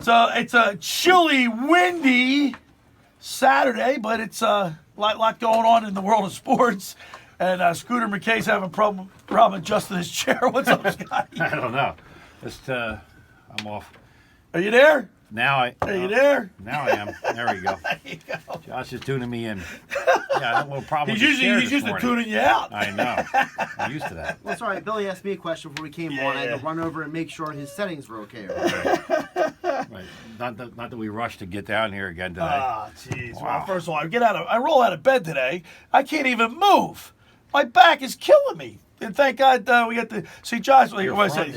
So it's a chilly, windy Saturday, but it's a lot going on in the world of sports. And Scooter McKay's having problem adjusting his chair. What's up, Scotty? I don't know. Just I'm off. Are you there? Are you there? Now I am. There we go. There you go. Josh is tuning me in. Yeah, I had a little problem. He's used to tuning you out. I know. I'm used to that. Well, sorry. Billy asked me a question before we came on. I had to run over and make sure his settings were okay. Right. Not that we rushed to get down here again today. Ah, jeez. Wow. Well, first of all, I roll out of bed today. I can't even move. My back is killing me. And thank God we got to see Josh. Like I said,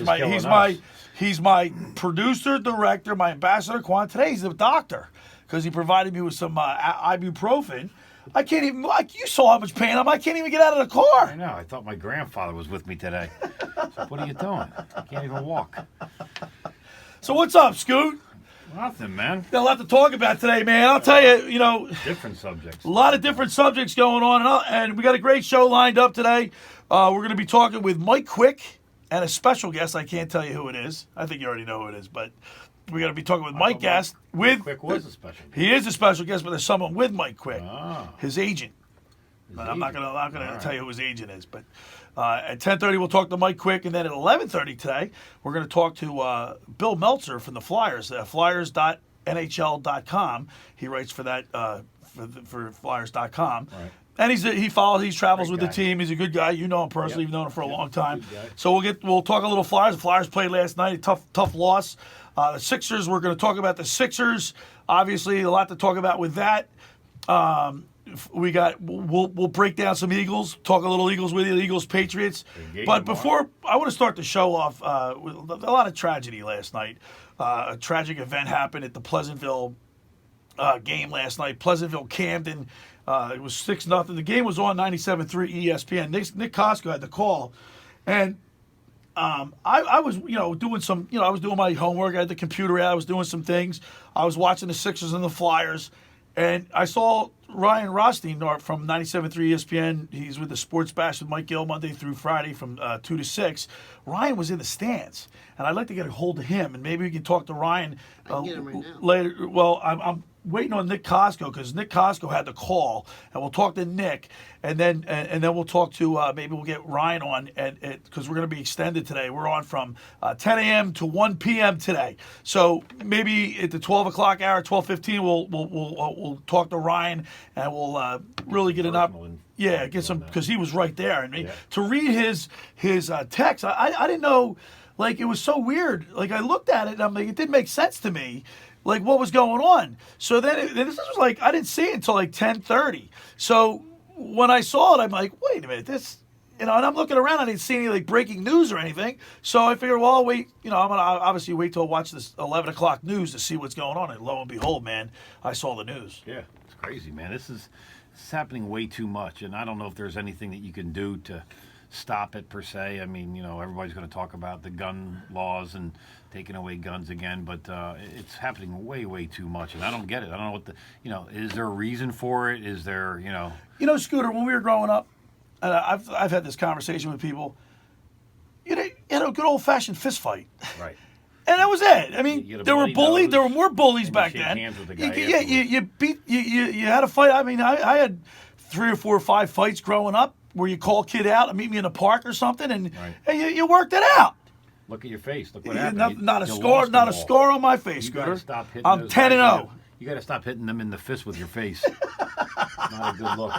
he's my producer, director, my ambassador. Today he's the doctor because he provided me with some ibuprofen. I can't even. You saw how much pain I'm. I can't even get out of the car. I know. I thought my grandfather was with me today. So what are you doing? I can't even walk. So what's up, Scoot? Nothing, man. Got a lot to talk about today, man. I'll tell you, different subjects. A lot of different subjects going on, and we got a great show lined up today. We're going to be talking with Mike Quick and a special guest. I can't tell you who it is. I think you already know who it is, but we're going to be talking with Mike Guest. Mike Quick was a special guest. He is a special guest, but there's someone with Mike Quick, Oh. his agent. His I'm not agent. going to All tell you right. who his agent is, but at 10:30 we'll talk to Mike Quick, and then at 11:30 today we're going to talk to Bill Meltzer from the Flyers, flyers.nhl.com. He writes for that for flyers.com. Right. And he travels Great with the guy. team. He's a good guy. You know him personally. Yep. You've known him for a Yep. long time. Good guy. So we'll talk a little Flyers. The Flyers played last night. A tough loss. The Sixers. We're going to talk about the Sixers. Obviously, a lot to talk about with that. We'll break down some Eagles. Talk a little Eagles with you. Eagles Patriots. But before I want to start the show off with a lot of tragedy last night. A tragic event happened at the Pleasantville game last night. Pleasantville Camden. It was 6-0. The game was on 97.3 ESPN. Nick Costco had the call, and I was doing some I was doing my homework. I had the computer out. I was doing some things. I was watching the Sixers and the Flyers, and I saw Ryan Rothstein from 97.3 ESPN. He's with the Sports Bash with Mike Gill Monday through Friday from 2 to 6. Ryan was in the stands, and I'd like to get a hold of him, and maybe we can talk to Ryan I can get him right now. later. Well, I'm waiting on Nick Costco because Nick Costco had the call, and we'll talk to Nick, and then we'll talk to maybe we'll get Ryan on because we're going to be extended today. We're on from 10 a.m. to 1 p.m. today, so maybe at the 12 o'clock hour, 12:15, we'll talk to Ryan, and we'll really get get some because he was right there, and to read his text, I didn't know, like it was so weird. Like I looked at it, and I'm like, it didn't make sense to me. Like what was going on? So then this was like I didn't see it until like 10:30. So when I saw it, I'm like, wait a minute, this, and I'm looking around. I didn't see any like breaking news or anything. So I figured, well, I'll wait. I'm gonna obviously wait till I watch this 11 o'clock news to see what's going on. And lo and behold, man, I saw the news. Yeah, it's crazy, man. This is happening way too much, and I don't know if there's anything that you can do to stop it per se. I mean, everybody's going to talk about the gun laws and taking away guns again, but it's happening way too much, and I don't get it. I don't know what is there a reason for it? Is there, Scooter, when we were growing up, and I've had this conversation with people, you had a good old-fashioned fist fight. Right. And that was it. I mean, there were bullies. There were more bullies back shake then. hands with the guy You had a fight. I mean, I had 3 or 4 or 5 fights growing up where you call a kid out and meet me in the park or something, and you worked it out. Look at your face. Look what happened. Not a scar on my face, Scooter. Stop hitting I'm 10-0. You got to stop hitting them in the fist with your face. Not a good look.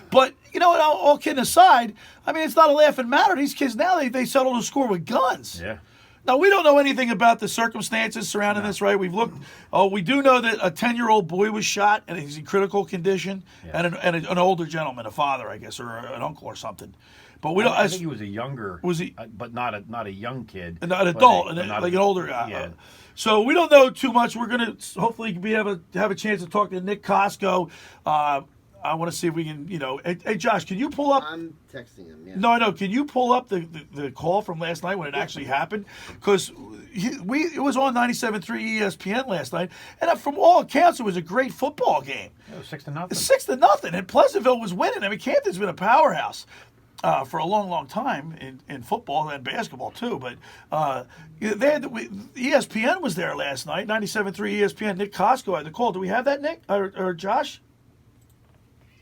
But all kidding aside, I mean, it's not a laughing matter. These kids now they settle the score with guns. Yeah. Now, we don't know anything about the circumstances surrounding this, right? We've looked. Oh, we do know that a 10-year-old boy was shot, and he's in critical condition, and an older gentleman, a father, I guess, or an uncle or something. But we don't. I think he was a younger. Was he? But not a young kid. An adult, like an older guy. Yeah. So we don't know too much. We're gonna hopefully have a chance to talk to Nick Costco. I want to see if we can, Hey, Josh, can you pull up? I'm texting him. Yeah. No, I know. Can you pull up the call from last night when it actually happened? Because it was on 97.3 ESPN last night, and from all accounts, it was a great football game. It was 6-0. 6-0, and Pleasantville was winning. I mean, Camden's been a powerhouse. for a long, long time in football and basketball too. But they had ESPN was there last night, 97.3 ESPN. Nick Costco had the call. Do we have that, Nick or Josh?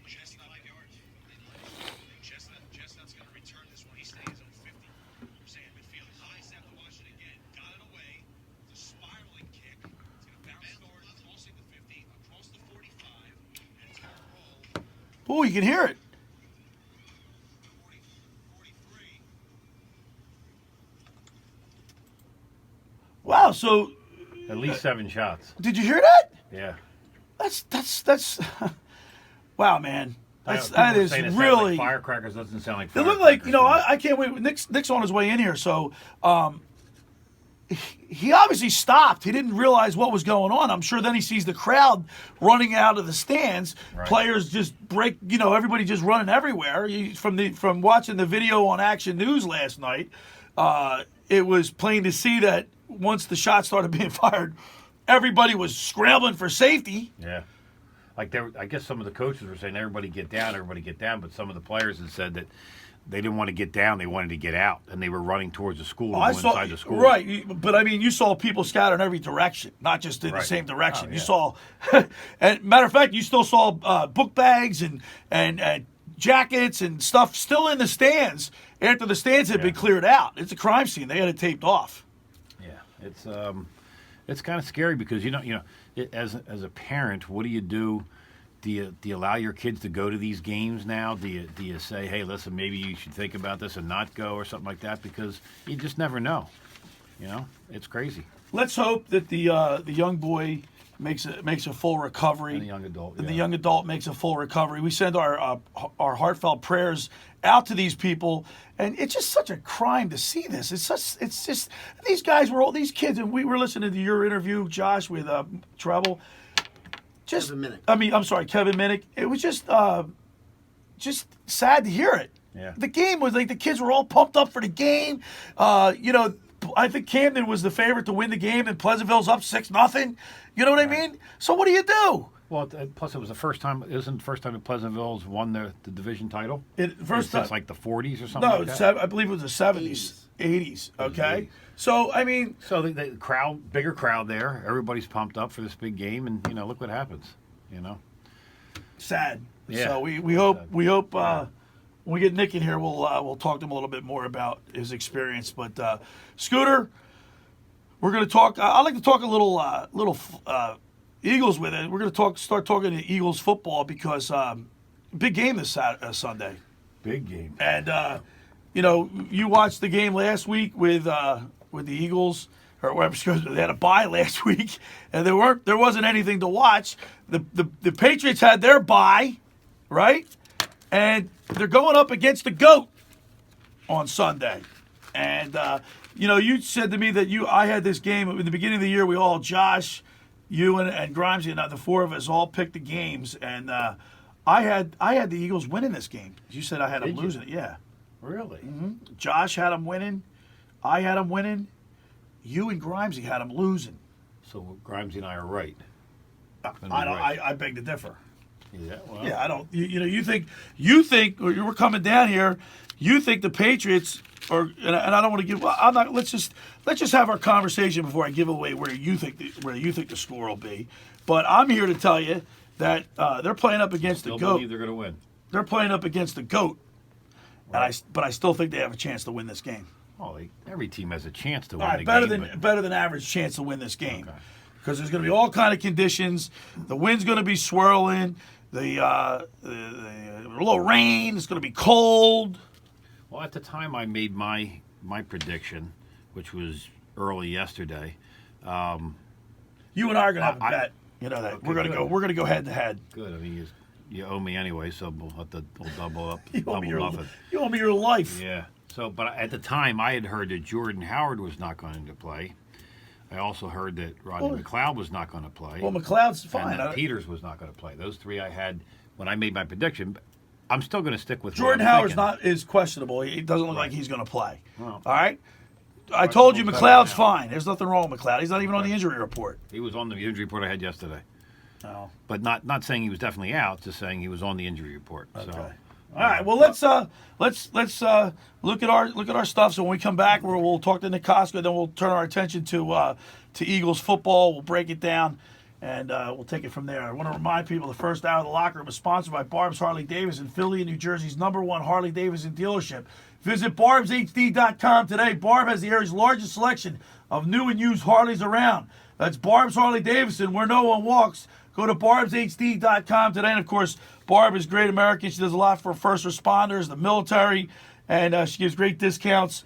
Chestnut, I like yours. Chestnut's going to return this one. He stays on 50% midfield. High snap to watch it again. Got it away. The spiraling kick. It's going to bounce forward, crossing the 50, across the 45, and it's going to roll. Oh, you can hear it. 43. Wow. So, At least 7 shots. did you hear that? Yeah. That's. Wow, man. That People is saying it sounds really. like firecrackers. Doesn't sound like It firecrackers. looked like, I can't wait. Nick's on his way in here, so he obviously stopped. He didn't realize what was going on. I'm sure then he sees the crowd running out of the stands. Right. Players just break, everybody just running everywhere. From watching the video on Action News last night, it was plain to see that once the shots started being fired, everybody was scrambling for safety. Yeah. Like I guess some of the coaches were saying everybody get down, but some of the players had said that they didn't want to get down, they wanted to get out, and they were running towards the school, inside the school. Right, but I mean, you saw people scatter in every direction, not just in the same direction. Oh, yeah. You saw, and matter of fact, you still saw book bags and jackets and stuff still in the stands after the stands had been cleared out. It's a crime scene. They had it taped off. Yeah, it's kind of scary because as a parent, what do you do? Do you allow your kids to go to these games now? Do you say, hey, listen, maybe you should think about this and not go or something like that? Because you just never know. It's crazy. Let's hope that the young boy makes a full recovery. And the young adult. And the young adult makes a full recovery. We send our heartfelt prayers out to these people, and it's just such a crime to see this. It's just these guys were all these kids, and we were listening to your interview, Josh, with Treble. Kevin Minnick. I'm sorry, Kevin Minnick. It was just sad to hear it. Yeah. The game was like the kids were all pumped up for the game. I think Camden was the favorite to win the game, and Pleasantville's up 6-0. You know what I mean? So what do you do? Well, plus it was the first time. Isn't the first time that Pleasantville's won the division title? First time Since like the 40s or something. No, like that? I believe it was the 70s, 80s. Okay, so I mean, So the crowd, bigger crowd there. Everybody's pumped up for this big game, and look what happens. sad. Yeah. So we hope when we get Nick in here, we'll talk to him a little bit more about his experience. But Scooter, we're going to talk. I'd like to talk a little Eagles with it. We're going to start talking to Eagles football because big game this Sunday. Big game. And you watched the game last week with the Eagles, or they had a bye last week, and there wasn't anything to watch. The Patriots had their bye, right? And they're going up against the GOAT on Sunday. And you said to me that I had this game at the beginning of the year. We all, Josh, you and Grimes, and the four of us all picked the games, and I had the Eagles winning this game. You said I had them losing it. Yeah. Really? Mm-hmm. Josh had them winning. I had them winning. You and Grimesy had them losing. So Grimesy and I are right. I beg to differ. Yeah. Well. Yeah, I don't. You think we're coming down here. You think the Patriots are, and I don't want to give. Well, I'm not. Let's just have our conversation before I give away where you think the score will be. But I'm here to tell you that they're playing up against the GOAT. Believe they're going to win. They're playing up against the GOAT. Right. But I still think they have a chance to win this game. Oh, every team has a chance to win All right, the game. better than average chance to win this game. Okay. Because there's going to be all kind of conditions. The wind's going to be swirling. The little rain. It's going to be cold. Well, at the time I made my prediction, which was early yesterday. You and I are going to have a bet. You know that. Okay, We're going to go head to head. Good. I mean, you owe me anyway, so we'll double up. You owe Double me your life. Yeah. So, but at the time, I had heard that Jordan Howard was not going to play. I also heard that Rodney McLeod was not going to play. Well, McLeod's fine. And that Peters was not going to play. Those three I had when I made my prediction. I'm still going to stick with Jordan what I'm Howard's thinking. is questionable. He doesn't look like he's going to play. Well, all right. I told you McLeod's now. fine. There's nothing wrong with McLeod. He's not even on the injury report. He was on the injury report I had yesterday. No. But not saying he was definitely out, just saying he was on the injury report. Okay. So All right. Well, let's look at our stuff. So when we come back, we'll talk to Nick Costco. Then we'll turn our attention to Eagles football. We'll break it down, and we'll take it from there. I want to remind people the first hour of the locker room is sponsored by Barb's Harley Davidson, Philly and New Jersey's #1 Harley Davidson dealership. Visit barbshd.com today. Barb has the area's largest selection of new and used Harleys around. That's Barb's Harley Davidson, where no one walks. Go to barbshd.com today. And, of course, Barb is great American. She does a lot for first responders, the military, and she gives great discounts.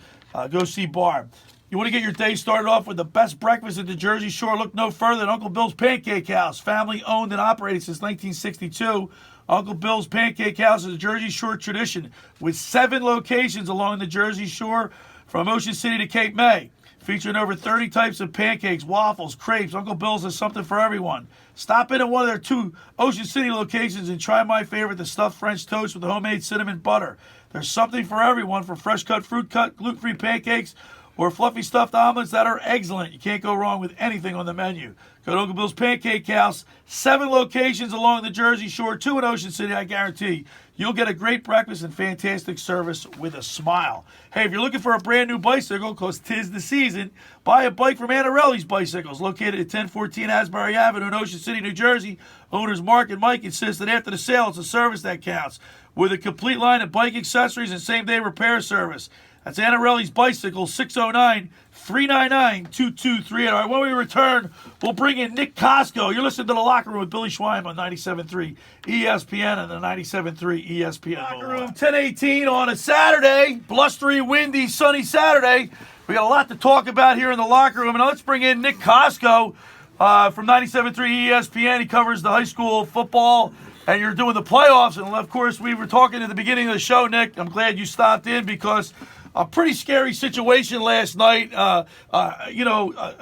Go see Barb. You want to get your day started off with the best breakfast at the Jersey Shore? Look no further than Uncle Bill's Pancake House. Family owned and operated since 1962. Uncle Bill's Pancake House is a Jersey Shore tradition with 7 locations along the Jersey Shore from Ocean City to Cape May. Featuring over 30 types of pancakes, waffles, crepes, Uncle Bill's has something for everyone. Stop in at one of their 2 Ocean City locations and try my favorite, the stuffed French toast with the homemade cinnamon butter. There's something for everyone, from fresh cut, fruit cut, gluten-free pancakes, or fluffy stuffed omelets that are excellent. You can't go wrong with anything on the menu. Go to Uncle Bill's Pancake House. 7 locations along the Jersey Shore, 2 in Ocean City. I guarantee you'll get a great breakfast and fantastic service with a smile. Hey, if you're looking for a brand new bicycle, because 'tis the season, buy a bike from Anarelli's Bicycles, located at 1014 Asbury Avenue in Ocean City, New Jersey. Owners Mark and Mike insist that after the sale, it's a service that counts, with a complete line of bike accessories and same-day repair service. That's Anarelli's Bicycle, 609-399-2238. All right, when we return, we'll bring in Nick Costco. You're listening to The Locker Room with Billy Schweim on 97.3 ESPN and the 97.3 ESPN. Locker Room, 10:18 on a Saturday, blustery, windy, sunny Saturday. We got a lot to talk about here in the locker room. And let's bring in Nick Costco from 97.3 ESPN. He covers the high school football, and you're doing the playoffs. And, of course, we were talking at the beginning of the show, Nick. I'm glad you stopped in because a pretty scary situation last night.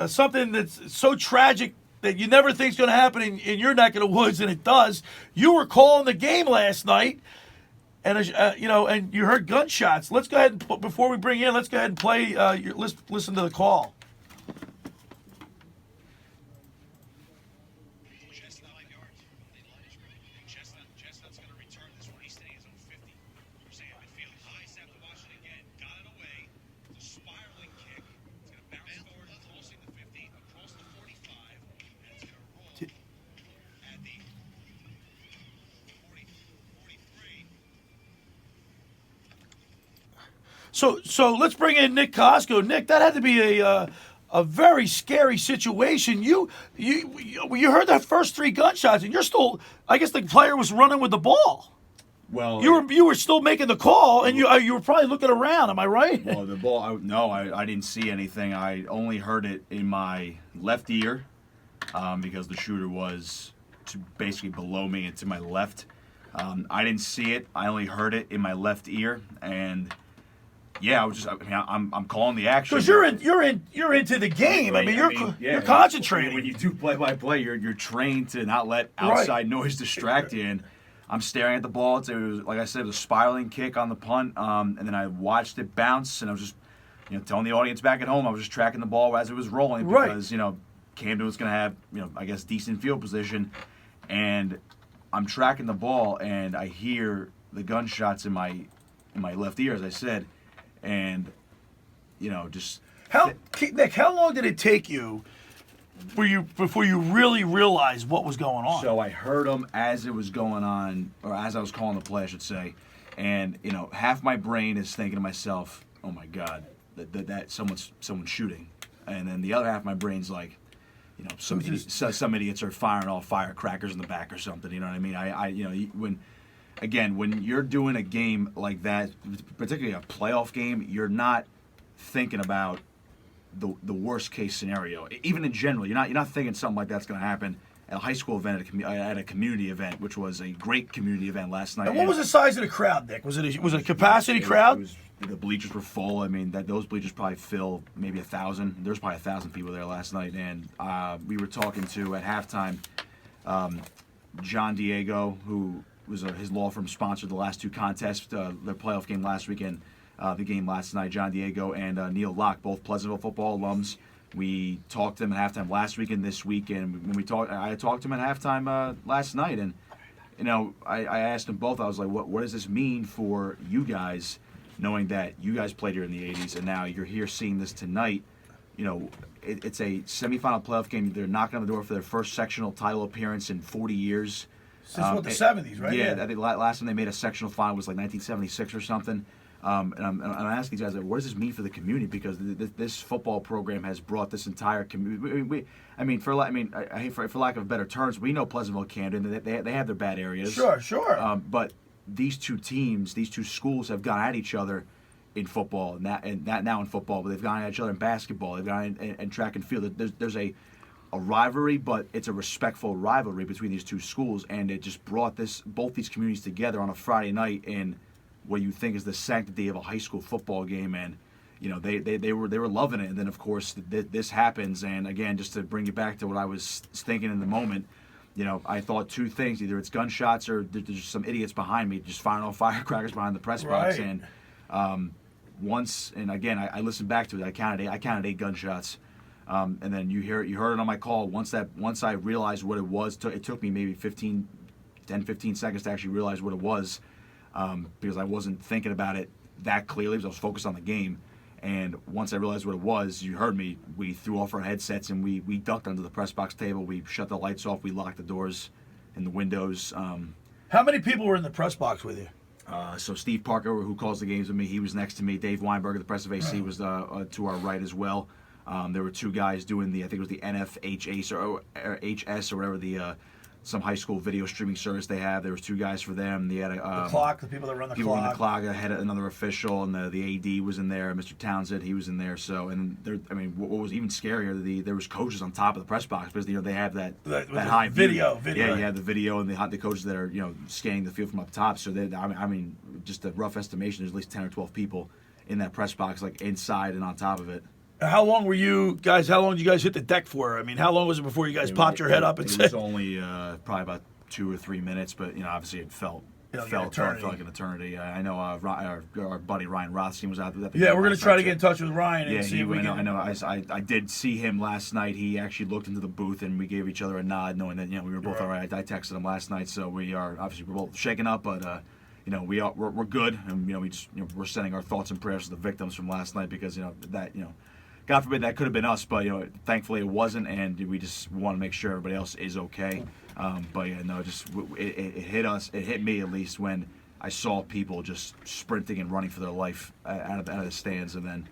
Something that's so tragic that you never think is going to happen in your neck of the woods, and it does. You were calling the game last night, and and you heard gunshots. Let's go ahead and before we bring you in, let's go ahead and play. Listen to the call. Chestnut's going to return this one. He stays on 50. Sam midfield. High snap to Washington again. Got it away. The spiraling kick. It's going to bounce forward, crossing the 50, across the 45, and it's going to roll at the 43. So let's bring in Nick Costco. Nick, that had to be a very scary situation. You heard that first 3 gunshots, and you're still. I guess the player was running with the ball. Well, you were still making the call, and you were probably looking around. Am I right? well, the ball. I didn't see anything. I only heard it in my left ear, because the shooter was basically below me and to my left. I didn't see it. I only heard it in my left ear, and yeah, I'm calling the action. Because you're into the game. You're concentrating. When you do play-by-play, you're trained to not let outside noise distract you. And I'm staring at the ball. It was, like I said, it was a spiraling kick on the punt, and then I watched it bounce, and I was just, telling the audience back at home, I was just tracking the ball as it was rolling because Camden was going to have I guess decent field position, and I'm tracking the ball, and I hear the gunshots in my left ear, as I said. And, just... Nick, how long did it take you before you really realized what was going on? So I heard them as it was going on, or as I was calling the play, I should say. And, half my brain is thinking to myself, oh, my God, that someone's shoooting. And then the other half of my brain's like, some idiots are firing off firecrackers in the back or something. You know what I mean? When you're doing a game like that, particularly a playoff game, you're not thinking about the worst case scenario. Even in general, you're not thinking something like that's going to happen at a high school event, at a community event, which was a great community event last night. And what was the size of the crowd, Nick? Was it a capacity crowd? The bleachers were full. I mean, those bleachers probably fill maybe 1,000. There's probably 1,000 people there last night, and we were talking to at halftime John Diego, who was his law firm sponsored the last 2 contests, their playoff game last weekend, the game last night. John Diego and Neil Locke, both Pleasantville football alums. We talked to them at halftime last week and this week, and I talked to them at halftime last night, and I asked them both. I was like, what does this mean for you guys, knowing that you guys played here in the '80s and now you're here seeing this tonight? It's a semifinal playoff game. They're knocking on the door for their first sectional title appearance in 40 years. Since the 70s, right? Yeah, I think last time they made a sectional final was like 1976 or something. And I'm asking these guys, like, what does this mean for the community? Because this football program has brought this entire community. For lack of better terms, we know Pleasantville Camden. They have their bad areas. Sure. But these two teams, these two schools have gone at each other in football, and not now in football, but they've gone at each other in basketball. They've gone in track and field. There's a rivalry, but it's a respectful rivalry between these two schools, and it just brought both these communities together on a Friday night in what you think is the sanctity of a high school football game. And they were loving it. And then of course this happens, and again, just to bring you back to what I was thinking in the moment, I thought two things: either it's gunshots or there's some idiots behind me just firing off firecrackers behind the press box. Right. And again, I listened back to it. I counted 8 gunshots. And then you heard it on my call. Once I realized what it was, it took me maybe 15 seconds to actually realize what it was, because I wasn't thinking about it that clearly because I was focused on the game. And once I realized what it was, you heard me. We threw off our headsets and we ducked under the press box table. We shut the lights off. We locked the doors and the windows. How many people were in the press box with you? So Steve Parker, who calls the games with me, he was next to me. Dave Weinberger, the press of AC, was to our right as well. There were two guys doing I think it was the NFHS or HS or whatever, some high school video streaming service they have. There was two guys for them. They had The clock, the people that run the people clock. on the clock. I had another official, and the AD was in there. Mr. Townsend, he was in there. So, and what was even scarier, there was coaches on top of the press box because they have that high video. Yeah, you have the video and the coaches that are scanning the field from up top. So just a rough estimation, there's at least 10 or 12 people in that press box, like inside and on top of it. How long did you guys hit the deck for? How long was it before you guys popped your head up and said? said? It was only probably about 2 or 3 minutes, but obviously it felt like an eternity. I know our buddy Ryan Rothstein was out there. Yeah, we're gonna try to get in touch with Ryan and yeah, see if we can. I know. I did see him last night. He actually looked into the booth and we gave each other a nod, knowing that we were both all right. I texted him last night, so we're both shaken up, but we're good, and we're sending our thoughts and prayers to the victims from last night because God forbid that could have been us, but thankfully it wasn't, and we just want to make sure everybody else is okay. It hit us. It hit me at least when I saw people just sprinting and running for their life out of the stands, and then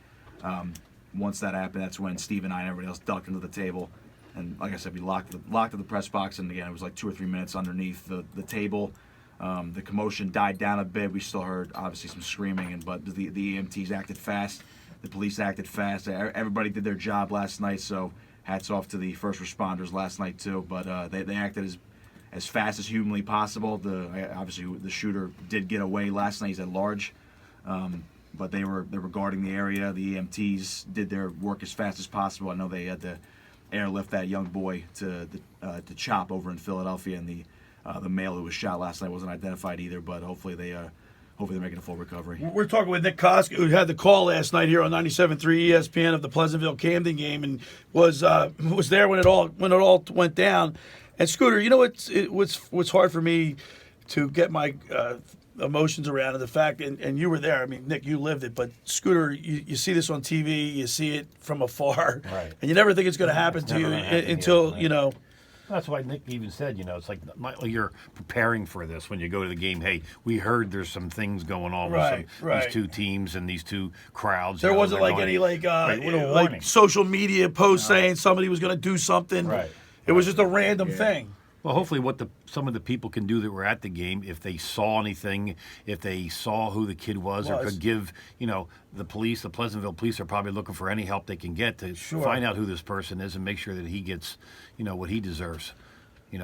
once that happened, that's when Steve and I and everybody else ducked into the table, and like I said, we locked the press box, and again it was like 2 or 3 minutes underneath the table. The commotion died down a bit. We still heard obviously some screaming, but the EMTs acted fast. The police acted fast. Everybody did their job last night, so hats off to the first responders last night too. But they acted as fast as humanly possible. Obviously the shooter did get away last night. He's at large, but they were guarding the area. The EMTs did their work as fast as possible. I know they had to airlift that young boy to CHOP over in Philadelphia, and the male who was shot last night wasn't identified either. But hopefully they're making a full recovery. We're talking with Nick Koska, who had the call last night here on 97.3 ESPN of the Pleasantville Camden game, and was there when it all went down. And Scooter, what's hard for me to get my emotions around, and the fact, and you were there. Nick, you lived it, but Scooter, you see this on TV, you see it from afar, right, and you never think it's going to happen to you until here. That's why Nick even said, it's like you're preparing for this when you go to the game. Hey, we heard there's some things going on with these two teams and these two crowds. There wasn't any social media posts saying somebody was going to do something. Right. It was just a random thing. Well, hopefully some of the people can do that were at the game, if they saw anything, if they saw who the kid was. Or could give, the Pleasantville police are probably looking for any help they can get to find out who this person is and make sure that he gets, what he deserves,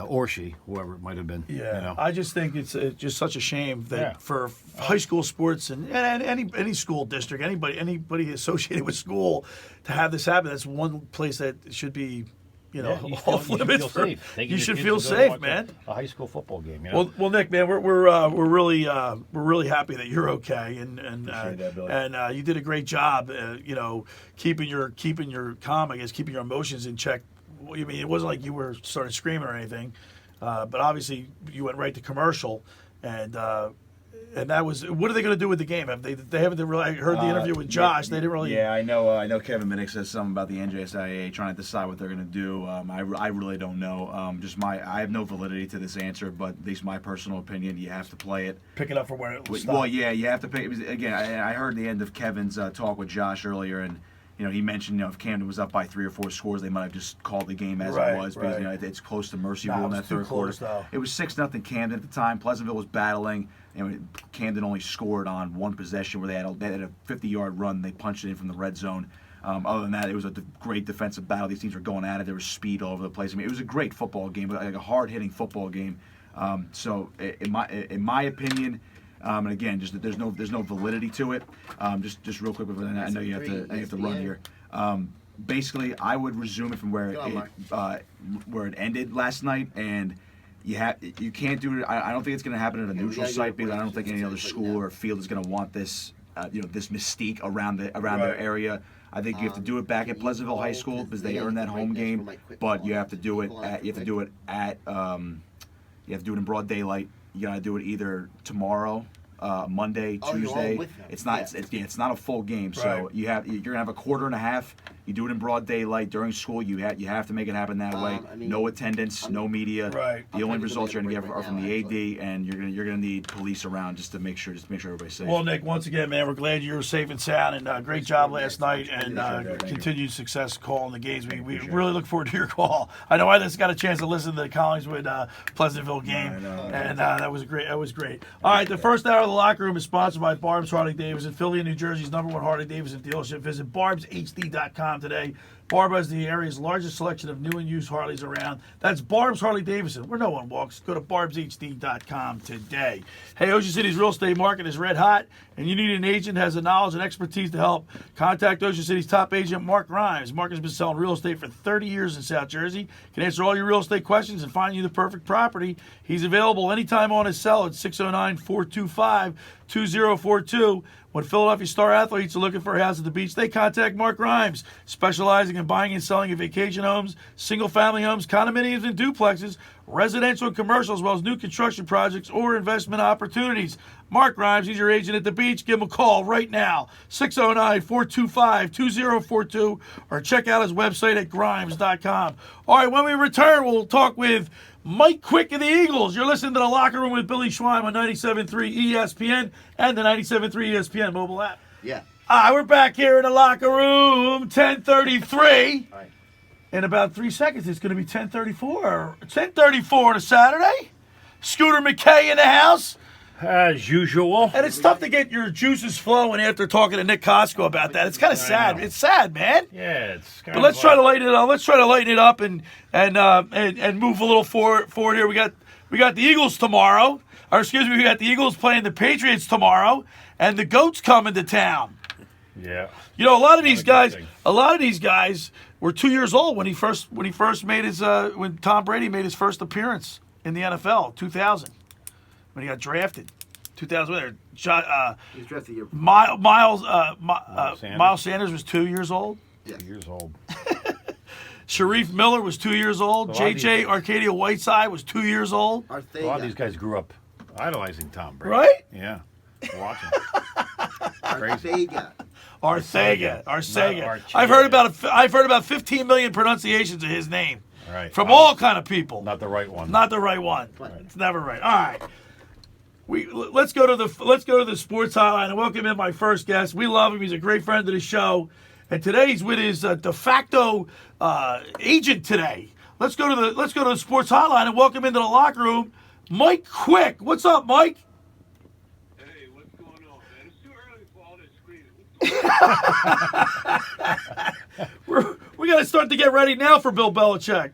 or she, whoever it might have been. Yeah, I just think it's just such a shame that for high school sports and any school district, anybody associated with school, to have this happen. That's one place that should be off limits. You should feel safe, man. A high school football game. Well, Nick, man, we're really happy that you're okay, and you did a great job. Keeping your calm, I guess, keeping your emotions in check. It wasn't like you were started screaming or anything. But obviously, you went right to commercial, and that was. What are they going to do with the game? They haven't really. I heard the interview with Josh. They didn't really. Yeah, I know Kevin Minnick says something about the NJSIA trying to decide what they're going to do. I really don't know. I have no validity to this answer, but at least my personal opinion, you have to play it. Pick it up from where it was. Well, yeah, you have to pick. Again, I heard the end of Kevin's talk with Josh earlier, and he mentioned if Camden was up by 3 or 4 scores, they might have just called the game as it was because it's close to mercy rule in that third quarter. Though. It was 6-0 Camden at the time. Pleasantville was battling. Camden only scored on one possession where they had a 50-yard run. They punched it in from the red zone. Other than that, it was a great defensive battle. These teams were going at it. There was speed all over the place. I mean, it was a great football game, like a hard-hitting football game. So, in my opinion, and again, just there's no validity to it. Just real quick, I know you have to run here. Basically, I would resume it from where it ended last night, and you can't do it. I don't think it's going to happen at a neutral site because I don't think any other school or field is going to want this this mystique around their area. I think you have to do it back at Pleasantville High School because they earned that home game, but you have to do it in broad daylight. You got to do it either tomorrow, Monday, Tuesday. It's not a full game, so you're gonna have a quarter and a half. You do it in broad daylight during school. You have to make it happen that way. No attendance, no media. Right. The only results you're gonna get are from the AD, and you're gonna need police around just to make sure everybody's safe. Well, Nick, once again, man, we're glad you were safe and sound, and great job last night, and continued success calling the games. We really look forward to your call. I know I just got a chance to listen to the Collingswood Pleasantville game, and that was great. That was great. All right, the first hour of the locker room is sponsored by Barb's Harley Davidson, Philly and New Jersey's #1 Harley Davidson dealership. Visit barbshd.com today. Barb has the area's largest selection of new and used Harleys around. That's Barb's Harley Davidson, where no one walks. Go to barbshd.com today. Hey, Ocean City's real estate market is red hot, and you need an agent that has the knowledge and expertise to help. Contact Ocean City's top agent, Mark Grimes. Mark has been selling real estate for 30 years in South Jersey. Can answer all your real estate questions and find you the perfect property. He's available anytime on his cell at 609-425-2042. When Philadelphia star athletes are looking for a house at the beach, they contact Mark Grimes, specializing in buying and selling of vacation homes, single-family homes, condominiums, and duplexes, residential and commercial, as well as new construction projects or investment opportunities. Mark Grimes, he's your agent at the beach. Give him a call right now, 609-425-2042, or check out his website at grimes.com. All right, when we return, we'll talk with Mike Quick of the Eagles. You're listening to The Locker Room with Billy Schweim on 97.3 ESPN and the 97.3 ESPN mobile app. Yeah. We're back here in the locker room, 10:33. All right. In about 3 seconds, it's going to be 10:34. 10:34 on a Saturday. Scooter McKay in the house. As usual. And it's tough to get your juices flowing after talking to Nick Costco about that. It's kind of sad. It's sad, man. Yeah, it's kind But let's try to lighten it up. Let's try to lighten it up and move a little forward here. We got the Eagles tomorrow. Or excuse me, we got the Eagles playing the Patriots tomorrow, and the Goats coming to town. Yeah. A lot of these guys were 2 years old when Tom Brady made his first appearance in the NFL, 2000. When he got drafted, 2000. He was drafted the year before. Miles Sanders was 2 years old. Yeah. 2 years old. Sharif Miller was 2 years old. J.J. Arcadia Whiteside was 2 years old. A lot of these guys grew up idolizing Tom Brady. Right? Yeah. Watching. Arcega. Arcega. I've heard about 15 million pronunciations of his name. Right. From all kind of people. Not the right one. Not the right one. It's never right. All right. Let's go to the sports hotline and welcome in my first guest. We love him. He's a great friend of the show, and today he's with his de facto agent. Today, let's go to the sports hotline and welcome into the locker room, Mike Quick. What's up, Mike? Hey, what's going on, man? It's too early for all this screaming. We got to start to get ready now for Bill Belichick.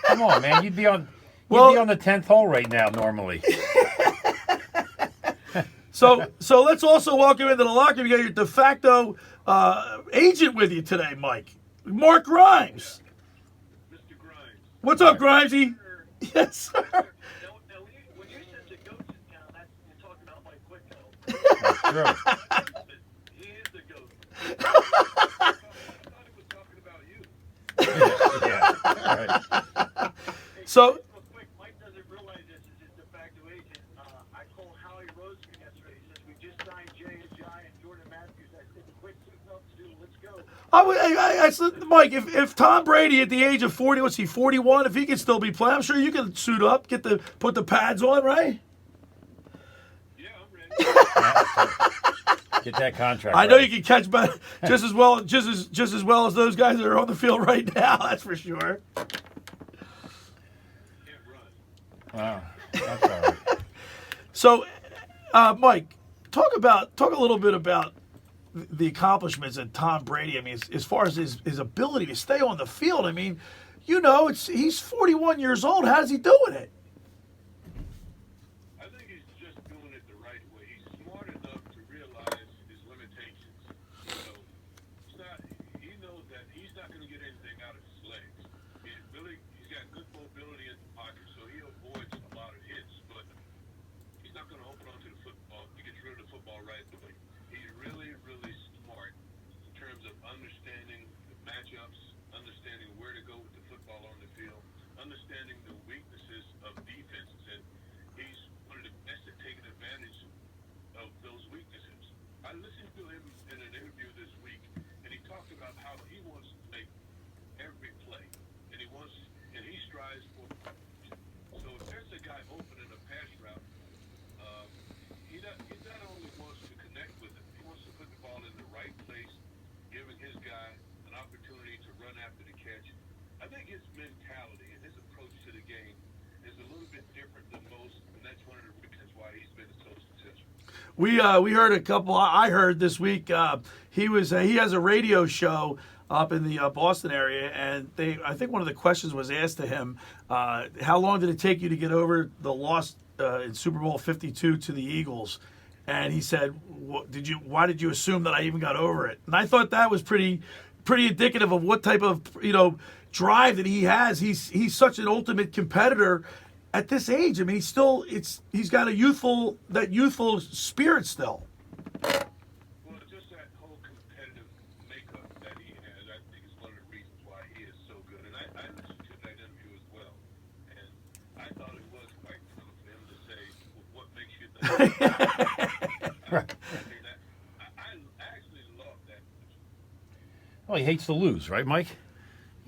Come on, man. You'd be on the 10th hole right now normally. So let's also welcome into the locker room. You got your de facto agent with you today, Mike. Mark Grimes. Mr. Grimes. What's up, Grimesy? Yes, sir. Now when you said the goats in town, you're talking about Mike Quick now. That's true. He is the goat. I thought he was talking about you. Yeah. Right. So, Real quick, Mike Mike, if Tom Brady at the age of 40, what's he, 41, if he can still be playing, I'm sure you can suit up, put the pads on, right? Yeah, I'm ready. Get that contract. I know ready. you can catch just as well as those guys that are on the field right now. That's for sure. Can't run. Wow, that's all right. So, Mike, talk a little bit about the accomplishments of Tom Brady. I mean, as far as his ability to stay on the field. I mean, he's 41 years old. How's he doing it? I think he's just doing it the right way. He's smart enough to realize his limitations. He knows that he's not going to get anything out of his legs. He's got good mobility in the pocket, so he avoids a lot of hits, but he's not going to hold on to the football. He gets rid of the football right away. He's really, really smart in terms of understanding the matchups, understanding where to go with the football on the field, understanding the weaknesses of defenses, and he's one of the best at taking advantage of those weaknesses. I listened to him in an interview this week, and he talked about how he wants to make every play, and he strives for. So if there's a guy open in a pass route, he not only wants to connect with it, he wants to put the ball in the right place, giving his guy an opportunity to run after the catch. I think his mentality and his approach to the game is a little bit different than most, and that's one of the reasons why he's been so successful. We heard a couple. I heard this week. He has a radio show up in the Boston area, and I think one of the questions was asked to him, how long did it take you to get over the loss in Super Bowl 52 to the Eagles? And he said, why did you assume that I even got over it? And I thought that was pretty indicative of what type of drive that he has. He's such an ultimate competitor at this age. I mean, he's got that youthful spirit still. Well, just that whole competitive makeup that he has, I think is one of the reasons why he is so good. And I listened to that interview as well, and I thought it was quite cool for him to say, well, what makes you think I actually love that. Well, he hates to lose, right, Mike?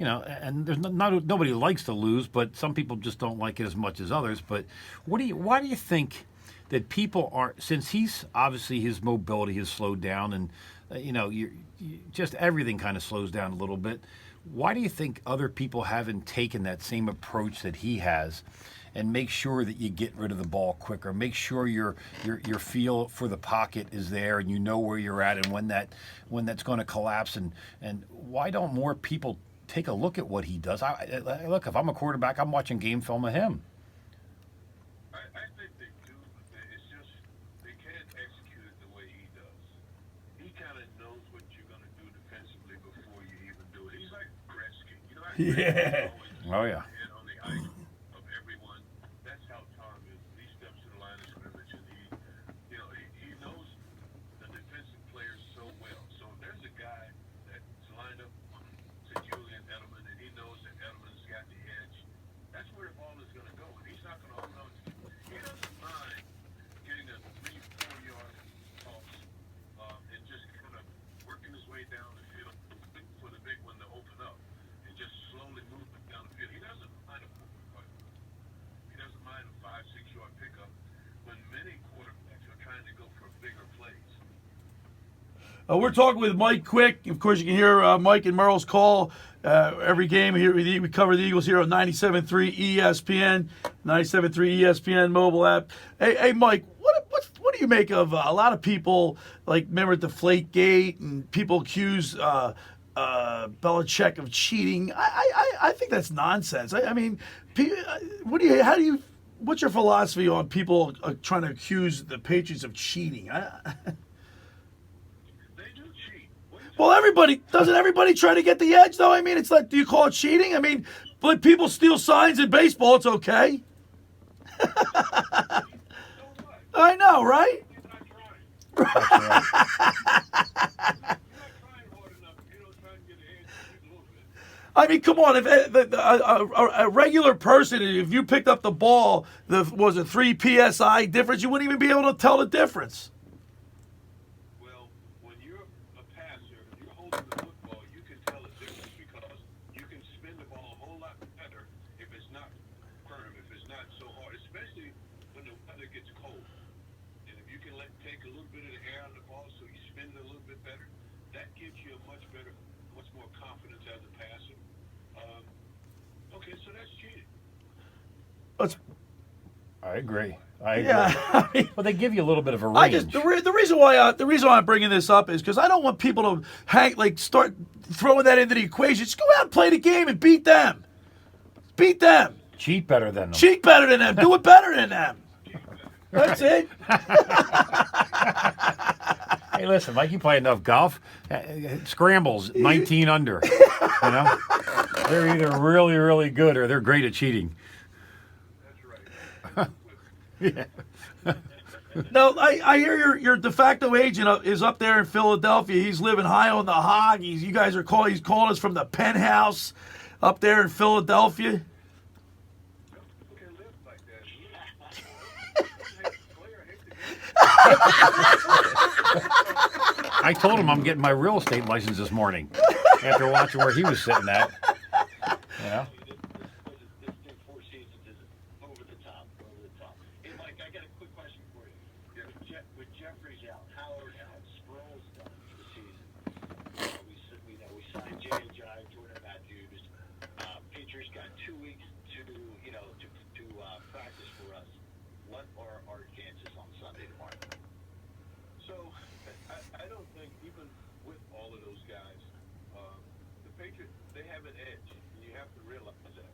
And there's nobody likes to lose, but some people just don't like it as much as others. But why do you think that people are, since he's obviously his mobility has slowed down, and just everything kind of slows down a little bit. Why do you think other people haven't taken that same approach that he has, and make sure that you get rid of the ball quicker, make sure your feel for the pocket is there, and you know where you're at, and when that's going to collapse, and why don't more people take a look at what he does? Look, if I'm a quarterback, I'm watching game film of him. I think they do, but it's just they can't execute it the way he does. He kind of knows what you're going to do defensively before you even do it. He's like Gretzky. Yeah. Oh, yeah. Head on the ice of everyone. That's how Tom is. He steps to the line of scrimmage, and he knows the defensive players so well. So if there's a guy that's lined up to Julian Edelman, and he knows that Edelman's got the edge, that's where the ball is going to go. And he's not going to hold on to it. He doesn't mind getting a 3-4 yard toss and just kind of working his way down the field for the big one to open up and just slowly move it down the field. He doesn't mind a 5-6 yard pickup when many quarterbacks are trying to go for bigger plays. We're talking with Mike Quick. Of course, you can hear Mike and Merle's call every game. Here we cover the Eagles here on 97.3 ESPN, 97.3 ESPN mobile app. Hey, Mike, what do you make of a lot of people, like, remember Deflategate, and people accuse Belichick of cheating? I think that's nonsense. I mean, what's your philosophy on people trying to accuse the Patriots of cheating? Well, doesn't everybody try to get the edge, though? I mean, it's like, do you call it cheating? I mean, but people steal signs in baseball, it's okay. I know, right? I mean, come on. If a regular person, if you picked up the ball, was a 3 PSI difference, you wouldn't even be able to tell the difference. Well, when you're a passer, you're holding the football, you bit of the air on the ball, so you spin it a little bit better. That gives you a much more confidence as a passer. Okay, so that's cheating. Let's. I agree. I agree. Yeah. I mean, Well, they give you a little bit of a range. I just the reason why I'm bringing this up is because I don't want people to start throwing that into the equation. Just go out and play the game and beat them. Beat them. Cheat better than them. Cheat better than them. Do it better than them. That's it. Hey, listen, Mike, you play enough golf. Scrambles, 19 under. You know, they're either really, really good or they're great at cheating. That's right. Yeah. No, I hear your de facto agent is up there in Philadelphia. He's living high on the hog. He's calling us from the penthouse up there in Philadelphia. You can live like that. I told him I'm getting my real estate license this morning after watching where he was sitting at. You know? This new Four Seasons is over the top. Hey, Mike, I got a quick question for you. With Jeffries out, Howard out, Sproles done for the season. We signed J.J. Jordan Matthews. Patriots got 2 weeks to practice for us. What are our chances on Sunday tomorrow? So, I don't think even with all of those guys, the Patriots, they have an edge, and you have to realize that.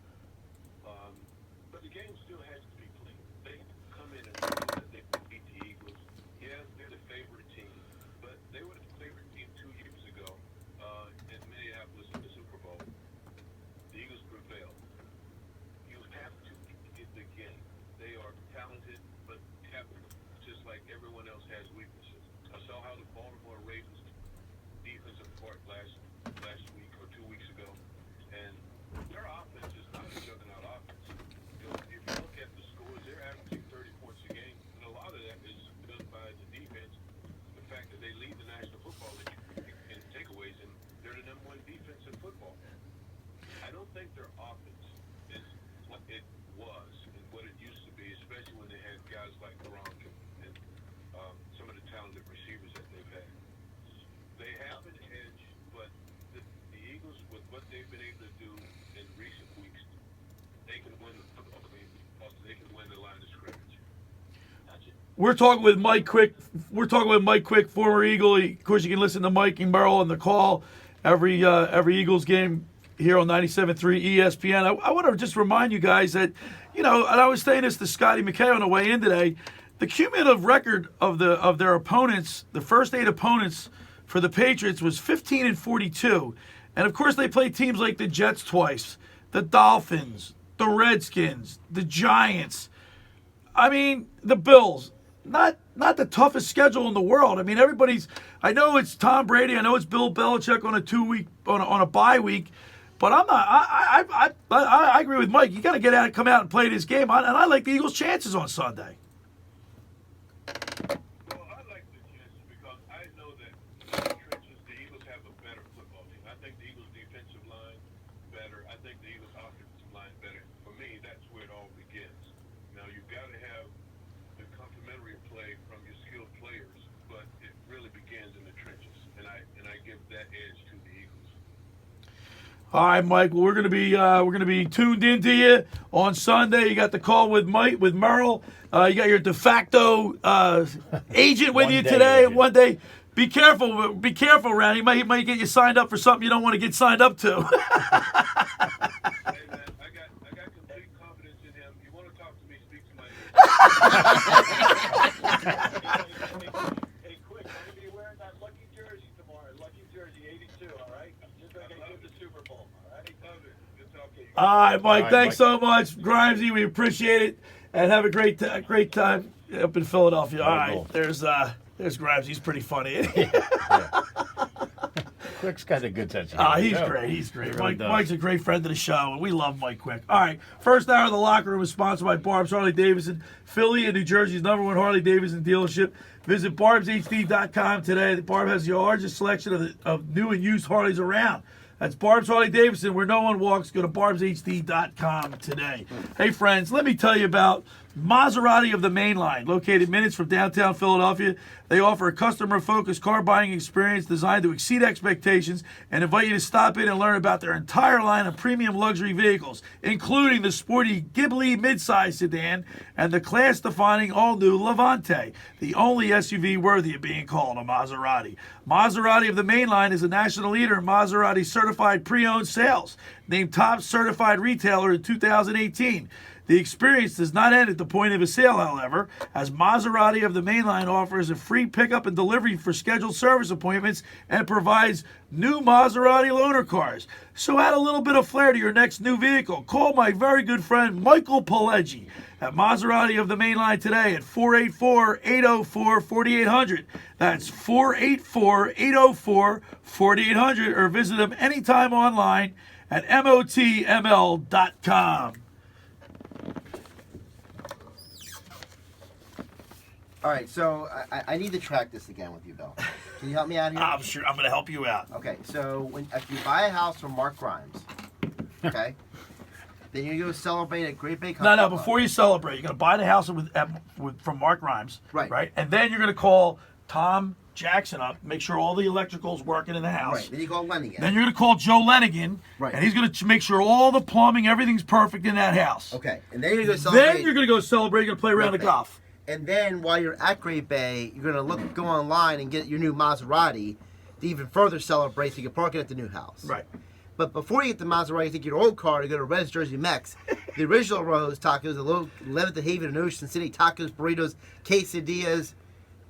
But the game still has to be clean. They come in and know that they can beat the Eagles. Yeah, they're the favorite team, but they were the favorite team 2 years ago in Minneapolis in the Super Bowl. The Eagles prevailed. You have to get the game. They are talented, but just like everyone else has weaknesses. I saw how the Baltimore Ravens defensive part last week or 2 weeks ago, and their offense is not a juggernaut offense. If you look at the scores, they're averaging 30 points a game, and a lot of that is done by the defense. The fact that they lead the National Football League in takeaways, and they're the #1 defense in football. I don't think their offense is what it was and what it used to be, especially when they had guys like Gronk and some of the talented receivers that they've had. They have an edge, but the Eagles, with what they've been able to do in recent weeks, they can win the football game. Also, they can win the line of scrimmage. That's it. We're talking with Mike Quick. Former Eagle. Of course, you can listen to Mike and Merrill on the call every Eagles game here on 97.3 ESPN. I want to just remind you guys that, and I was saying this to Scotty McKay on the way in today, the cumulative record of their opponents, the first 8 opponents for the Patriots was 15-42. And of course they played teams like the Jets twice, the Dolphins, the Redskins, the Giants. I mean, the Bills. Not the toughest schedule in the world. I mean, I know it's Tom Brady, I know it's Bill Belichick on a 2-week on a bye week. But I'm not. I agree with Mike. You got to come out and play this game, and I like the Eagles' chances on Sunday. Well, I like the chances because I know that in the trenches, the Eagles have a better football team. I think the Eagles' defensive line better. I think the Eagles' offensive line better. For me, that's where it all begins. Now, you've got to have the complementary play from your skilled players, but it really begins in the trenches, and I give that edge to the Eagles. All right, Mike. Well, we're gonna be tuned into you on Sunday. You got the call with Mike, with Merrill. You got your de facto agent with you today. Agent. One day, be careful, Rand. He might get you signed up for something you don't want to get signed up to. Hey, man, I got complete confidence in him. You want to talk to me, speak to my agent. Hey, quick, I'm going to be wearing that lucky jersey tomorrow. Lucky jersey, 82, all right? Just like I did the Super Bowl, all right? Love it. Good talk to you. All right, Mike. All right, Thanks Mike. so much, Grimesy. We appreciate it, and have a great time up in Philadelphia. All right, Cool. there's Grimesy. He's pretty funny. Quick's got a good sense of humor. He's too. great. He's great. He really does. Mike's a great friend of the show, and we love Mike Quick. All right, first hour of the locker room is sponsored by Barb's Harley Davidson, Philly and New Jersey's #1 Harley Davidson dealership. Visit barbshd.com today. Barb has the largest selection of new and used Harleys around. That's Barb's Harley Davidson, where no one walks. Go to barbshd.com today. Hey, friends, let me tell you about Maserati of the Main Line, located minutes from downtown Philadelphia. They offer a customer-focused car buying experience designed to exceed expectations and invite you to stop in and learn about their entire line of premium luxury vehicles, including the sporty Ghibli midsize sedan and the class-defining all-new Levante, the only SUV worthy of being called a Maserati. Maserati of the Main Line is a national leader in Maserati certified pre-owned sales, named top certified retailer in 2018. The experience does not end at the point of a sale, however, as Maserati of the Main Line offers a free pickup and delivery for scheduled service appointments and provides new Maserati loaner cars. So add a little bit of flair to your next new vehicle. Call my very good friend Michael Pileggi at Maserati of the Main Line today at 484-804-4800. That's 484-804-4800, or visit them anytime online at motml.com. All right, so I need to track this again with you, Bill. Can you help me out here? I'm sure I'm going to help you out. Okay, so if you buy a house from Mark Grimes, okay, then you go celebrate at Great Bay Country No, Club. before you celebrate, you're going to buy the house from Mark Grimes. Right. And then you're going to call Tom Jackson up, make sure all the electrical's working in the house. Right, then you call Lenny again. Then you're going to call Joe Lenigan, Right. and he's going to make sure all the plumbing, everything's perfect in that house. Okay, and then you're going to go celebrate. Then you're going to go celebrate, you're going to play a round of Great Bay. golf. And then while you're at Great Bay, you're going to go online and get your new Maserati to even further celebrate so you can park it at the new house. Right. But before you get the Maserati, you take your old car to go to Red's Jersey Mex. The original Rose Tacos, the little 11th Haven in Ocean City, tacos, burritos, quesadillas.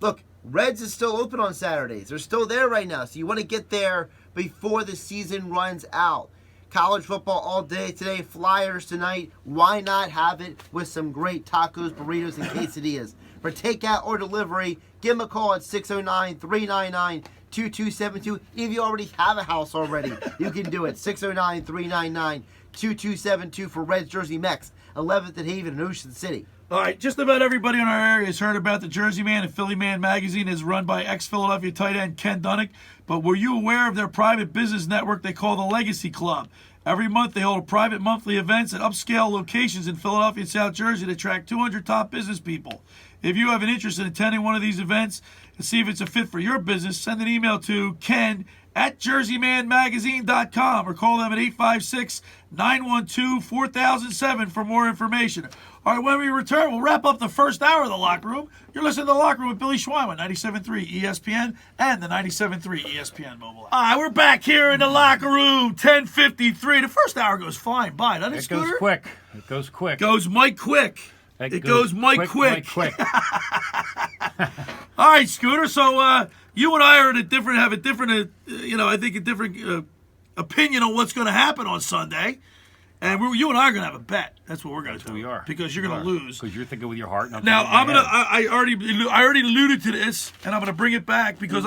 Look, Red's is still open on Saturdays. They're still there right now. So you want to get there before the season runs out. College football all day today, Flyers tonight. Why not have it with some great tacos, burritos, and quesadillas? For takeout or delivery, give them a call at 609-399-2272. If you already have a house already, you can do it. 609-399-2272 for Red's Jersey Mex, 11th and Haven in Ocean City. All right, just about everybody in our area has heard about the Jersey Man, and Philly Man magazine is run by ex-Philadelphia tight end Ken Dunnick. But were you aware of their private business network they call the Legacy Club? Every month they hold private monthly events at upscale locations in Philadelphia and South Jersey to attract 200 top business people. If you have an interest in attending one of these events and see if it's a fit for your business, send an email to ken@jerseymanmagazine.com or call them at 856-912-4007 for more information. All right, when we return, we'll wrap up the first hour of The Locker Room. You're listening to The Locker Room with Billy Schweim on 97.3 ESPN and the 97.3 ESPN mobile app. All right, we're back here in The Locker Room, 10:53. The first hour goes flying by, doesn't it, It Scooter? goes quick. It goes quick. Goes Mike Quick. It goes Mike Quick. Quick. All right, Scooter. So you and I have a different, I think a different opinion on what's going to happen on Sunday. And you and I are going to have a bet. That's what we're going to do. We are. Because you're going to lose. Because you're thinking with your heart. And Now thinking with my head. I already alluded to this, and I'm going to bring it back because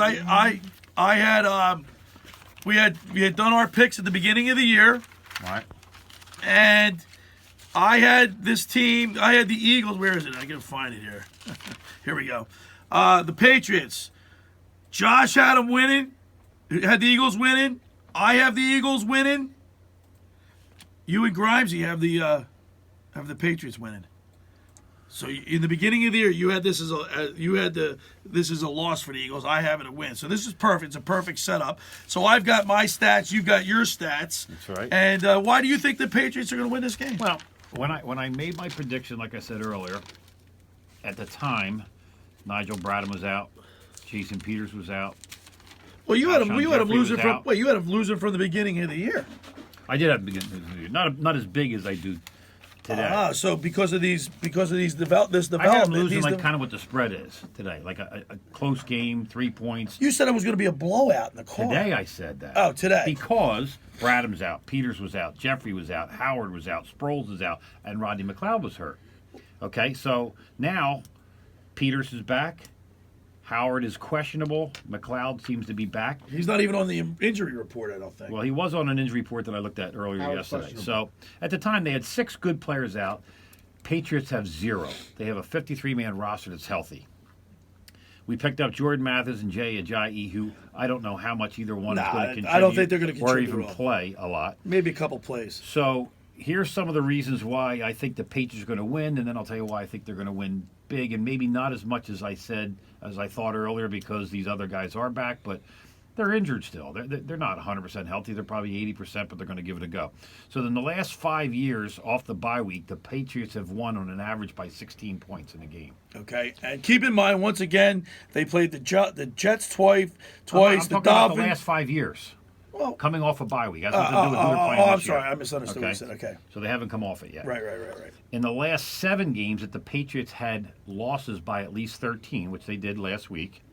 we had done our picks at the beginning of the year, All right. and I had this team. I had the Eagles. Where is it? I gotta find it here. Here we go. The Patriots. Josh had them winning. Had the Eagles winning. I have the Eagles winning. You and Grimesy have the Patriots winning. So in the beginning of the year, you had this as this is a loss for the Eagles. I have it a win. So this is perfect. It's a perfect setup. So I've got my stats. You've got your stats. That's right. And why do you think the Patriots are going to win this game? Well, when I made my prediction, like I said earlier, at the time, Nigel Bradham was out, Jason Peters was out. Well, you had him Jeffrey losing was from out. you had him losing from the beginning of the year. I did have beginning of the year. Not as big as I do today. So because of this I had him development, losing like kind of what the spread is today, like a close game, 3 points. you said it was going to be a blowout in the car. Today I said that. Oh, today. Because Bradham's out, Peters was out, Jeffrey was out, Howard was out, Sproles was out, and Rodney McLeod was hurt. Okay, so now Peters is back. Howard is questionable. McLeod seems to be back. He's not even on the injury report, I don't think. Well, he was on an injury report that I looked at earlier Howard's yesterday. questionable. So at the time, they had 6 good players out. Patriots have 0. They have a 53-man roster that's healthy. We picked up Jordan Mathis and Jay Ajayi, who I don't know how much either one is going to contribute. I don't think they're going to or contribute even at all. play a lot. Maybe a couple plays. So here's some of the reasons why I think the Patriots are going to win, and then I'll tell you why I think they're going to win big, and maybe not as much as I thought earlier, because these other guys are back, but they're injured still. They're not 100% healthy. They're probably 80%, but they're going to give it a go. So in the last 5 years off the bye week, the Patriots have won on an average by 16 points in a game. Okay, and keep in mind, once again, they played the Jets twice, I'm talking the about Dolphins. the last 5 years. Well, coming off a bye week. That's what to do with who they're playing I'm this year. sorry, I misunderstood what you said. Okay. So they haven't come off it yet. Right. In the last 7 games that the Patriots had losses by at least 13, which they did last week,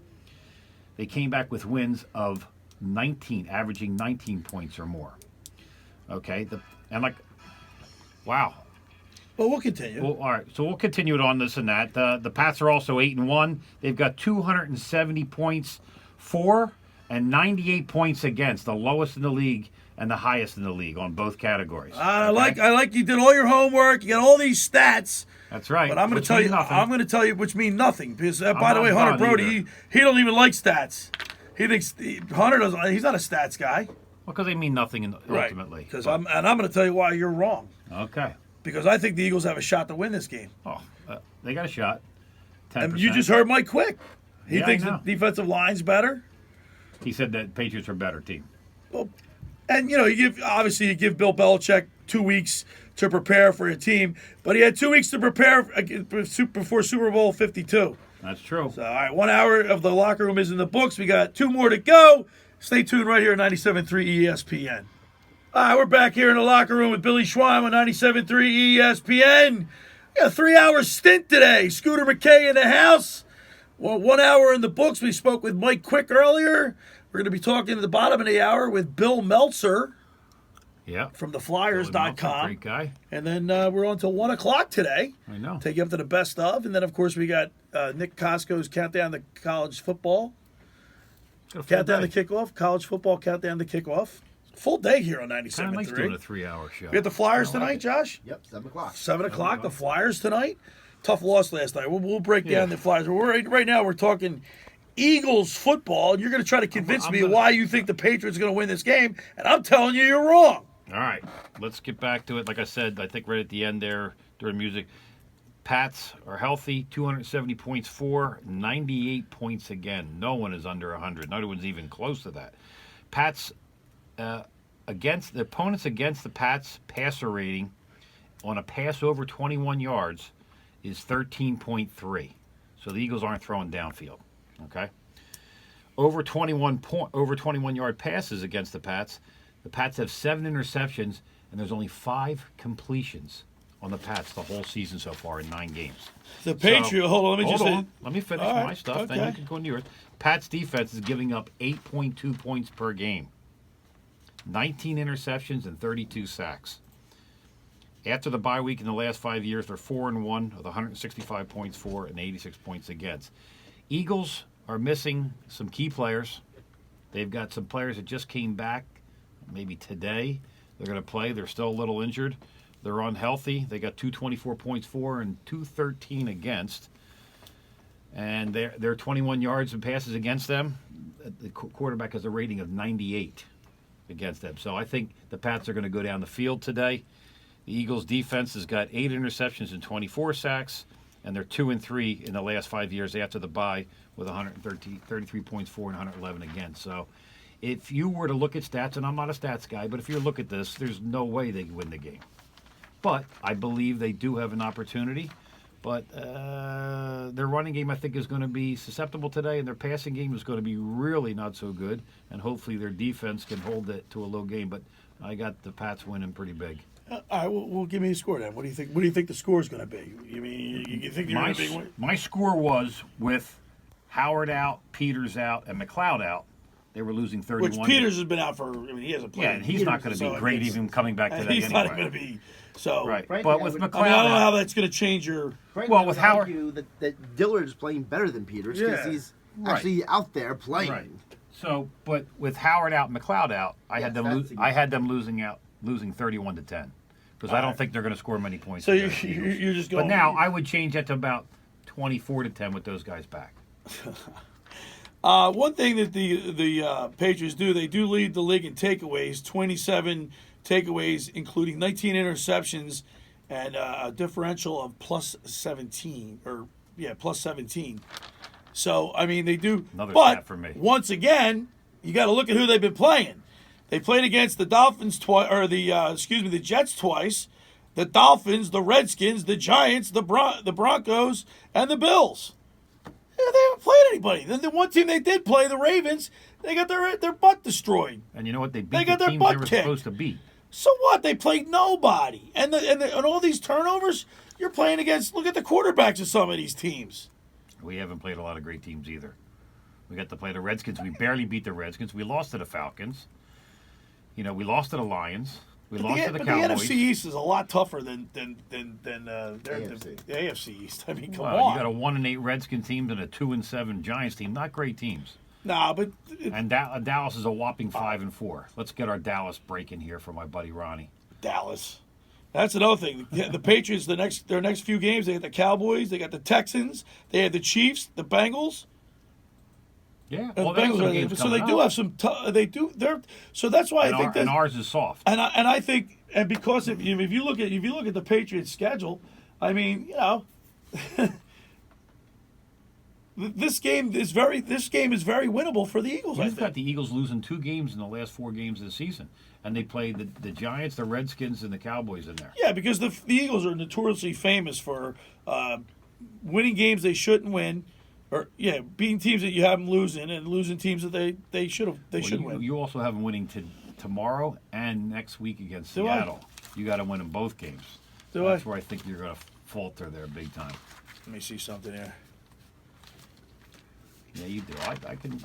they came back with wins of 19, averaging 19 points or more. Okay, wow. Well, we'll continue. Well, all right, so we'll continue it on this and that. The Pats are also 8-1. They've got 270 points for and 98 points against, the lowest in the league and the highest in the league on both categories. I like you did all your homework. You got all these stats. That's right. But I'm going to tell you. Nothing. I'm going to tell you, which mean nothing. Because by the way, not Hunter done Brody, he don't even like stats. He thinks Hunter doesn't. He's not a stats guy. Well, because they mean nothing ultimately. Because I'm going to tell you why you're wrong. Okay. Because I think the Eagles have a shot to win this game. Oh, they got a shot. 10%. And you just heard Mike Quick. He Yeah, thinks I the know. defensive line's better. He said that Patriots are a better team. Well, and you give Bill Belichick 2 weeks to prepare for a team, but he had 2 weeks to prepare before Super Bowl 52. That's true. So, all right, 1 hour of the locker room is in the books. We got 2 more to go. Stay tuned right here at 97.3 ESPN. All right, we're back here in the locker room with Billy Schweim on 97.3 ESPN. We got a 3-hour stint today. Scooter McKay in the house. Well, 1 hour in the books. We spoke with Mike Quick earlier. We're going to be talking at the bottom of the hour with Bill Meltzer Yeah. from theflyers.com. Great guy. And then we're on till 1 o'clock today. I know. Take you up to the best of. And then, of course, we got Nick Costco's Countdown to College Football. Countdown to Kickoff. College Football Countdown to Kickoff. Full day here on 97.3. Kind of nice doing a 3-hour show. We got the Flyers I like tonight, it. Josh? Yep, 7 o'clock. 7 o'clock, the Flyers tonight. Tough loss last night. We'll break down the Flyers. Right now we're talking Eagles football, and you're going to try to convince me why you think the Patriots are going to win this game, and I'm telling you you're wrong. All right. Let's get back to it. Like I said, I think right at the end there during music, Pats are healthy, 270 points for, 98 points again. No one is under 100. No one's even close to that. Pats against the opponents against the Pats passer rating on a pass over 21 yards is 13.3. So the Eagles aren't throwing downfield. Okay. Over 21 yard passes against the Pats have 7 interceptions, and there's only 5 completions on the Pats the whole season so far in 9 games. The Patriots, hold on, let me finish All right, my stuff, okay. then you can go into yours. Pats defense is giving up 8.2 points per game, 19 interceptions, and 32 sacks. After the bye week in the last 5 years, they're 4-1 with 165 points for and 86 points against. Eagles are missing some key players. They've got some players that just came back, maybe today. They're going to play. They're still a little injured. They're unhealthy. They got 224 points for and 213 against. And they're 21 yards and passes against them. The quarterback has a rating of 98 against them. So I think the Pats are going to go down the field today. The Eagles' defense has got 8 interceptions and 24 sacks, and they're 2-3 in the last 5 years after the bye with 133 points for and 111 against. So if you were to look at stats, and I'm not a stats guy, but if you look at this, there's no way they win the game. But I believe they do have an opportunity. But their running game, I think, is going to be susceptible today, and their passing game is going to be really not so good. And hopefully their defense can hold it to a low game. But I got the Pats winning pretty big. All right, well, give me a score then. What do you think? What do you think the score is going to be? You mean you think you're going to be? My score was with Howard out, Peters out, and McLeod out. They were losing 31. Which Peters has been out for. I mean, he hasn't played. Yeah, and he's not going to be great even coming back today. He's anyway. not going to be. So right, Frankly, but with I would- McLeod, I mean, I don't know out, how that's going to change your. Frankly, Well, I with would Howard- argue that Dillard's playing better than Peters because Yeah. he's Right. actually out there playing. Right. So, but with Howard out and McLeod out, I had them losing 31-10 because I don't think they're going to score many points. So against the Eagles. you're just going. But now I would change that to about 24-10 with those guys back. One thing that the Patriots do, they do lead the league in takeaways, 27 takeaways, including 19 interceptions and a differential of plus 17 plus 17. So I mean they do. Another but stat for me. once again, you got to look at who they've been playing. They played against the Dolphins twice, or the Jets twice, the Dolphins, the Redskins, the Giants, the Broncos, and the Bills. Yeah, they haven't played anybody. Then the one team they did play, the Ravens, they got their butt destroyed. And you know what? They They beat got the their teams butt they were kicked. supposed to beat. So what? They played nobody. And all these turnovers, you're playing against. Look at the quarterbacks of some of these teams. We haven't played a lot of great teams either. We got to play the Redskins. We barely beat the Redskins. We lost to the Falcons. We lost to the Lions. We lost to the Cowboys. The NFC East is a lot tougher than AFC. the AFC East. I mean, come Well, on. you got a 1-8 Redskins team and a 2-7 Giants team. Not great teams. Nah, but And Dallas is a whopping 5-4. Let's get our Dallas break in here for my buddy Ronnie. Dallas. That's another thing. The Patriots, their next few games, they got the Cowboys, they got the Texans, they had the Chiefs, the Bengals. Yeah, And well, the there's Bengals some are- games so they coming do up. have some. So that's why I think and ours is soft. And I think, and because if you look at the Patriots' schedule, I mean, this game is very winnable for the Eagles. I You've think. got the Eagles losing 2 games in the last 4 games of the season, and they played the Giants, the Redskins, and the Cowboys in there. Yeah, because the Eagles are notoriously famous for winning games they shouldn't win, or beating teams that you have them losing, and losing teams that they should win. You also have them winning tomorrow and next week against Do I? Seattle. You got to win in both games. That's where I think you're going to falter there big time. Let me see something here. Yeah, you do. I can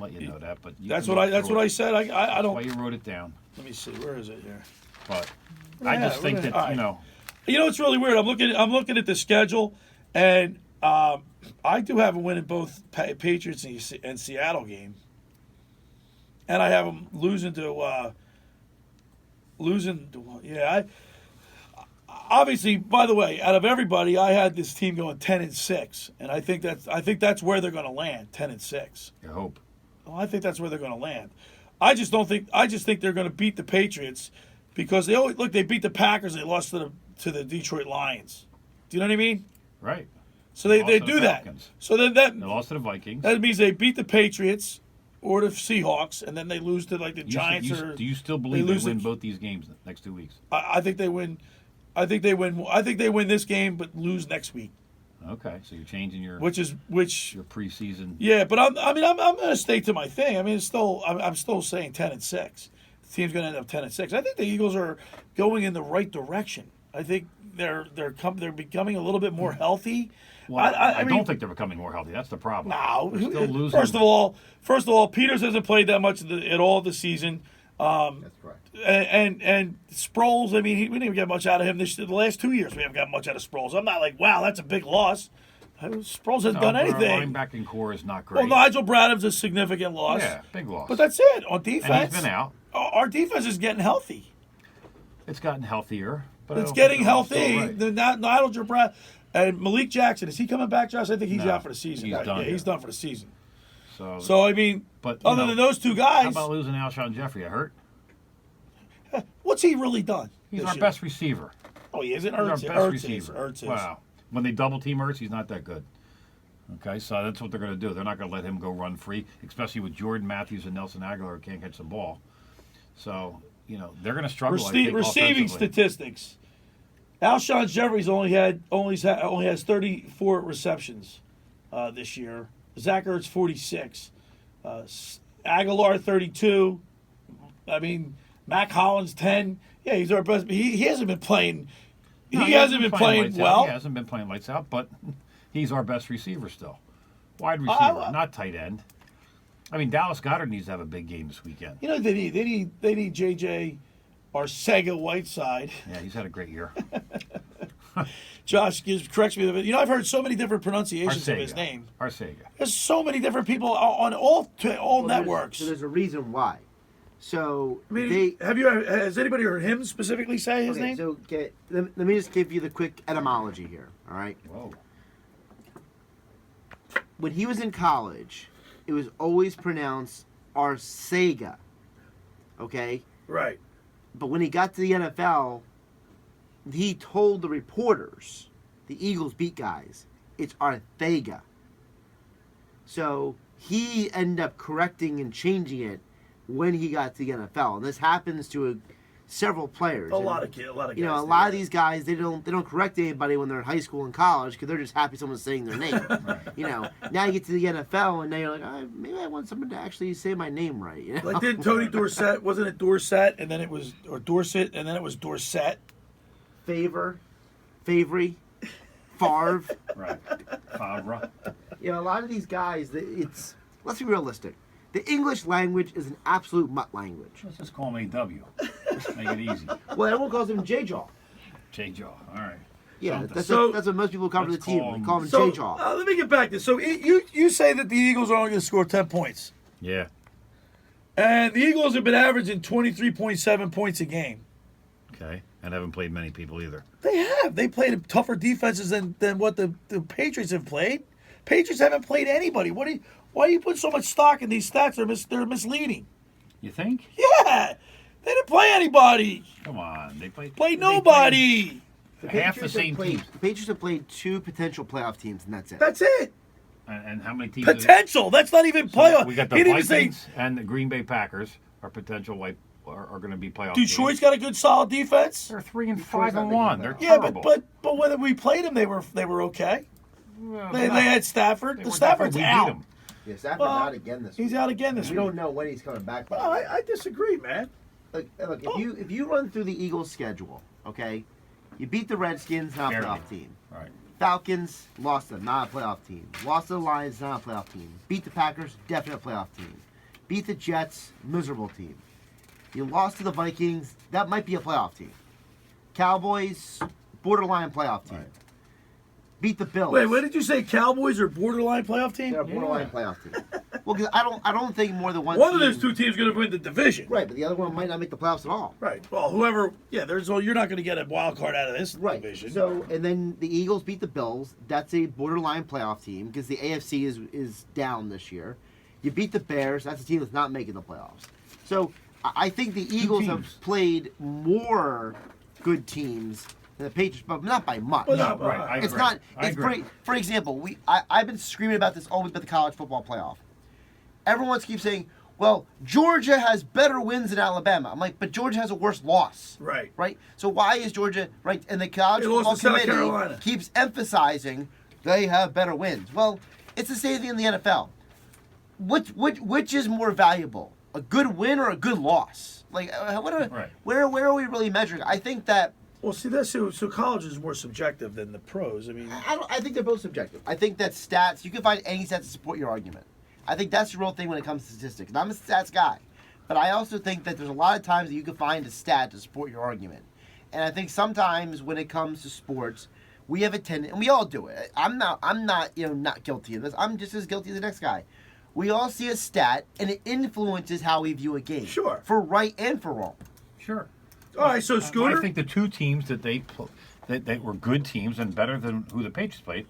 let you know that, but That's what I said. I That's don't. why you wrote it down. Let me see. Where is it here? But I just think that all right. It's really weird. I'm looking at the schedule, and I do have a win in both Patriots and Seattle game, and I have them losing to. Obviously, by the way, out of everybody, I had this team going 10-6, and I think that's where they're going to land, 10-6. I hope. Well, I think that's where they're going to land. I just think they're going to beat the Patriots because they beat the Packers. They lost to the Detroit Lions. Do you know what I mean? Right. So they lost to the do that. Falcons. So then They lost to the Vikings. that means they beat the Patriots or the Seahawks, and then they lose to like the Giants. Do you still believe they win both these games the next 2 weeks? I think they win. I think they win this game, but lose next week. Okay, so you're changing your Which preseason. yeah, but I'm going to stay to my thing. I mean, I'm still saying 10-6. The team's going to end up 10-6. I think the Eagles are going in the right direction. I think they're becoming a little bit more healthy. Well, I mean, don't think they're becoming more healthy. That's the problem. No, They're still losing. First of all, Peters hasn't played that much at all this season. That's correct. And Sproles, I mean, we didn't even get much out of him the last 2 years. We haven't got much out of Sproles. I'm not like, wow, that's a big loss. Sproles hasn't done anything. Our linebacking core is not great. Well, Nigel Bradham's a significant loss. Yeah, big loss. But that's it. On defense, and he's been out. Our defense is getting healthy. It's gotten healthier. But It's getting healthy. Right. Nigel Bradham and Malik Jackson, is he coming back, Josh? I think he's No, out for the season. he's done. Yeah, he's done for the season. So I mean, but, other than those two guys, how about losing Alshon Jeffrey? I hurt. what's he really done? He's this our year? best receiver. Oh, he isn't. He's our Ertz best is. receiver. Ertz is. Wow. When they double team Ertz, he's not that good. Okay, so that's what they're going to do. They're not going to let him go run free, especially with Jordan Matthews and Nelson Aguilar who can't catch the ball. So, they're going to struggle. I think, Receiving offensively. statistics. Alshon Jeffries only has 34 receptions this year. Zach Ertz 46. Aguilar 32. I mean, Mac Hollins 10. Yeah, he's our best. He hasn't been playing. No, he hasn't been playing lights well. Out. He hasn't been playing lights out, but he's our best receiver still. Wide receiver, not tight end. I mean, Dallas Goedert needs to have a big game this weekend. They need JJ Arcega-Whiteside. Yeah, he's had a great year. Josh corrects me. I've heard so many different pronunciations of his name. Arcega. There's so many different people on all networks. So there's a reason why. So I mean, has anybody heard him specifically say his name? So let me just give you the quick etymology here. All right. Whoa. When he was in college, it was always pronounced Arcega. Okay. Right. But when he got to the NFL, he told the reporters, the Eagles beat guys, it's Arthega. So he ended up correcting and changing it when he got to the NFL, and this happens to several players. A lot of guys. You know, a lot of these guys they don't correct anybody when they're in high school and college because they're just happy someone's saying their name. You know, now you get to the NFL and now you're like, maybe I want someone to actually say my name right. You know? Like did Tony Dorsett? Wasn't it Dorsett and then it was Dorset and then it was Dorsett? Favre. Right. Favre. You know, a lot of these guys, it's let's be realistic. The English language is an absolute mutt language. Let's just call him AW. Make it easy. Well, everyone calls him J-Jaw. J-Jaw. All right. Yeah, Something. that's So- what most people cover the Let's team. call They him- call him So J-Jaw. let me get back to this. So you say that the Eagles are only going to score 10 points, Yeah. and the Eagles have been averaging 23.7 points a game. Okay. And haven't played many people either. They have. They played tougher defenses than what the Patriots have played. Patriots haven't played anybody. Why do you put so much stock in these stats? They're misleading. You think? Yeah, they didn't play anybody. Come on. They Played they nobody. The half the Patriots same have played, teams. The Patriots have played 2 potential playoff teams, and that's it. That's it. And how many teams? Potential. That's not even So playoff. we got the He didn't even say Vikings and the Green Bay Packers are potential are going to be playoff Detroit's teams. got a good solid defense. They're 3-5 Detroit's not and making 1. the They're playoffs. Yeah, terrible. but when we played them, they were okay. Well, They not- had Stafford. they The weren't Stafford's that good. We out. beat 'em. Yeah, Stafford's Well, out again this week. He's out again this We week. don't know when he's coming back. No, I disagree, man. Look, if you run through the Eagles' schedule, okay, you beat the Redskins, not a Barely. playoff team. Right. Falcons, lost them, not a playoff team. Lost to the Lions, not a playoff team. Beat the Packers, definite playoff team. Beat the Jets, miserable team. You lost to the Vikings, that might be a playoff team. Cowboys, borderline playoff team. Right. Beat the Bills. Wait, what did you say? Cowboys are borderline playoff team? They're a borderline playoff team. Well, because I don't think more than one. One of team, those two teams going to win the division. Right, but the other one might not make the playoffs at all. Right. Well, whoever. Yeah. You're not going to get a wild card out of this Right. division. So, and then the Eagles beat the Bills. That's a borderline playoff team because the AFC is down this year. You beat the Bears. That's a team that's not making the playoffs. So, I think the Eagles have teams. played more good teams than the Patriots, but not by much. Well, no, Right. I It's agree. not. I It's agree. for example, I've been screaming about this always about the college football playoff. Everyone keeps saying, "Well, Georgia has better wins than Alabama." I'm like, but Georgia has a worse loss. Right. Right. So why is Georgia right? And the college They lost football to South committee Carolina. keeps emphasizing they have better wins. Well, it's the same thing in the NFL. Which is more valuable, a good win or a good loss? Like, Right. where are we really measuring? I think that. Well, see, that's so college is more subjective than the pros. I mean, I think they're both subjective. I think that stats, you can find any stats to support your argument. I think that's the real thing when it comes to statistics. And I'm a stats guy. But I also think that there's a lot of times that you can find a stat to support your argument. And I think sometimes when it comes to sports, we have a tendency, and we all do it. I'm not not guilty of this. I'm just as guilty as the next guy. We all see a stat, and it influences how we view a game. Sure. For right and for wrong. Sure. all right. So Scooter. I think the two teams that were good teams and better than who the Patriots played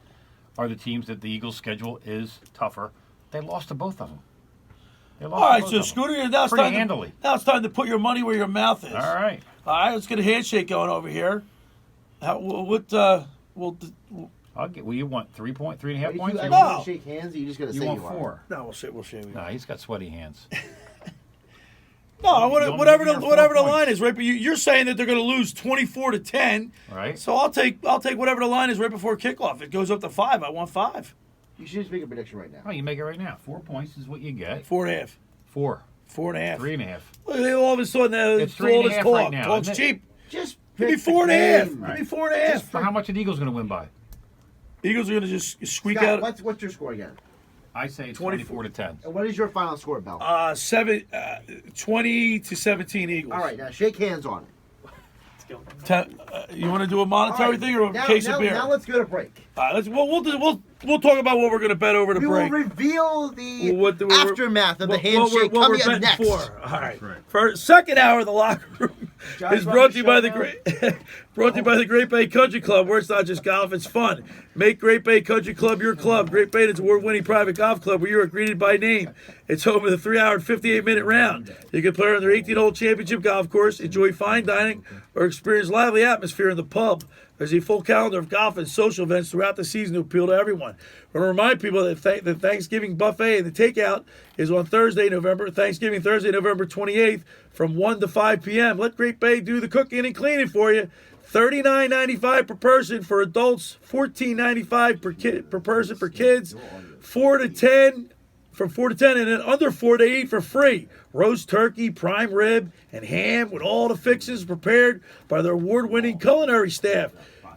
are the teams that the Eagles' schedule is tougher. They lost to both of them. They lost all to right. both So of them. Scooter, now it's Pretty time. handily. Now it's time to put your money where your mouth is. All right. All right. Let's get a handshake going over here. Well, you want 3.5 points? You You actually No. shake hands, or you just got to say want you are? 4. No, we'll share you. No, he's got sweaty hands. No, You don't whatever give the me your 4 whatever the points. line is, right? But you're saying that they're going to lose 24-10. Right. So I'll take whatever the line is right before kickoff. It goes up to 5. I want 5. You should just make a prediction right now. Oh, you make it right now. 4 points is what you get. 4.5. 4. 4.5. 3.5. Look, they all of a sudden It's all this 3.5 talk. right now, Talk's isn't it? cheap. Just Give me pick the 4.5. game. Give me 4.5. For how much are the Eagles going to win by? Eagles are going to just squeak Scott, out. what's your score again? I say it's 24. 24-10. And what is your final score, Bell? 20-17 Eagles. All right, now shake hands on it. You want to do a monetary All right, thing or a now, case now, of beer? Now let's go to break. All right, we'll talk about what we're going to bet over the We break. will reveal the What we're- aftermath of the what we're handshake coming up betting next. for. All right. right. For second hour of the locker room, is brought to you by the Great Bay Country Club, where it's not just golf, it's fun. Make Great Bay Country Club your club. Great Bay is an award-winning private golf club where you are greeted by name. It's home of the 3-hour and 58-minute round. You can play on their 18-hole championship golf course, enjoy fine dining, or experience lively atmosphere in the pub. There's a full calendar of golf and social events throughout the season to appeal to everyone. I want to remind people that the Thanksgiving buffet and the takeout is on Thanksgiving Thursday, November 28th from 1 to 5 p.m. Let Great Bay do the cooking and cleaning for you. $39.95 per person for adults, $14.95 per person for kids, 4 to 10 from 4 to 10, and then under 4 to 8 for free. Roast turkey, prime rib, and ham with all the fixings prepared by their award-winning culinary staff.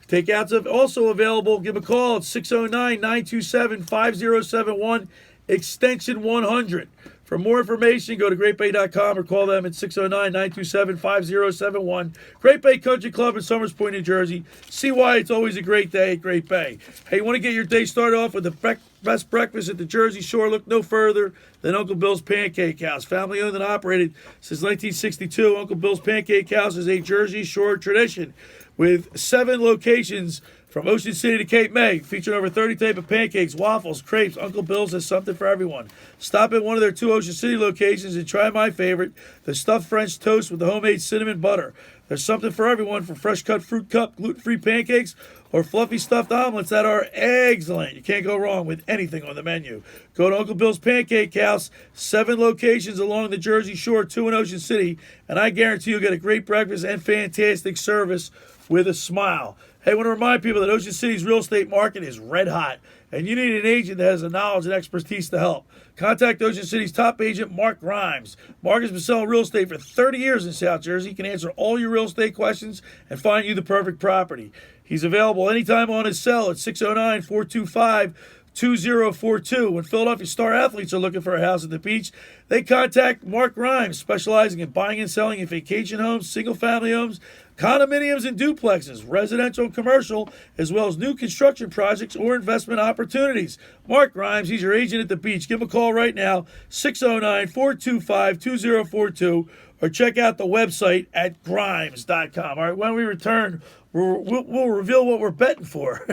Takeouts are also available. Give a call at 609-927-5071, extension 100. For more information, go to greatbay.com or call them at 609-927-5071. Great Bay Country Club in Somers Point, New Jersey. See why it's always a great day at Great Bay. Hey, you want to get your day started off with the best breakfast at the Jersey Shore? Look no further than Uncle Bill's Pancake House. Family owned and operated since 1962, Uncle Bill's Pancake House is a Jersey Shore tradition with 7 locations from Ocean City to Cape May, featuring over 30 type of pancakes, waffles, crepes. Uncle Bill's has something for everyone. Stop at one of their 2 Ocean City locations and try my favorite, the stuffed French toast with the homemade cinnamon butter. There's something for everyone, from fresh cut fruit cup, gluten-free pancakes, or fluffy stuffed omelets that are excellent. You can't go wrong with anything on the menu. Go to Uncle Bill's Pancake House, 7 locations along the Jersey Shore, 2 in Ocean City, and I guarantee you'll get a great breakfast and fantastic service with a smile. Hey, I want to remind people that Ocean City's real estate market is red hot, and you need an agent that has the knowledge and expertise to help. Contact Ocean City's top agent, Mark Grimes. Mark has been selling real estate for 30 years in South Jersey. He can answer all your real estate questions and find you the perfect property. He's available anytime on his cell at 609-425-2042. When Philadelphia star athletes are looking for a house at the beach, they contact Mark Grimes, specializing in buying and selling in vacation homes, single-family homes, condominiums and duplexes, residential and commercial, as well as new construction projects or investment opportunities. Mark Grimes, he's your agent at the beach. Give him a call right now, 609-425-2042, or check out the website at grimes.com. All right, when we return, we'll reveal what we're betting for.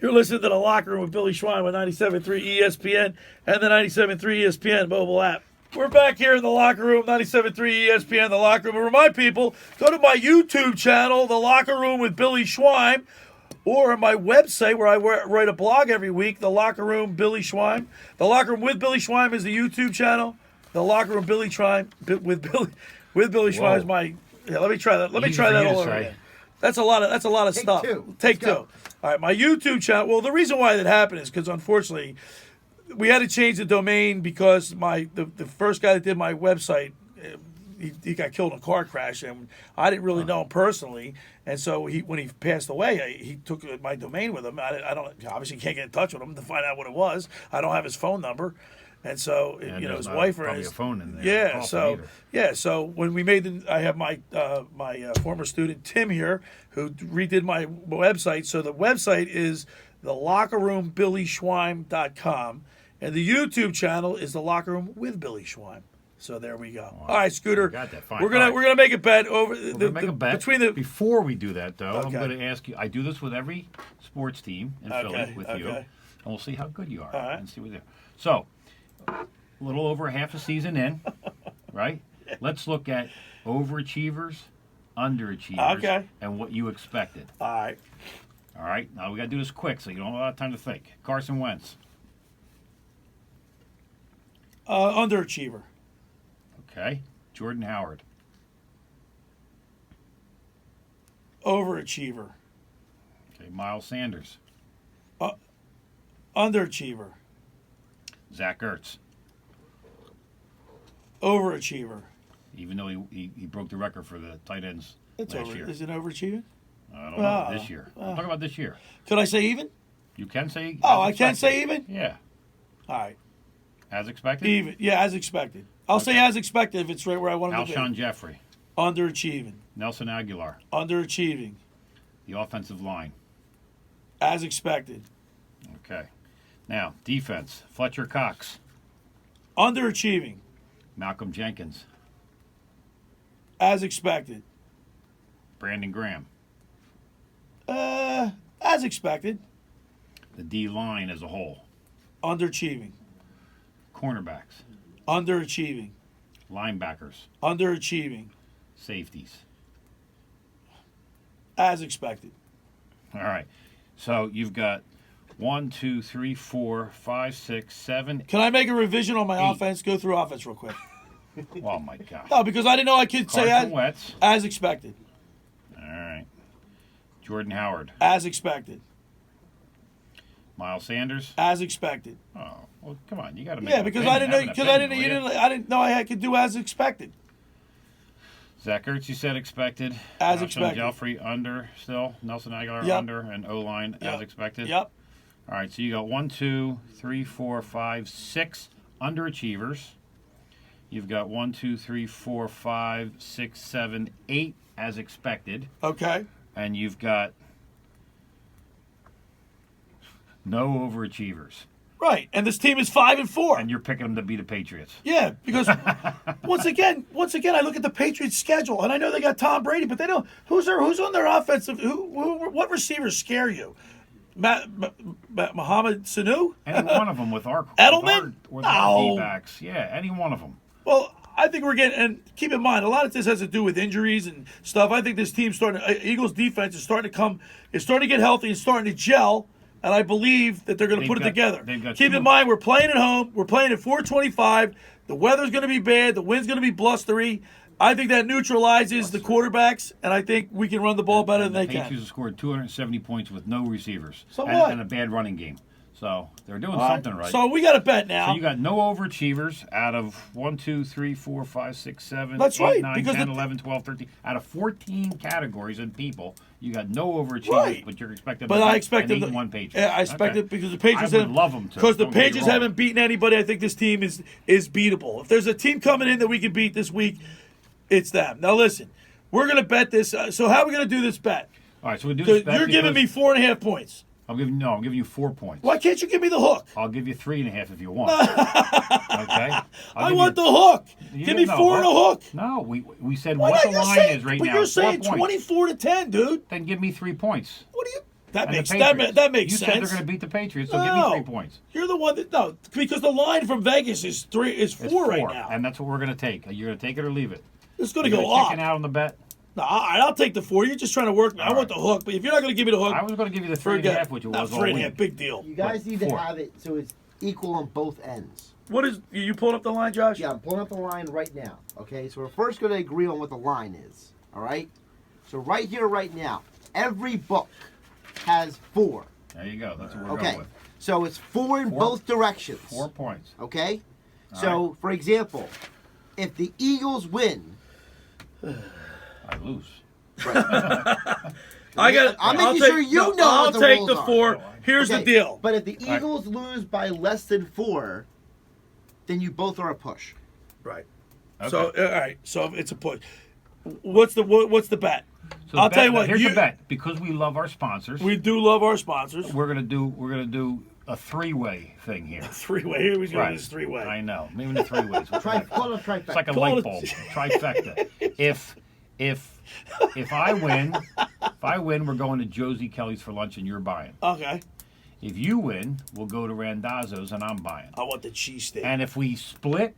You're listening to The Locker Room with Billy Schweim on 97.3 ESPN and the 97.3 ESPN mobile app. We're back here in The Locker Room, 97.3 ESPN, The Locker Room. And remind people, go to my YouTube channel, The Locker Room with Billy Schweim, or my website where I write a blog every week, The Locker Room, Billy Schweim. The Locker Room with Billy Schweim is the YouTube channel. The Locker Room Billy Schweim with Billy Schweim is my. Yeah, let me try that. Let me try that all over again. That's a lot of stuff. Take two. All right, my YouTube channel. Well, the reason why that happened is because unfortunately, we had to change the domain because the first guy that did my website, he got killed in a car crash, and I didn't really know him personally. And so when he passed away, he took my domain with him. I don't obviously can't get in touch with him to find out what it was. I don't have his phone number. And so, his wife or his phone in there. Yeah. So when we made I have my former student Tim here who redid my website. So the website is thelockerroombillyschweim.com, and the YouTube channel is The Locker Room with Billy Schweim. So there we go. All right, Scooter. Got that. Fine. We're gonna make a bet over between the. Before we do that, though, I'm going to ask you. I do this with every sports team in Philly with you, and we'll see how good you are and see what they. So. A little over half a season in, right? Let's look at overachievers, underachievers, and what you expected. All right. Now we got to do this quick, so you don't have a lot of time to think. Carson Wentz. Underachiever. Okay. Jordan Howard. Overachiever. Okay. Miles Sanders. Underachiever. Zach Ertz. Overachiever. Even though he broke the record for the tight ends last year. Is it overachieving? I don't know. This year. I'm talking about this year. Could I say even? You can say. I can say even? Yeah. All right. As expected? Even. Yeah, as expected. I'll say as expected if it's right where I want to be. Alshon Jeffrey. Underachieving. Nelson Aguilar. Underachieving. The offensive line. As expected. Okay. Now, defense. Fletcher Cox. Underachieving. Malcolm Jenkins. As expected. Brandon Graham. As expected. The D line as a whole. Underachieving. Cornerbacks. Underachieving. Linebackers. Underachieving. Safeties. As expected. All right. So you've got 1, 2, 3, 4, 5, 6, 7. Can I make a revision on my 8. offense? Go through offense real quick. Oh my gosh. No, because I didn't know I could say Carson Wentz. as expected. All right. Jordan Howard. As expected. Miles Sanders. As expected. Oh, well, come on. You got to make. Yeah, an because opinion. I didn't Have know an because I opinion, didn't will you ya? didn't I didn't know I could do as expected. Zach Ertz, you said expected. As Alshon expected. Jeffrey under still. Nelson Aguilar Yep. under, and O line Yep. as expected. Yep. All right, so you got 1, 2, 3, 4, 5, 6 underachievers. You've got 1, 2, 3, 4, 5, 6, 7, 8 as expected, Okay. and you've got no overachievers. Right. And this team is 5-4. And you're picking them to beat the Patriots. Yeah, because once again, I look at the Patriots' schedule, and I know they got Tom Brady, but they don't. Who's on their offensive? What receivers scare you? Mohamed Sanu? Any one of them with our Edelman? with our No. D-backs. Yeah, any one of them. Well, I think we're getting, and keep in mind, a lot of this has to do with injuries and stuff. I think this team's Eagles defense is starting to get healthy and starting to gel. And I believe that they're going to put it together. Keep in mind, we're playing at home. We're playing at 425. The weather's going to be bad. The wind's going to be blustery. I think that neutralizes the quarterbacks, and I think we can run the ball better than they Patriots can. have scored 270 points with no receivers. So and, what? and a bad running game. So they're doing All something right. So we got to bet now. So you got no overachievers out of 1, 2, 3, 4, 5, 6, 7, That's 8, right, 9, because 10, the- 11, 12, 13. Out of 14 categories and people, you got no overachievers, Right. but you're expecting But I expect an them 8-1 Patriots. Yeah, I expect Okay. it because the Patriots I would love them to. Because the Don't get me Patriots wrong. haven't beaten anybody. I think this team is beatable. If there's a team coming in that we can beat this week, it's them. Now listen, we're going to bet this. So how are we going to do this bet? All right, so we do So this bet you're giving me because 4.5 points. I'm giving you 4 points. Why can't you give me the hook? I'll give you 3.5 if you want. Okay? I want the hook. You Give me know 4 and a what? hook. No, we said Why what not? the You're line saying, is right but now. you're 4 saying points. 24 to 10, dude. Then give me 3 points. What do you? That And the makes Patriots. that makes you sense. said they're going to beat the Patriots, so give No. me 3 points. You're the one that no, because the line from Vegas is 4 It's right now. and that's what we're going to take. You're going to take it or leave it. It's going to You're go gonna up. chicken out on the bet. No, I'll take the 4. You're just trying to work me. I All want the right. hook, but if you're not going to give me the hook, I was going to give you the forget 3.5, which it No, was all 3.5, week. big deal. You guys need to 4. have it so it's equal on both ends. What is you pulling up the line, Josh? Yeah, I'm pulling up the line right now. Okay, so we're first going to agree on what the line is. All right? So right here, right now, every book has 4. There you go. That's what we're Okay, going with. so it's 4 in 4. both directions. 4 points. Okay? All So, for example, if the Eagles win, I lose. I got. I'm making sure you know I'll what the take rules the are. 4. Here's okay, the deal. But if the right. Eagles lose by less than 4, then you both are a push. Right. Okay. So all right. So it's a push. What's the bet? So I'll the tell you bet- what. Here's the bet. Because we love our sponsors, We do love our sponsors. we're gonna do a 3-way thing here. 3-way. Here we go. Right. This 3-way. I know. Maybe the 3 ways. Call it a trifecta. It's like a Call light it- bulb. Trifecta. If I win, we're going to Josie Kelly's for lunch and you're buying. Okay. If you win, we'll go to Randazzo's and I'm buying. I want the cheesesteak. And if we split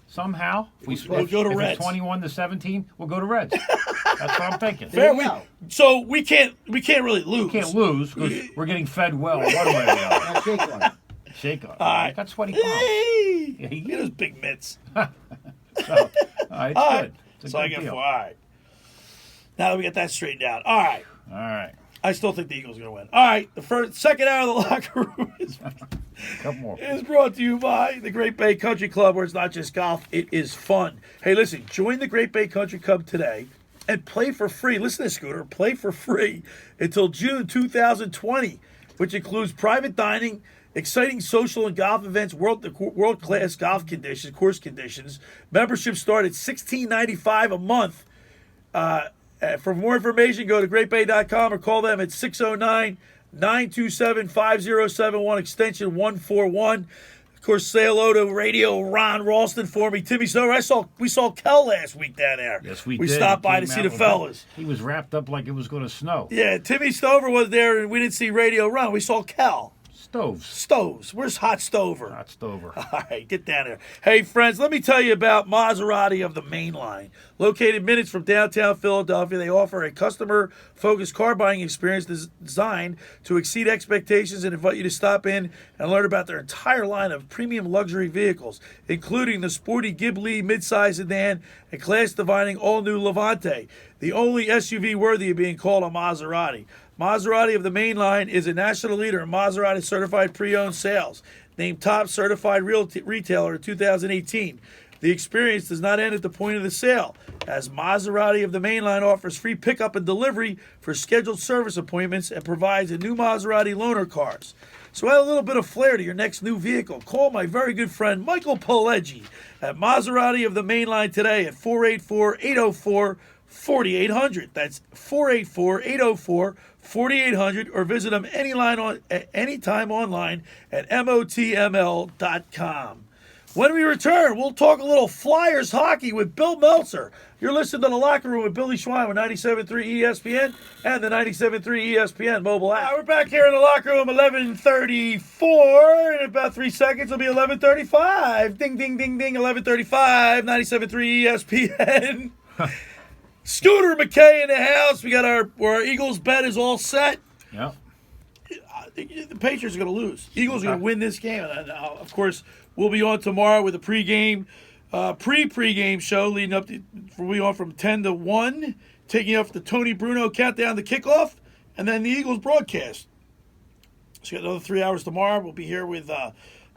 somehow, We'll go to if Reds. it's 21-17, we'll go to Reds. That's what I'm thinking. There Fair. you go. So we can't really lose. We can't lose because we're getting fed well one way or the other. Now shake on it. Shake on. All right. Got sweaty palms. Hey, Yeah, he- get those big mitts. So, all right, it's All right. good. It's a So I good get deal. 4. All right. Now that we got that straightened out. All right. All right. I still think the Eagles are going to win. All right. The second hour of the locker room is Couple more. is brought to you by the Great Bay Country Club, where it's not just golf, it is fun. Hey, listen, join the Great Bay Country Club today and play for free. Listen to this, Scooter. Play for free until June 2020, which includes private dining, exciting social and golf events, world-class golf conditions, course conditions. Memberships start at $16.95 a month. For more information, go to greatbay.com or call them at 609-927-5071, extension 141. course, say hello to Radio Ron Ralston for me. Timmy Stover, we saw Kel last week down there. Yes, we We did. stopped He by to came see out the with fellas. He was wrapped up like it was going to snow. Yeah, Timmy Stover was there, and we didn't see Radio Ron. We saw Kel. Stoves. Where's Hot Stover? Hot Stover. All right, get down there. Hey, friends, let me tell you about Maserati of the Main Line. Located minutes from downtown Philadelphia, they offer a customer-focused car buying experience designed to exceed expectations and invite you to stop in and learn about their entire line of premium luxury vehicles, including the sporty Ghibli midsize sedan and class-defining all-new Levante, the only SUV worthy of being called a Maserati. Maserati of the Main Line is a national leader in Maserati certified pre-owned sales, named top certified retailer in 2018. The experience does not end at the point of the sale, as Maserati of the Main Line offers free pickup and delivery for scheduled service appointments and provides a new Maserati loaner cars. So add a little bit of flair to your next new vehicle. Call my very good friend Michael Pileggi at Maserati of the Main Line today at 484-804-4800. That's 484-804-4800, or visit them anytime online at motml.com. When we return, we'll talk a little Flyers hockey with Bill Meltzer. You're listening to The Locker Room with Billy Schweim on 97.3 ESPN and the 97.3 ESPN mobile app. We're back here in The Locker Room, 11:34. In about 3 seconds, it'll be 11:35. Ding, ding, ding, ding, 11:35, 97.3 ESPN. Scooter McKay in the house. We got our Eagles bet is all set. Yep. The Patriots are going to lose. Eagles are going to win this game. And of course, we'll be on tomorrow with a pregame, pre-pregame show leading up to, we'll be on from 10 to 1, taking up the Tony Bruno countdown to kickoff, and then the Eagles broadcast. So we got another 3 hours tomorrow. We'll be here with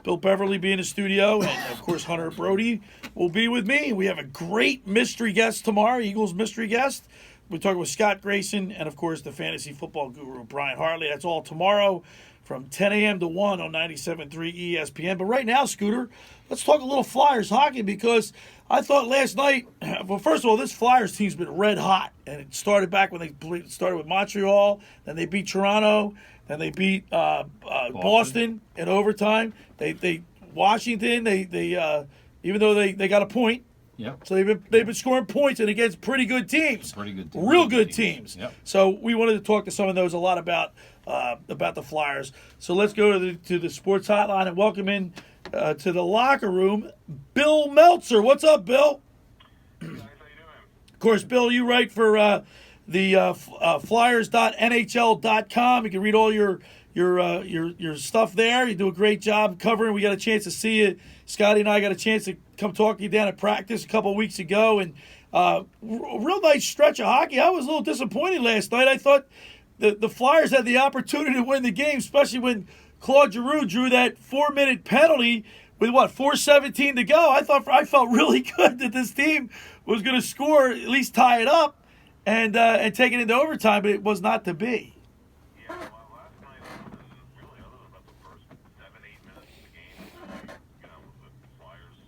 Bill Beverly be in the studio, and of course Hunter Brody will be with me. We have a great mystery guest tomorrow, Eagles mystery guest. We're talking with Scott Grayson and, of course, the fantasy football guru, Brian Hartley. That's all tomorrow from 10 a.m. to 1 on 97.3 ESPN. But right now, Scooter, let's talk a little Flyers hockey, because I thought last night, well, first of all, this Flyers team's been red hot. And it started back when they started with Montreal. Then they beat Toronto. Then they beat Boston in overtime. They Washington, even though they got a point. Yep. So they've been scoring points and against pretty good teams. Real good teams. Yep. So we wanted to talk to some of those a lot about the Flyers. So let's go to the sports hotline and welcome in to the locker room, Bill Meltzer. What's up, Bill? Guys, how you doing? Of course, Bill, you write for the Flyers.nhl.com. You can read all your stuff there. You do a great job covering. We got a chance to see you. Scotty and I got a chance to come talk to you down at practice a couple of weeks ago, and a real nice stretch of hockey. I was a little disappointed last night. I thought the Flyers had the opportunity to win the game, especially when Claude Giroux drew that 4-minute penalty with 4:17 to go. I felt really good that this team was going to score, at least tie it up, and take it into overtime, but it was not to be. Yeah, well, last night, really, other than about the first 7-8 minutes of the game, the Flyers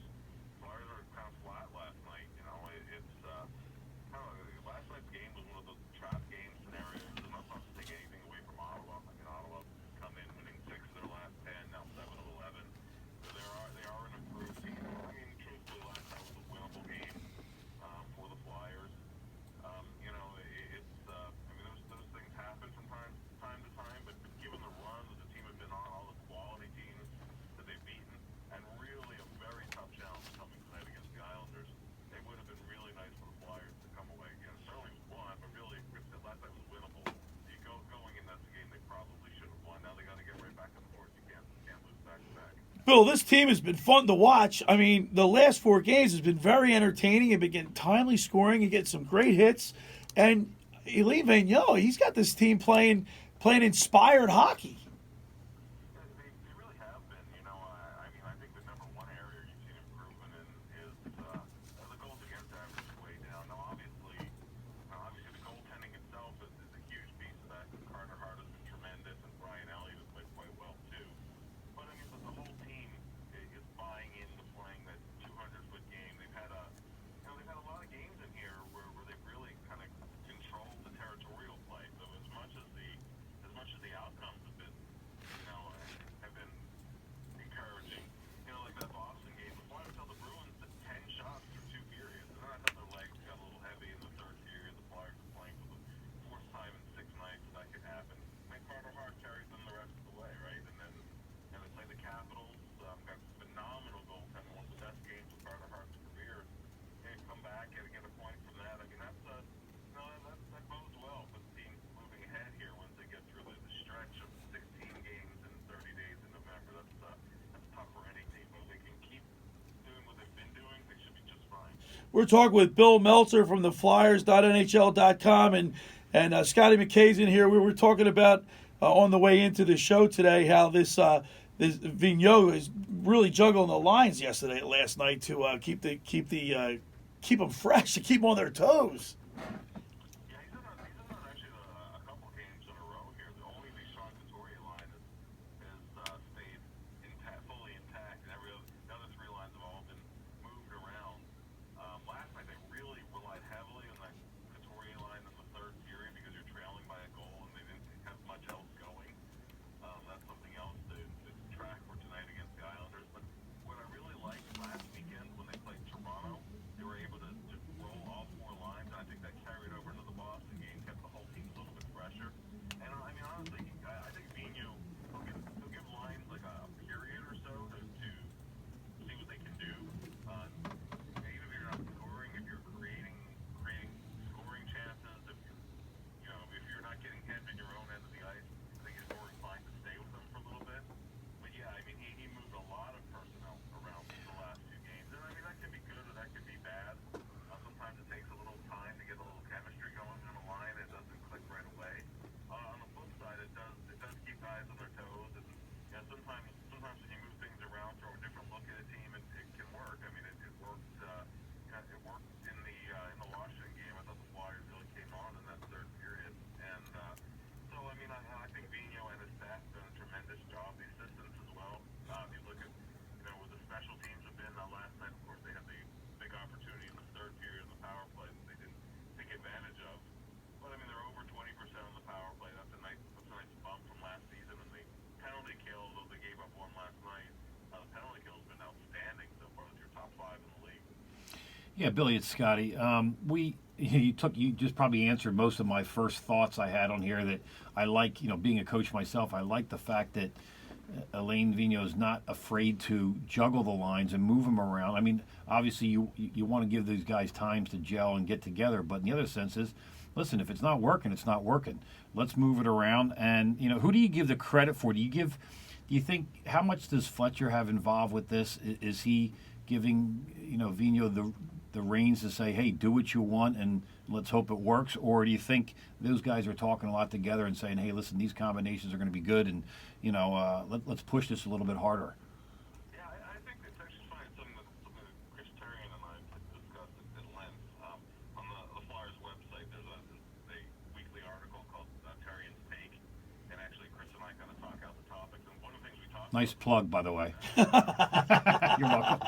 are kind of flat last night. It's kind of, last night's game was one of those trap game scenarios. I'm not supposed to take anything away from Ottawa. Ottawa come in winning 6 of their last 10, now 7 of 11. So they are an improved team. Truthfully, last night was a winnable game for the Flyers. Those things happen from time to time, but given the run that the team had been on, all the quality teams that they've beaten, and really a very tough challenge coming tonight against the Islanders, it would have been really nice for the Flyers to come away. Certainly won, but really, last night was winnable. Going in, that's a game they probably should have won. Now they got to get right back on the board. You can't lose back to back. Bill, this team has been fun to watch. I mean, the last 4 games has been very entertaining. They've been getting timely scoring and getting some great hits. And Elie Vigneault, he's got this team playing inspired hockey. They really have been. I think the number one area you've seen improvement in is the goals against average is way down. Now, obviously the goaltending itself is a huge piece of that. Carter Hart has been tremendous, and Brian Elliott has played quite well too. But the whole team is buying into playing that 200-foot game. They've had a lot of games in here where they've really kind of controlled the territorial play. So as much as the outcomes have been We're talking with Bill Meltzer from the Flyers.nhl.com and Scotty McKay's in here. We were talking about on the way into the show today how this Vigneault is really juggling the lines last night to keep them fresh, to keep them on their toes. Yeah, he's in actually a couple games in a row here. The only Sean Couturier line has stayed fully intact, and the other three lines have all been moved around. Last night they really relied heavily on that Couturier line in the third period because you're trailing by a goal and they didn't have much else going. That's something else to track for tonight against the Islanders. But what I really liked last weekend when they played Toronto, they were able to roll all four lines. I think that carried over into the Boston game, kept the whole team a little bit fresher. And I mean, honestly, I think Vigneault he'll give lines like a period or so to see what they can do. Even if you're not scoring, if you're creating scoring chances, if you're not getting hit in your own end of the ice, I think he's more inclined to stay with them for a little bit. But yeah, I mean, he moved a lot of personnel around the last two games, and I mean that can be good or that can be bad. Sometimes it takes a little time to get a little chemistry going on the line. It doesn't click right away. On the flip side, it does keep guys on their toes, and sometimes when you move things around, throw a different look at a team, it can work. I mean, it worked. It worked in the Washington game. I thought the Flyers really came on in that third period, and so I mean, I think Vigneault and his staff have done a tremendous job. The assistants as well. If you look at where the special teams have been last night, of course they had the big opportunity in the third period in the power play that they didn't take advantage of. But I mean, they're over 20% on the power play. That's a nice bump from last season. And the penalty kill, though they gave up one last night, the penalty kill has been outstanding so far. It's your top 5 in the league. Yeah, Billy, it's Scotty. You just probably answered most of my first thoughts I had on here. That I like, being a coach myself. I like the fact that Alain Vigneault is not afraid to juggle the lines and move them around. I mean, obviously you want to give these guys time to gel and get together, but in the other sense is, listen, if it's not working, it's not working. Let's move it around. And who do you give the credit for? Do you think how much does Fletcher have involved with this? Is he giving Vigneault the reins to say, hey, do what you want and let's hope it works? Or do you think those guys are talking a lot together and saying, hey, listen, these combinations are going to be good and let's push this a little bit harder? Yeah, I think it's actually fine. Something that Chris Terrian and I discussed at length. On the Flyers website, there's a weekly article called Terrian's Take, and actually Chris and I kind of talk out the topics. And one of the things we talked Nice plug, by the way. You're welcome.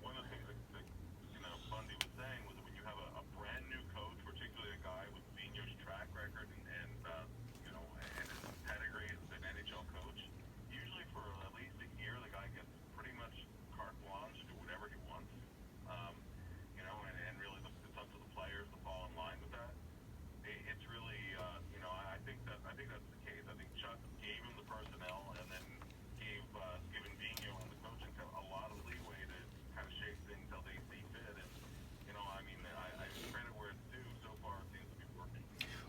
One of the things that Bundy was saying was that when you have a brand new coach, particularly a guy with Vigneault's track record and his pedigree as an NHL coach, usually for at least a year, the guy gets pretty much carte blanche to do whatever he wants. And really it's up to the players to fall in line with that. It's really, I think that's the case. I think Chuck gave him the personnel and then given Vigneault and the coaching a lot of leeway to kind of shape things how they see fit. And I credit where it's due. So far, it seems to be working.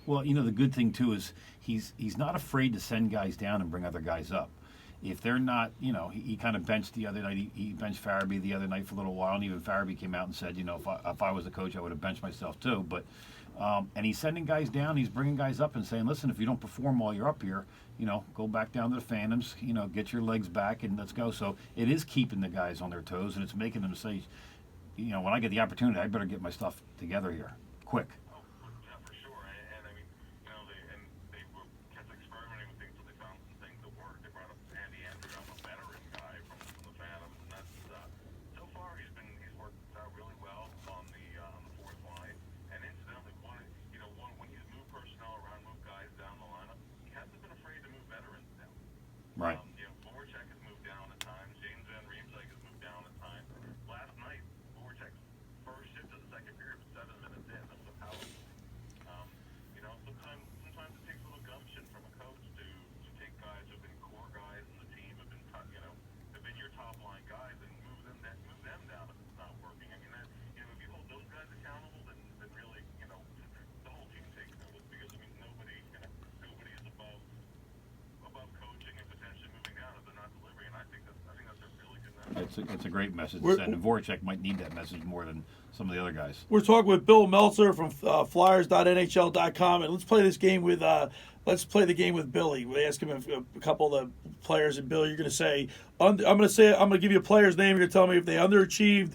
Well, the good thing too is he's not afraid to send guys down and bring other guys up. If they're not, he kind of benched the other night. He benched Farabee the other night for a little while, and even Farabee came out and said, if I was the coach, I would have benched myself too. But and he's sending guys down. He's bringing guys up and saying, listen, if you don't perform while you're up here, go back down to the Phantoms. Get your legs back and let's go. So it is keeping the guys on their toes, and it's making them say, when I get the opportunity, I better get my stuff together here, quick. Oh, yeah, for sure. And I mean, they were kept experimenting with things until they found some things that worked. They brought up Andy Andrew, a veteran guy from the Phantoms, and that's so far he's worked out really well on the fourth line. And incidentally, when he's moved personnel around, moved guys down the lineup, he hasn't been afraid to move veterans down. Right. Voracek has moved down at times. James Van Riemsdyk has moved down at times. Last night, Voracek's first shift of the second period was 7 minutes in. That was a power it's a great message to We're- send. And Voracek might need that message more than some of the other guys. We're talking with Bill Meltzer from Flyers.nhl.com, and let's play this game with. Let's play the game with Billy. We ask him a couple of the players, and Billy, you're going to say. I'm going to give you a player's name. You're going to tell me if they underachieved,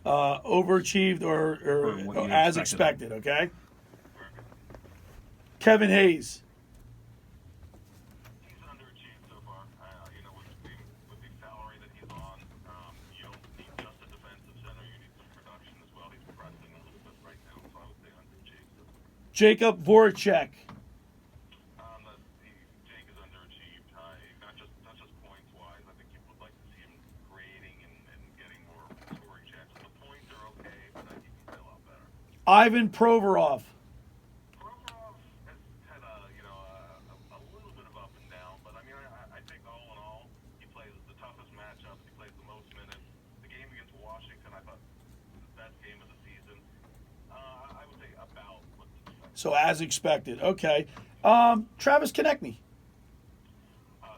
overachieved, or Or what you as expected. expected. Okay. Kevin Hayes. He's underachieved so far. With the salary that he's on, you don't need just a defensive center. You need some production as well. He's pressing a little bit right now, so I would say underachieved. Jacob Voracek. Jake is underachieved. Not just points wise. I think you would like to see him creating and getting more scoring chances. The points are okay, but I think he can play a lot better. Ivan Provorov. Provorov has had a little bit of up and down, but I mean I think all in all he plays the toughest matchups. He plays the most minutes. The game against Washington, I thought was the best game of the season. I would say about what's expected. So as expected. Okay. Travis Konechny.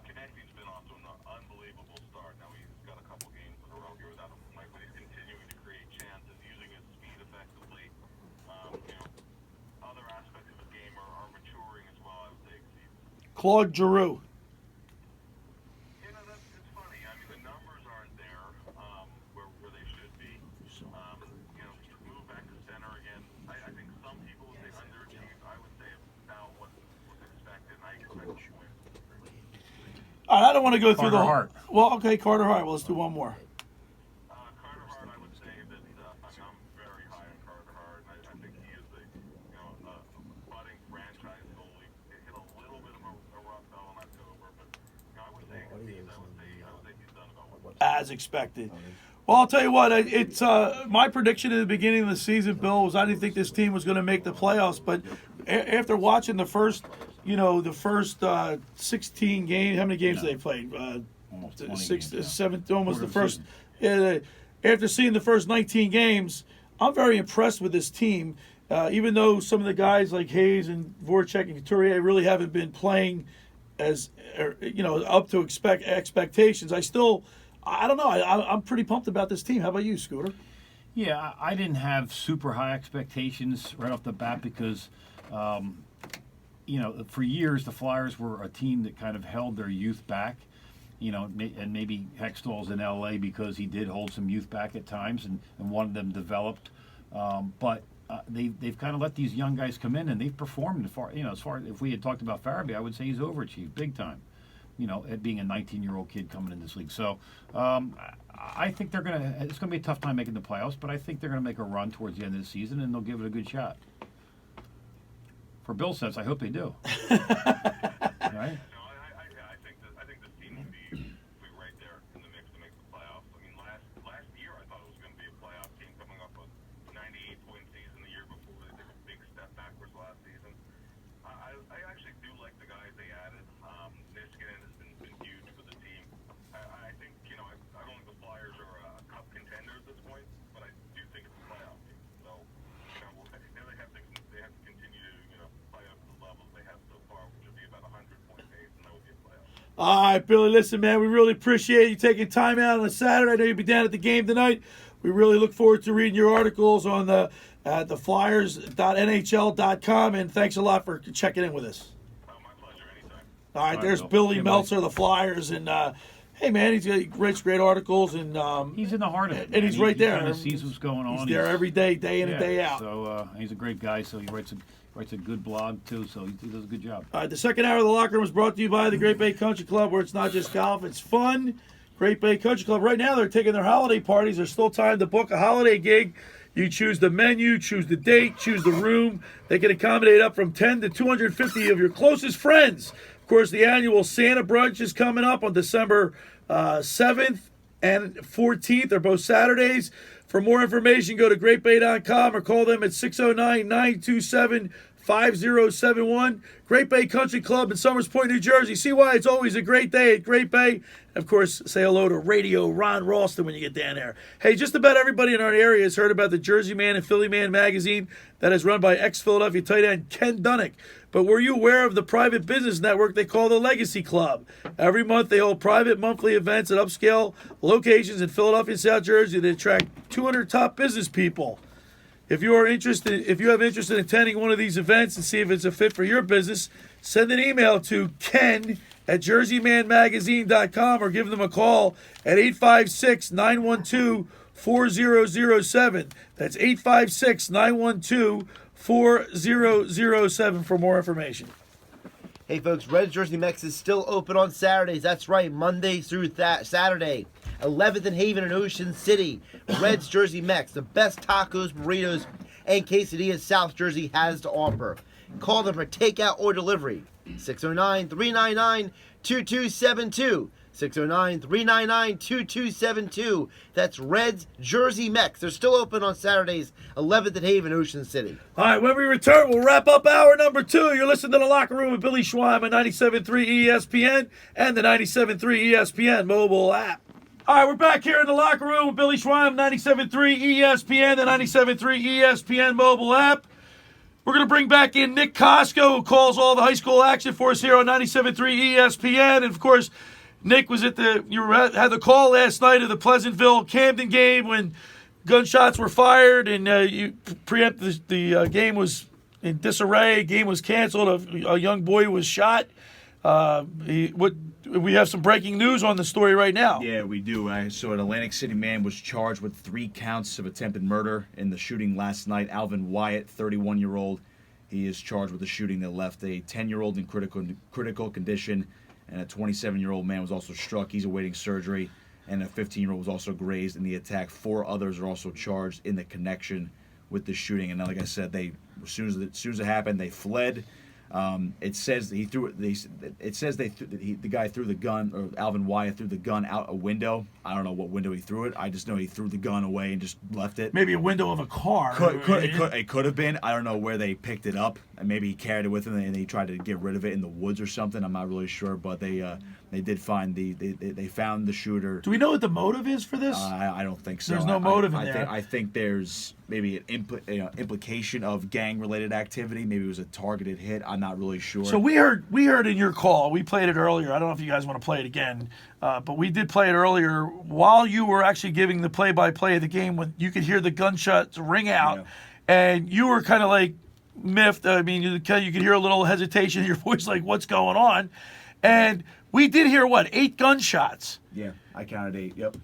Konechny's been off to an unbelievable start. Now he's got a couple games in a row here without a point, but he's continuing to create chances, using his speed effectively. Other aspects of his game are maturing as well. I would say. Claude Giroux. It's funny. I mean, the numbers aren't there where they should be. Move back to center again. I think some people would say underachieved. I would say about what was expected. And I expect a point. All right, I don't want to go through the Carter whole. Hart. Well, okay, Carter Hart. Well, let's do one more. Carter Hart, I would say that I'm very high on Carter Hart. I think he is a budding franchise goalie. He hit a little bit of a rough spell in October, but I would say he's done about what. As expected. Well, I'll tell you what. It's my prediction at the beginning of the season, Bill, was I didn't think this team was going to make the playoffs. But after watching the first 16 games, how many games they played? Almost 20 Six, games, yeah. seven, almost Quarter the of the first. season. After seeing the first 19 games, I'm very impressed with this team. Even though some of the guys like Hayes and Voracek and Couturier really haven't been playing as up to expectations, I don't know. I'm pretty pumped about this team. How about you, Scooter? Yeah, I didn't have super high expectations right off the bat because, for years the Flyers were a team that kind of held their youth back. And maybe Hextall's in L.A. because he did hold some youth back at times and wanted them developed. But they've kind of let these young guys come in and they've performed. As far if we had talked about Farabee, I would say he's overachieved big time. At being a 19-year-old kid coming in this league. So I think it's gonna be a tough time making the playoffs, but I think they're gonna make a run towards the end of the season and they'll give it a good shot. For Bill's sense, I hope they do. Right? No, I think this team will be right there in the mix to make the playoffs. I mean, last year I thought it was going to be a playoff team coming off a 98-point season the year before. They took a big step backwards last season. I actually do like the guys they added. Niskanen has been huge for the team. I think I don't think the Flyers are a cup contender at this point, but I do think it's a playoff team. So they have to continue to play up to the levels they have so far, which would be about 100-point pace, and that would be a playoff. All right, Billy, listen, man, we really appreciate you taking time out on a Saturday. I know you'll be down at the game tonight. We really look forward to reading your articles on the Flyers.nhl.com, and thanks a lot for checking in with us. Oh, my pleasure. Anytime. All right, All right, there's Bill. Billy Yeah, Meltzer, the Flyers, and hey, man, writes great articles, and He's in the heart of it. And he's man. right there. He kind of sees what's going on. he's there every day, day in and day out. So he's a great guy. So he writes a good blog too. So he does a good job. All right, the second hour of the locker room was brought to you by the Great Bay Country Club, where it's not just golf, it's fun. Great Bay Country Club. Right now, they're taking their holiday parties. There's still time to book a holiday gig. You choose the menu, choose the date, choose the room. They can accommodate up from 10 to 250 of your closest friends. Of course, the annual Santa Brunch is coming up on December 7th and 14th. They're both Saturdays. For more information, go to greatbay.com or call them at 609-927 5071. Great Bay Country Club in Summers Point, New Jersey. See why it's always a great day at Great Bay. Of course, say hello to Radio Ron Ralston when you get down there. Hey, just about everybody in our area has heard about the Jersey Man and Philly Man magazine that is run by ex-Philadelphia tight end Ken Dunnick. But were you aware of the private business network they call the Legacy Club? Every month they hold private monthly events at upscale locations in Philadelphia and South Jersey that attract 200 top business people. If you have interest in attending one of these events and see if it's a fit for your business, send an email to ken@jerseymanmagazine.com or give them a call at 856-912-4007. That's 856-912-4007 for more information. Hey folks, Reds Jersey Mex is still open on Saturdays. That's right, Monday through Saturday. 11th and Haven in Ocean City. Reds Jersey Mex, the best tacos, burritos, and quesadillas South Jersey has to offer. Call them for takeout or delivery. 609-399-2272. 609-399-2272. That's Reds Jersey Mex. They're still open on Saturdays, 11th and Haven, Ocean City. All right, when we return, we'll wrap up hour number 2. You're listening to The Locker Room with Billy Schweim on 97.3 ESPN and the 97.3 ESPN mobile app. All right, we're back here in The Locker Room with Billy Schweim, 97.3 ESPN, the 97.3 ESPN mobile app. We're going to bring back in Nick Costco, who calls all the high school action for us here on 97.3 ESPN. And, of course, Nick was had the call last night of the Pleasantville Camden game when gunshots were fired and you preempted the game was in disarray. Game was canceled. A young boy was shot. We have some breaking news on the story right now. Yeah, we do. So an Atlantic City man was charged with 3 counts of attempted murder in the shooting last night. Alvin Wyatt, 31-year-old. He is charged with the shooting that left a 10-year-old in critical condition, and a 27-year-old man was also struck. He's awaiting surgery, and a 15-year-old was also grazed in the attack. 4 others are also charged in the connection with the shooting. And like I said, as soon as it happened, they fled. It says the guy threw the gun, or Alvin Wyatt threw the gun out a window. I don't know what window he threw it. I just know he threw the gun away and just left it. Maybe a window of a car. It could have been. I don't know where they picked it up. And maybe he carried it with him and he tried to get rid of it in the woods or something. I'm not really sure, but they did find they found the shooter. Do we know what the motive is for this? I don't think so. There's no motive in there. I think there's maybe an implication of gang-related activity. Maybe it was a targeted hit. I'm not really sure. So we heard in your call. We played it earlier. I don't know if you guys want to play it again, but we did play it earlier while you were actually giving the play-by-play of the game. When you could hear the gunshots ring out, and you were kind of like miffed. I mean, you could hear a little hesitation in your voice, like, what's going on? And we did hear, 8 gunshots? Yeah, I counted 8, yep.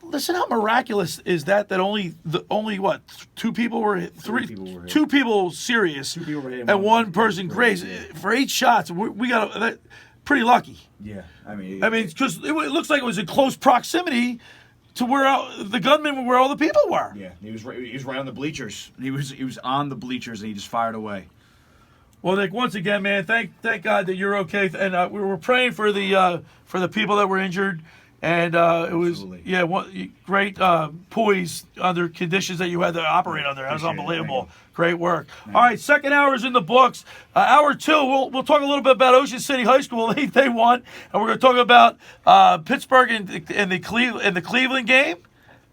Listen, how miraculous is that only 2 people were hit? 3 people were hit. 2 people serious, 2 people were hit, and 1 person grazed. For 8 shots, we got pretty lucky. Yeah, I mean, because it looks like it was in close proximity to where the gunmen were, where all the people were. Yeah, he was right on the bleachers. He was on the bleachers, and he just fired away. Well, Nick, once again, man, thank God that you're okay, and we were praying for the people that were injured, and it was great poise under conditions that you had to operate under. That was unbelievable. Great work. All right, second hour is in the books. Hour 2, we'll talk a little bit about Ocean City High School. They won, and we're going to talk about Pittsburgh and the Cleveland game,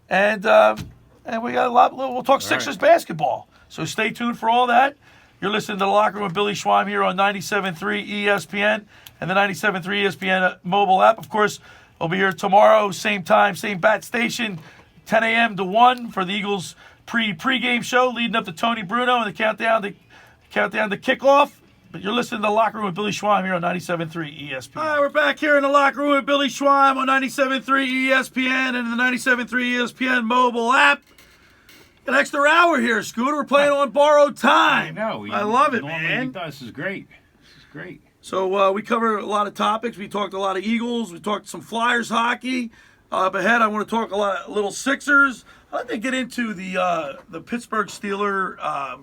and we got a lot. We'll talk Sixers basketball. So stay tuned for all that. You're listening to The Locker Room with Billy Schweim here on 97.3 ESPN and the 97.3 ESPN mobile app. Of course, we'll be here tomorrow, same time, same bat station, 10 a.m. to 1 for the Eagles pregame show leading up to Tony Bruno and the countdown to kickoff. But you're listening to The Locker Room with Billy Schweim here on 97.3 ESPN. All right, we're back here in The Locker Room with Billy Schweim on 97.3 ESPN and the 97.3 ESPN mobile app. An extra hour here, Scooter. We're playing on borrowed time. I know. I love it, man. This is great. So we covered a lot of topics. We talked a lot of Eagles. We talked some Flyers hockey. Up ahead, I want to talk a little Sixers. I'd like to get into the Pittsburgh Steelers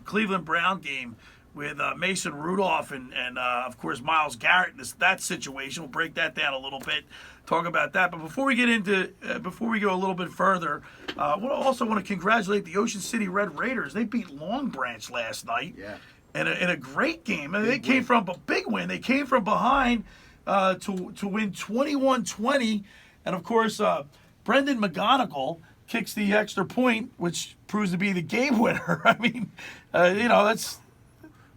Cleveland Brown game with Mason Rudolph and of course Myles Garrett. That situation. We'll break that down a little bit. Talk about that. But before we go a little bit further, I also want to congratulate the Ocean City Red Raiders. They beat Long Branch last night. Yeah. in a great game. I mean, they came from a big win. They came from behind to win 21-20. And, of course, Brendan McGonigal kicks the extra point, which proves to be the game winner. I mean, that's...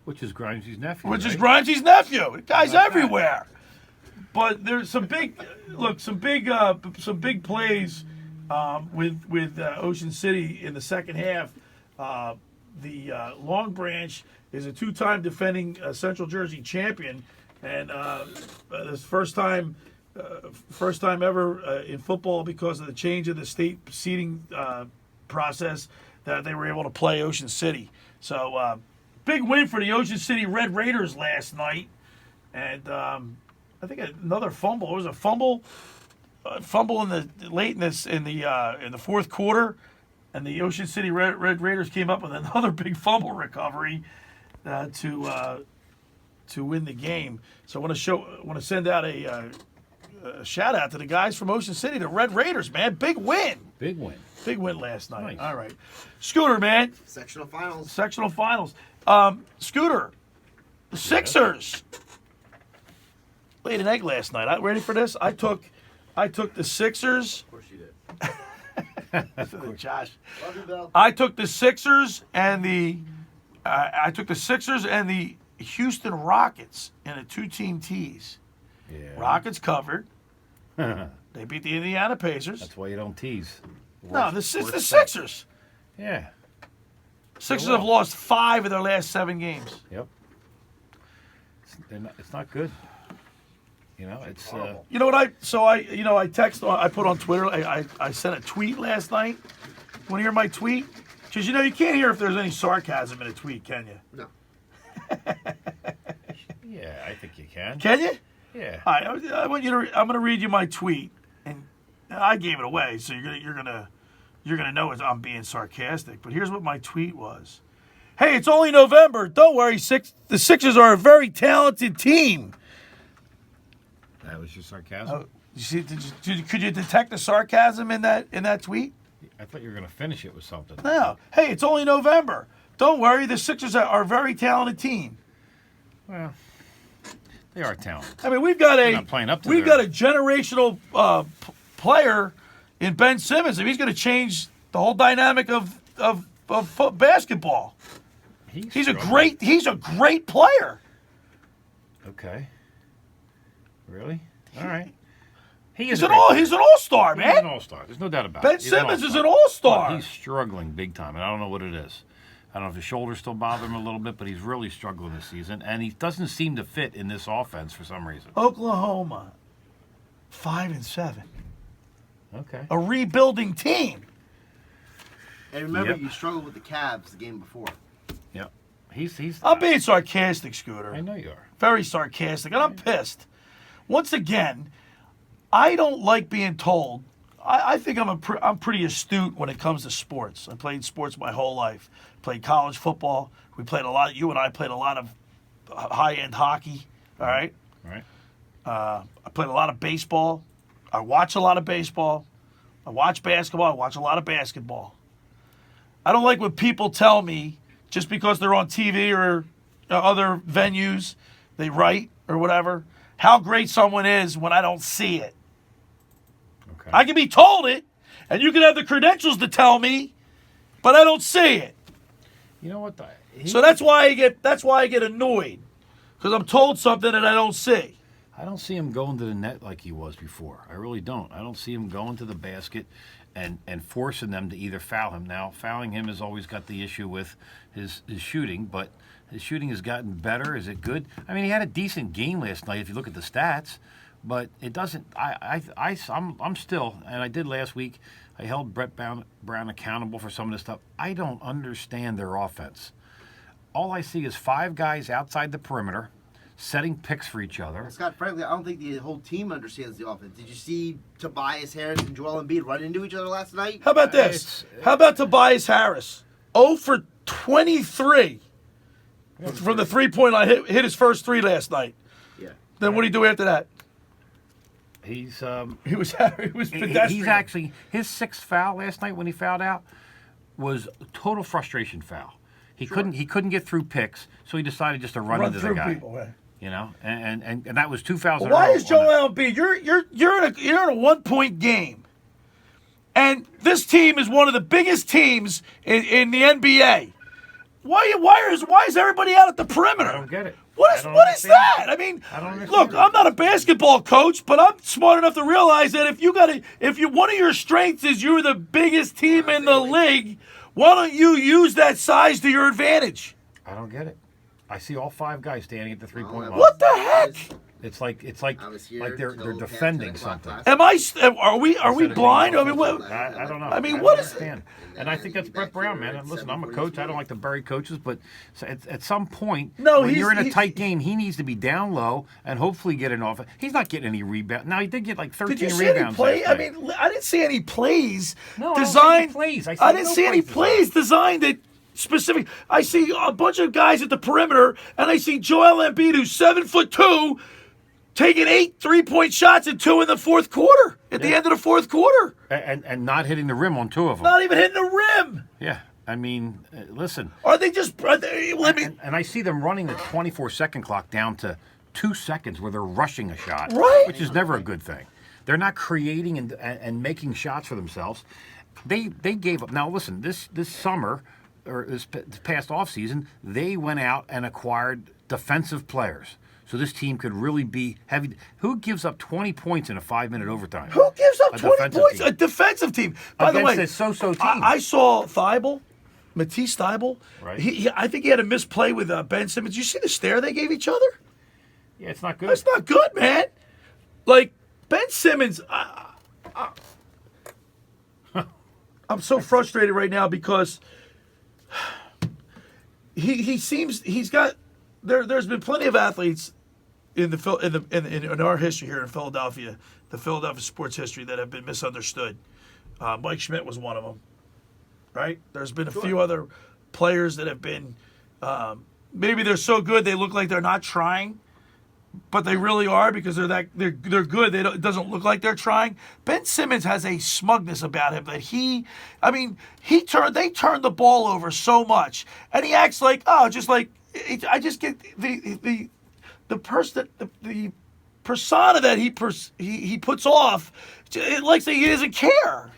Which is Grimesy's nephew. Which is right? Grimesy's nephew. The guy's Like everywhere. But there's some big plays with Ocean City in the second half. The Long Branch is a two-time defending Central Jersey champion, and this first time ever in football because of the change of the state seeding process that they were able to play Ocean City. So big win for the Ocean City Red Raiders last night, and I think another fumble. It was a fumble in the in the fourth quarter, and the Ocean City Red Raiders came up with another big fumble recovery to win the game. So I want to send out a shout out to the guys from Ocean City, the Red Raiders, man. Big win. Big win. Big win last night. Nice. All right, Scooter, man. Sectional finals. Sectional finals. Scooter, the Sixers laid an egg last night. Ready for this? I took the Sixers. Of course you did. Josh. Love you, Bill. I took the Sixers and the Houston Rockets in a two-team tease. Yeah. Rockets covered. That's They beat the Indiana Pacers. why you don't tease. No, it's the Worst Sixers. Yeah. Sixers well. have lost 5 of their last 7 games. Yep. It's not good. It's You know what I text. I put on Twitter. I sent a tweet last night. Want to hear my tweet? Because you can't hear if there's any sarcasm in a tweet, can you? No. yeah, I think you can. Can you? Yeah. All right, I want you to. I'm going to read you my tweet, and I gave it away, so you're gonna know I'm being sarcastic. But here's what my tweet was: Hey, it's only November. Don't worry, the Sixers are a very talented team. That was your sarcasm. You see? Could you detect the sarcasm in that tweet? I thought you were going to finish it with something. No. Hey, it's only November. Don't worry, the Sixers are a very talented team. Well, they are talented. I mean, we've got a not playing up to got a generational player in Ben Simmons. I mean, he's going to change the whole dynamic of basketball. He's a great player. Okay. Really? All right. He's an all-star, man. He's an all-star. There's no doubt about Ben it. He's Simmons is an But all-star. he's struggling big time, and I don't know what it is. I don't know if his shoulders still bother him a little bit, but he's really struggling this season, and he doesn't seem to fit in this offense for some reason. Oklahoma, 5-7. Okay. A rebuilding team. And remember, Yep. you struggled with the Cavs the game before. Yep. He's. I'm being sarcastic, Scooter. I know you are. Very sarcastic, and I'm pissed. Once again, I don't like being told. I think I'm pretty astute when it comes to sports. I played sports my whole life. Played college football. We played a lot. You and I played a lot of high-end hockey. All right. All right. I played a lot of baseball. I watch a lot of baseball. I watch basketball. I watch a lot of basketball. I don't like when people tell me just because they're on TV or other venues, they write or whatever, how great someone is when I don't see it. Okay. I can be told it, and you can have the credentials to tell me, but I don't see it. You know what? So that's why I get annoyed, because I'm told something that I don't see. I don't see him going to the net like he was before. I really don't. I don't see him going to the basket and forcing them to either foul him. Now, fouling him has always got the issue with his shooting, but his shooting has gotten better. Is it good? I mean, he had a decent game last night if you look at the stats, but it doesn't. I'm still, and I did last week. I held Brett Brown accountable for some of this stuff. I don't understand their offense. All I see is 5 guys outside the perimeter setting picks for each other. Scott, frankly, I don't think the whole team understands the offense. Did you see Tobias Harris and Joel Embiid run into each other last night? How about this? How about Tobias Harris? 0 for 23 from the three-point line. Hit his first 3 last night. Yeah. Then what do you do after that? He's He was pedestrian. he's actually his 6th foul last night when he fouled out was a total frustration foul. He couldn't get through picks, so he decided just to run into the through guy. people. Right. You know, and that was 2,000. Why is Joel Embiid? You're in a 1-point game, and this team is one of the biggest teams in the NBA. Why is everybody out at the perimeter? I don't get it. What is that? I mean, I don't understand. look, I'm not a basketball coach, but I'm smart enough to realize that if one of your strengths is you're the biggest team in the league, why don't you use that size to your advantage? I don't get it. I see all 5 guys standing at the 3-point line. What the heck? It's like I was here like they're till past defending 10 o'clock something. last Are we blind? I mean, what? I don't know. I mean, don't what is- understand. And I think that's Brett Brown, man. And listen, I'm a coach. I don't like to bury coaches, but at some point, when you're in a tight game, he needs to be down low and hopefully get an offense. He's not getting any rebound. Now he did get like 13 Did you see any rebounds. play? last I night. mean, I didn't see any plays No, I don't see designed. any plays. I I see didn't no see any plays plays designed that specific. I see a bunch of guys at the perimeter, and I see Joel Embiid, who's 7'2", taking 8 3-point shots and 2 in the fourth quarter. At the end of the fourth quarter, and not hitting the rim on 2 of them. not even hitting the rim. Yeah, I mean, listen. Are they just? Let me. And I see them running the 24-second clock down to 2 seconds where they're rushing a shot, Right. which is never a good thing. They're not creating and making shots for themselves. They gave up. Now listen, this summer or this past offseason, they went out and acquired defensive players. So this team could really be heavy. Who gives up 20 points in a 5-minute overtime? Who gives up A 20 defensive points? team. A defensive team. By the Against way, a so-so team. I saw Matisse Thybulle. Right. I think he had a misplay with Ben Simmons. You see the stare they gave each other? Yeah, it's not good. That's not good, man. Like Ben Simmons, I'm so frustrated right now because he seems he's got there's been plenty of athletes in our history here in Philadelphia, the Philadelphia sports history, that have been misunderstood. Mike Schmidt was one of them, right? There's been a few other players that have been maybe they're so good they look like they're not trying, but they really are because they're good. It doesn't look like they're trying. Ben Simmons has a smugness about him that they turned the ball over so much, and he acts like I just get the persona that he puts off. It like he doesn't care.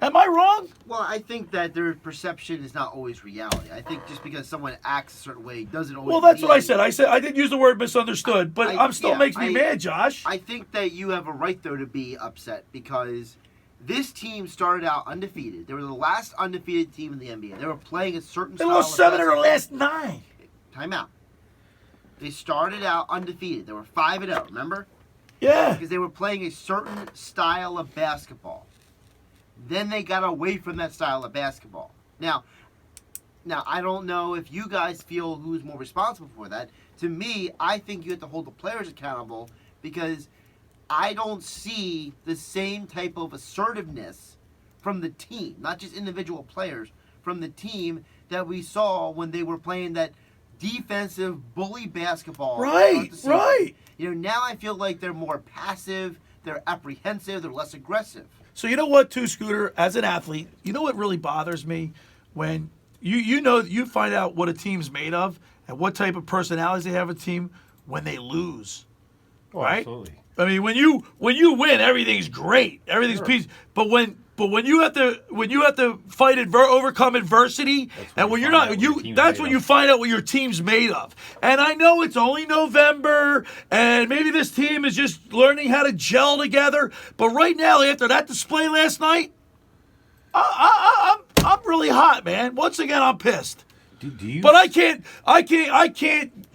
Am I wrong? Well, I think that their perception is not always reality. I think just because someone acts a certain way doesn't always. Well, that's what I mean- said. I didn't use the word misunderstood, but I'm still makes me mad, Josh. I think that you have a right, though, to be upset because this team started out undefeated. They were the last undefeated team in the NBA. They were playing a certain They style lost of 7 in their basketball. last 9. Time out. They started out undefeated. They were 5-0, remember? Yeah. Because they were playing a certain style of basketball. Then they got away from that style of basketball. Now, I don't know if you guys feel who's more responsible for that. To me, I think you have to hold the players accountable because I don't see the same type of assertiveness from the team, not just individual players, from the team that we saw when they were playing that defensive bully basketball. Right, throughout the right. season. Now I feel like they're more passive, they're apprehensive, they're less aggressive. So you know what, too, Scooter, as an athlete, you know what really bothers me? When you find out what a team's made of and what type of personalities they have a team when they lose. Oh, right? Absolutely. I mean, when you win, everything's great. Everything's peace. But when you have to fight overcome adversity, and when you're not, that's when you find out what your team's made of. And I know it's only November, and maybe this team is just learning how to gel together. But right now, after that display last night, I'm really hot, man. Once again, I'm pissed. Do you? But I can't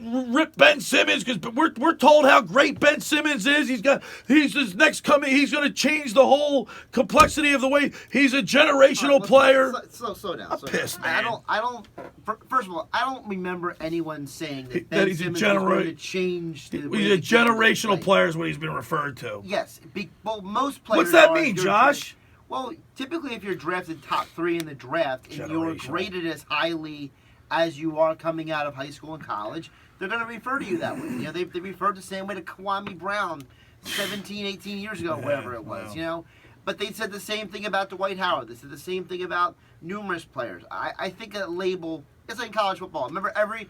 rip Ben Simmons because we're told how great Ben Simmons is. He's going to change the whole complexity of the way he's a generational player. Slow down. I'm pissed, man. I don't. First of all, I don't remember anyone saying that That Ben he's a Simmons was going to change. The way He's the a game was generational played. player is what he's been referred to. Yes. Well, most players. What's that are mean, if you're Josh? Well, typically, if you're drafted top 3 in the draft and you're Generational. graded as highly as you are coming out of high school and college, they're going to refer to you that way. They referred the same way to Kwame Brown 17, 18 years ago, whatever it was, But they said the same thing about Dwight Howard. They said the same thing about numerous players. I think that label it's like in college football. Remember, every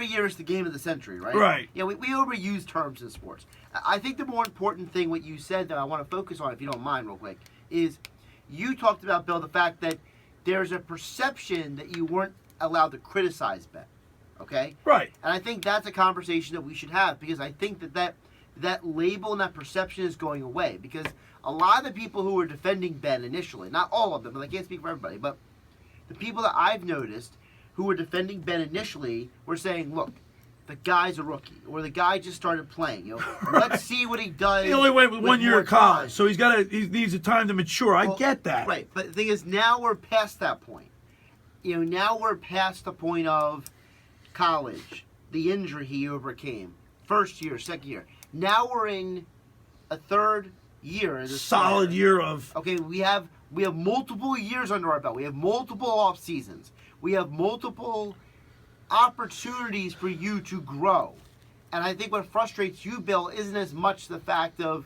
year is the game of the century, right? Right. Yeah, we overuse terms in sports. I think the more important thing, what you said that I want to focus on, if you don't mind, real quick, is you talked about, Bill, the fact that there's a perception that you weren't allowed to criticize Ben. Okay? Right. And I think that's a conversation that we should have, because I think that label and that perception is going away, because a lot of the people who were defending Ben initially, not all of them, but I can't speak for everybody, but the people that I've noticed who were defending Ben initially were saying, look, the guy's a rookie, or the guy just started playing. Let's see what he does. He only went with 1 year more of college, time. so he needs a time to mature. Well, I get that. Right, but the thing is, now we're past that point. Now we're past the point of college, the injury he overcame, first year, second year. Now we're in a third year. As a Solid starter. year of. Okay, we have multiple years under our belt. We have multiple off seasons. We have multiple opportunities for you to grow. And I think what frustrates you, Bill, isn't as much the fact of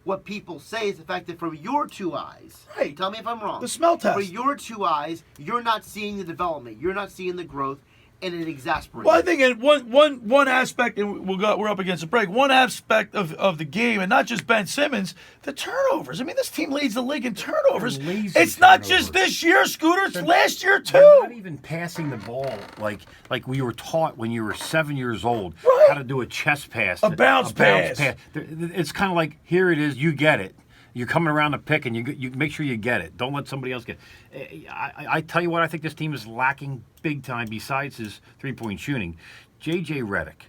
what people say, it's the fact that from your two eyes, Right. tell me if I'm wrong. The smell test. For your two eyes, you're not seeing the development. You're not seeing the growth, and it exasperates. Well, I think in one aspect, and we're up against a break. One aspect of the game, and not just Ben Simmons, the turnovers. I mean, this team leads the league in turnovers. They're lazy It's not turnovers. just this year, Scooter. It's last year They're too. not even passing the ball like we were taught when you were 7 years old, Right. how to do a chest pass, A bounce pass. It's kind of like, here it is, you get it. You're coming around the pick, and you make sure you get it. Don't let somebody else get it. I tell you what, I think this team is lacking big time besides his three-point shooting. J.J. Redick,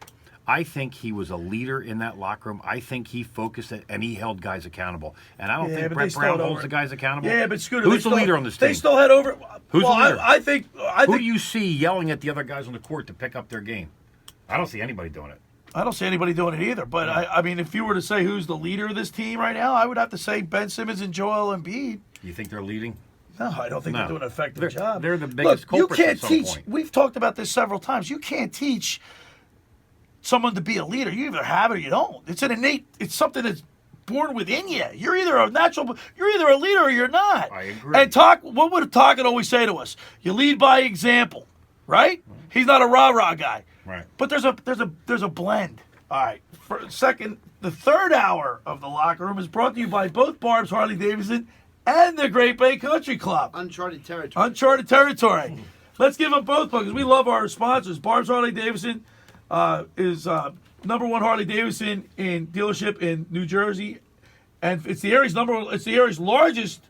I think he was a leader in that locker room. I think he focused it, and he held guys accountable. And I don't Yeah, think but Brett they still Brown don't holds the guys accountable. Yeah, but Scooter, who's the leader on this team? They still head over. Who's the leader? I think. Who do you see yelling at the other guys on the court to pick up their game? I don't see anybody doing it. I don't see anybody doing it either. But I mean, if you were to say who's the leader of this team right now, I would have to say Ben Simmons and Joel Embiid. You think they're leading? No, I don't think No. they're doing an effective They're- job. they're the biggest Look, you culprits at can't some teach. point. We've talked about this several times. You can't teach someone to be a leader. You either have it or you don't. It's an innate. It's something that's born within you. You're either a natural. You're either a leader or you're not. I agree. And what would Talkin always say to us? You lead by example, right? He's not a rah-rah guy. Right. But there's a blend. All right. The third hour of the locker room is brought to you by both Barb's Harley Davidson and the Great Bay Country Club. Uncharted territory. Uncharted territory. Let's give them both because we love our sponsors. Barb's Harley Davidson is number one Harley Davidson in dealership in New Jersey, and it's the area's largest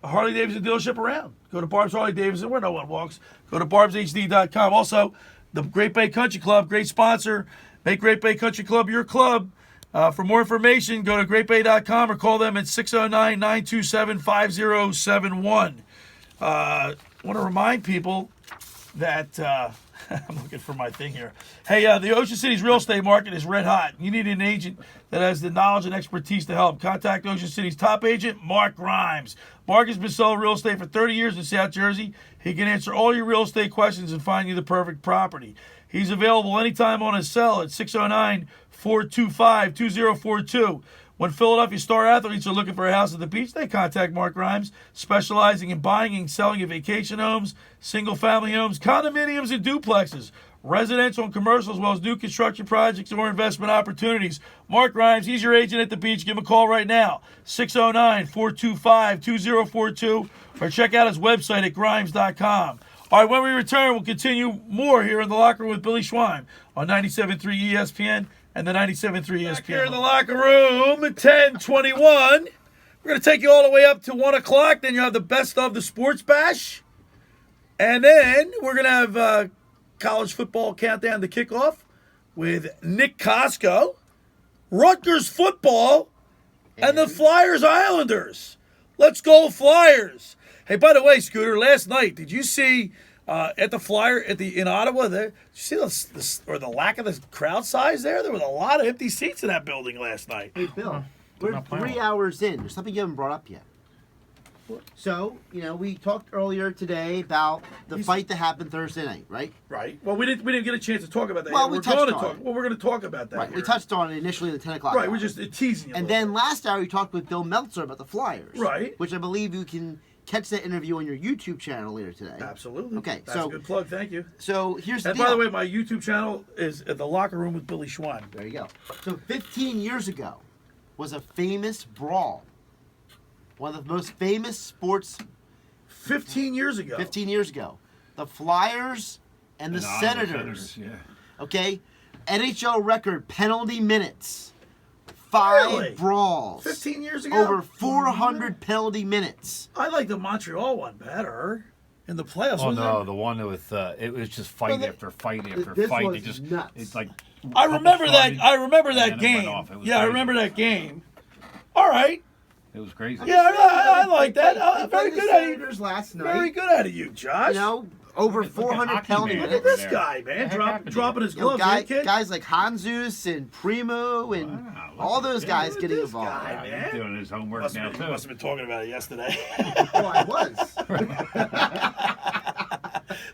Harley Davidson dealership around. Go to Barb's Harley Davidson where no one walks. Go to barbshd.com. Also, the Great Bay Country Club, great sponsor. Make Great Bay Country Club your club. For more information, go to greatbay.com or call them at 609-927-5071. I want to remind people that I'm looking for my thing here. Hey, the Ocean City's real estate market is red hot. You need an agent that has the knowledge and expertise to help. Contact Ocean City's top agent, Mark Grimes. Mark has been selling real estate for 30 years in South Jersey. He can answer all your real estate questions and find you the perfect property. He's available anytime on his cell at 609-425-2042. When Philadelphia star athletes are looking for a house at the beach, they contact Mark Grimes, specializing in buying and selling of vacation homes, single-family homes, condominiums, and duplexes, residential and commercial, as well as new construction projects or investment opportunities. Mark Grimes, he's your agent at the beach. Give him a call right now, 609-425-2042, or check out his website at grimes.com. All right, when we return, we'll continue more here in the locker room with Billy Schweim on 97.3 ESPN and the 97.3 ESPN. Back here in the locker room at 10:21. We're going to take you all the way up to 1 o'clock. Then you have the best of the Sports Bash. And then we're going to have college football countdown to kickoff with Nick Costco, Rutgers football, and the Flyers Islanders. Let's go Flyers. Hey, by the way, Scooter, last night, did you see at the Flyer in Ottawa there? Did you see the lack of the crowd size there? There was a lot of empty seats in that building last night. Hey, Bill, we're not playing 3 well. hours in. There's something you haven't brought up yet. So, we talked earlier today about the fight that happened Thursday night, right? Right. Well, we didn't get a chance to talk about that. Well, yet. we We're touched going to on talk. it. Well, we're going to talk about that. Right. We here. touched on it initially in the 10 o'clock Right. hour. We're just teasing you. And then last hour we talked with Bill Meltzer about the Flyers. Right. Which I believe you can catch that interview on your YouTube channel later today. Absolutely. Okay, That's so- a good plug. Thank you. So here's the And deal. by the way, my YouTube channel is at the Locker Room with Billy Schweim. There you go. So 15 years ago was a famous brawl. One of the most famous sports 15 years ago. 15 years ago. The Flyers and the Ottawa Senators. yeah. Okay? NHL record penalty minutes. 5 Really? brawls. 15 years ago? Over 400 penalty minutes. I like the Montreal one better in the playoffs. Oh wasn't no, it? the one with it was just fight Well, after fight after this fight. was They just nuts. it's like I remember that. I remember and that then it went game. off. It was Yeah, I crazy. remember that game. All right. It was crazy. Yeah, I like that. They Very played the good out of you. Senators last night. Very good out of you, Josh. You know, over Look at 400 hockey, penalty man. Look at minutes. this guy, man, What happened to dropping you? his You know, gloves, right, kid? guys like Hanzus and Primo and Wow, look all at those this. guys Look at getting this involved. guy. Yeah, man. he's doing his homework Must now have too. been talking about it yesterday. Oh, I was.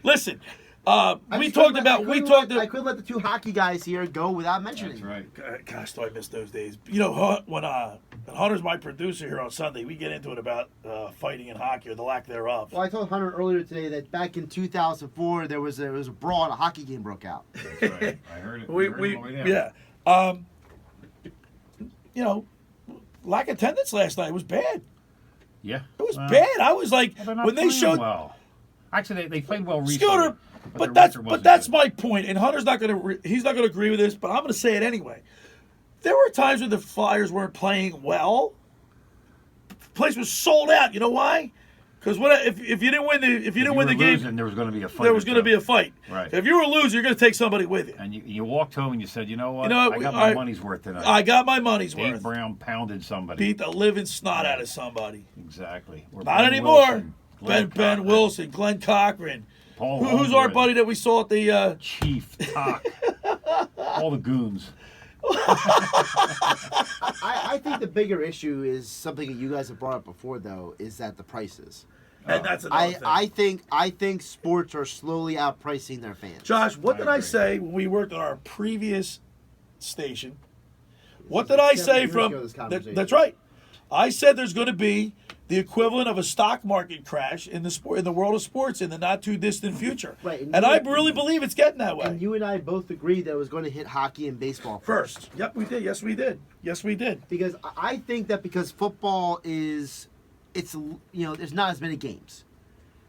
Listen, I we just talked couldn't about. let- We I talked. couldn't let the two hockey guys here go without mentioning. That's right. Gosh, do I miss those days? You know, when Hunter's my producer here on Sunday, we get into it about fighting in hockey or the lack thereof. Well, I told Hunter earlier today that back in 2004 there was a brawl and a hockey game broke out. That's right. I heard it. We heard it all the way down. yeah. You know, lack of attendance last night was bad. Yeah. It was Well, bad. I was like, well, they're not when they playing showed well. Actually, they played well recently. Scooter, their but record that's wasn't my point. And Hunter's not going to he's not going to agree with this, but I'm going to say it anyway. There were times when the Flyers weren't playing well. The place was sold out. You know why? Because if you didn't win the good. If you were game, losing, there was going to be a fight. there was going to be a fight. Right. If you were a loser, you're going to take somebody with you. And you walked home and you said, you know what? You know what, I got my money's worth tonight. I got my money's Dave worth. Brown pounded somebody. Beat the living snot out of somebody. Exactly. Or Not Ben anymore. Wilson, Ben Cochran, Wilson, Glenn Cochran. Paul Who's our Holmgren, buddy that we saw at the? Chief Talk. All the goons. I think the bigger issue is something that you guys have brought up before, though, is that the prices. And that's another thing. I think sports are slowly outpricing their fans. Josh, what did I agree. say when we worked on our previous station? What did I 7 say years from? ago, this conversation. That's right. I said there's going to be the equivalent of a stock market crash in the world of sports in the not too distant future. Right, And I really believe it's getting that way. And you and I both agreed that it was going to hit hockey and baseball first. Yep, we did. Yes, we did. Yes, we did. Because I think that because football there's not as many games.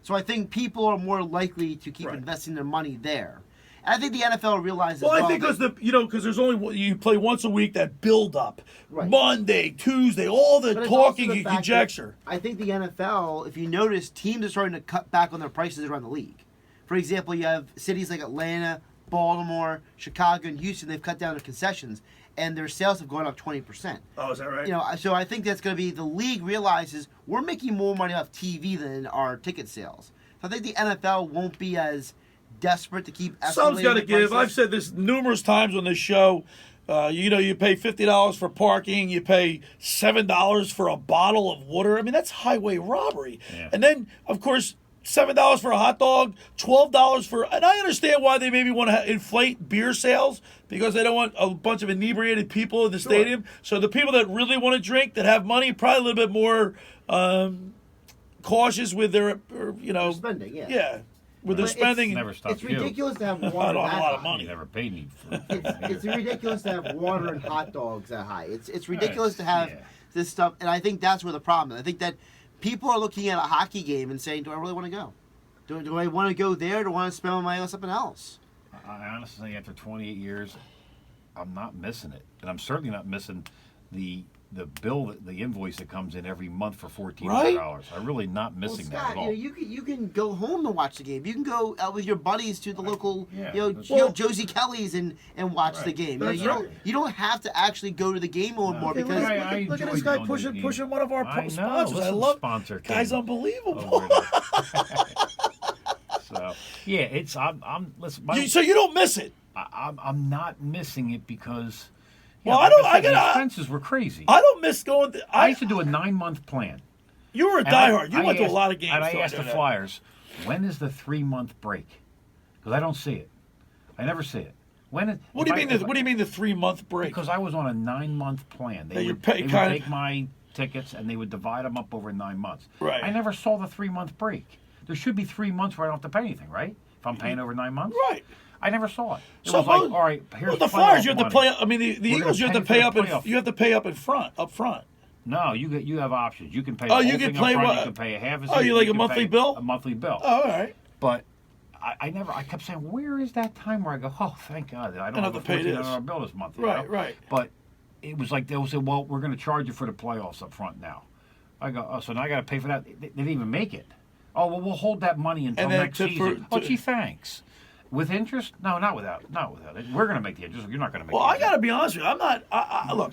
So I think people are more likely to keep Right. investing their money there. And I think the NFL realizes Well, I think because there's only you play once a week, that build up, Right. Monday, Tuesday, all the But it's talking also the and fact that conjecture. I think the NFL, if you notice, teams are starting to cut back on their prices around the league. For example, you have cities like Atlanta, Baltimore, Chicago, and Houston. They've cut down their concessions, and their sales have gone up 20%. Oh, is that right? You know, so I think that's going to be the league realizes we're making more money off TV than our ticket sales. So I think the NFL won't be as desperate to keep escalating. Some's got to the give. prices. I've said this numerous times on this show. You pay $50 for parking. You pay $7 for a bottle of water. I mean, that's highway robbery. Yeah. And then, of course, $7 for a hot dog, $12 for. And I understand why they maybe want to inflate beer sales because they don't want a bunch of inebriated people in the stadium. So the people that really want to drink, that have money, probably a little bit more cautious with their, spending, yeah. Yeah, with their But it's spending. Never stopped It's you. ridiculous to have I water don't have a that lot of high. money. You never paid me for It's ridiculous to have water and hot dogs that high. It's ridiculous to have yeah. this stuff, and I think that's where the problem is. I think that people are looking at a hockey game and saying, "Do I really want to go? Do I want to go there? Do I want to spend my money on something else?" I honestly, after 28 years, I'm not missing it, and I'm certainly not missing the bill, the invoice that comes in every month for $1,400. I'm really not Well, missing that Scott, at all. you can go home and watch the game. You can go out with your buddies to the local, yeah, Josie Kelly's and watch the Right. game. That's right. You don't have to actually go to the game anymore Hey, because look at enjoy this guy going to pushing the pushing game. one of our I know, sponsors. I listen, love sponsor guy's came unbelievable. over there. So yeah, I'm listen. So you don't miss it. I'm not missing it because. Well, like I don't- said, I the gotta- expenses were crazy. I don't miss going. I used to do a 9-month plan. You were a And diehard. You I went to a asked- lot of games. And I so asked know the that. Flyers, when is the 3-month break? Because I don't see it. I never see it. What do you mean? What do you mean the 3-month break? Because I was on a 9-month plan. Yeah, you're They would kinda- take my tickets, and they would divide them up over 9 months. Right. I never saw the 3-month break. There should be 3 months where I don't have to pay anything, right? If I'm paying over 9 months. Right. I never saw it. It So was like, most- all right, here's Well, the Flyers, you have to money. play. I mean, the We're Eagles, you gonna have to pay up. for the playoff. You have to pay up front. No, you have options. You can pay. Oh, the you whole can thing play up front, what- You can pay a half a Oh, season. you like a can monthly pay bill? A monthly bill. Oh, all right. But I kept saying, where is that time where I go, oh, thank God, I don't have a to pay this. $14 bill this month. Right, right. But it was like they would say, well, we're going to charge you for the playoffs up front now. I go, oh, so now I got to pay for that. They didn't even make it. Oh, well, we'll hold that money until And then next season. for- Oh, gee, thanks. With interest? No, not without it. We're going to make the interest. You're not going to make Well, the I interest. got to be honest with you. I'm not. Look,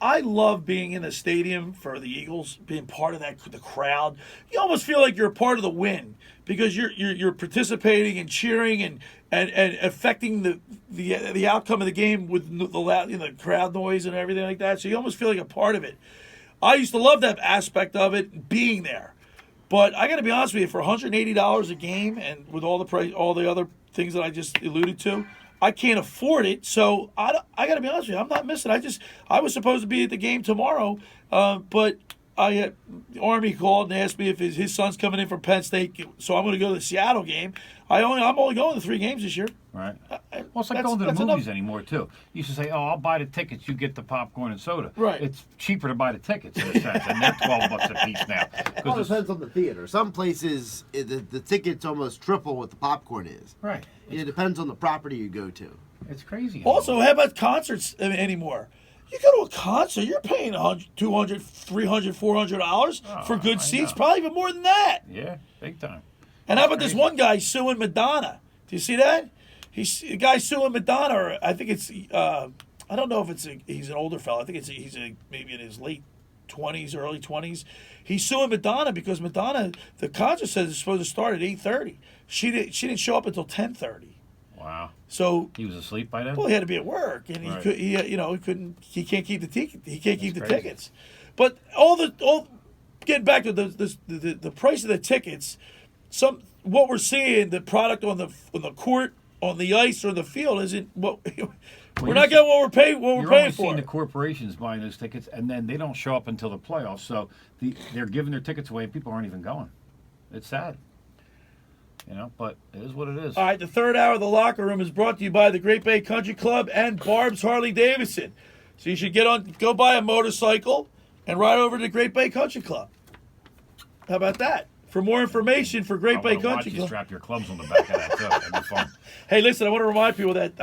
I love being in the stadium for the Eagles, being part of the crowd. You almost feel like you're a part of the win because you're participating and cheering and affecting the outcome of the game with the loud, the crowd noise and everything like that. So you almost feel like a part of it. I used to love that aspect of it, being there. But I got to be honest with you, for $180 a game, and with all the other things that I just alluded to, I can't afford it. So I got to be honest with you, I'm not missing. I was supposed to be at the game tomorrow, but Army called and asked me if his son's coming in from Penn State, so I'm going to go to the Seattle game. I'm only going to 3 games this year. Right. Well, it's like That's- going to the that's movies enough. anymore, too. You used to say, oh, I'll buy the tickets, you get the popcorn and soda. Right. It's cheaper to buy the tickets, in a sense, and they're $12 a piece now. Well, it 'Cause depends on the theater. Some places, the ticket's almost triple what the popcorn is. right. It depends on the property you go to. It's crazy. Also, how about concerts anymore? You go to a concert, you're paying $100, $200, $300, $400 for good I seats, know. probably even more than that. Yeah, big time. And how about this one guy suing Madonna? Do you see that? He's a guy suing Madonna. Or I think it's I don't know if he's an older fellow. I think he's maybe in his late 20s, early 20s. He's suing Madonna because Madonna, the concert says it's supposed to start at 8:30. She didn't show up until 10:30. Wow. So He was asleep by then? well, he had to be at work, and Right. he can't keep the ticket. He can't keep the crazy. tickets. But getting back to the price of the tickets, what we're seeing, the product on the court, on the ice, or the field isn't what we're not getting what we're paying You're only for. seeing the corporations buying those tickets, and then they don't show up until the playoffs. So they're giving their tickets away, and people aren't even going. It's sad. But it is what it is. All right, the third hour of the locker room is brought to you by the Great Bay Country Club and Barb's Harley Davidson. So you should go buy a motorcycle and ride over to the Great Bay Country Club. How about that? For more information for Great Bay I wanna watch Country you Club. strap your clubs on the back of that, too. That'd be fun. Hey, listen, I want to remind people that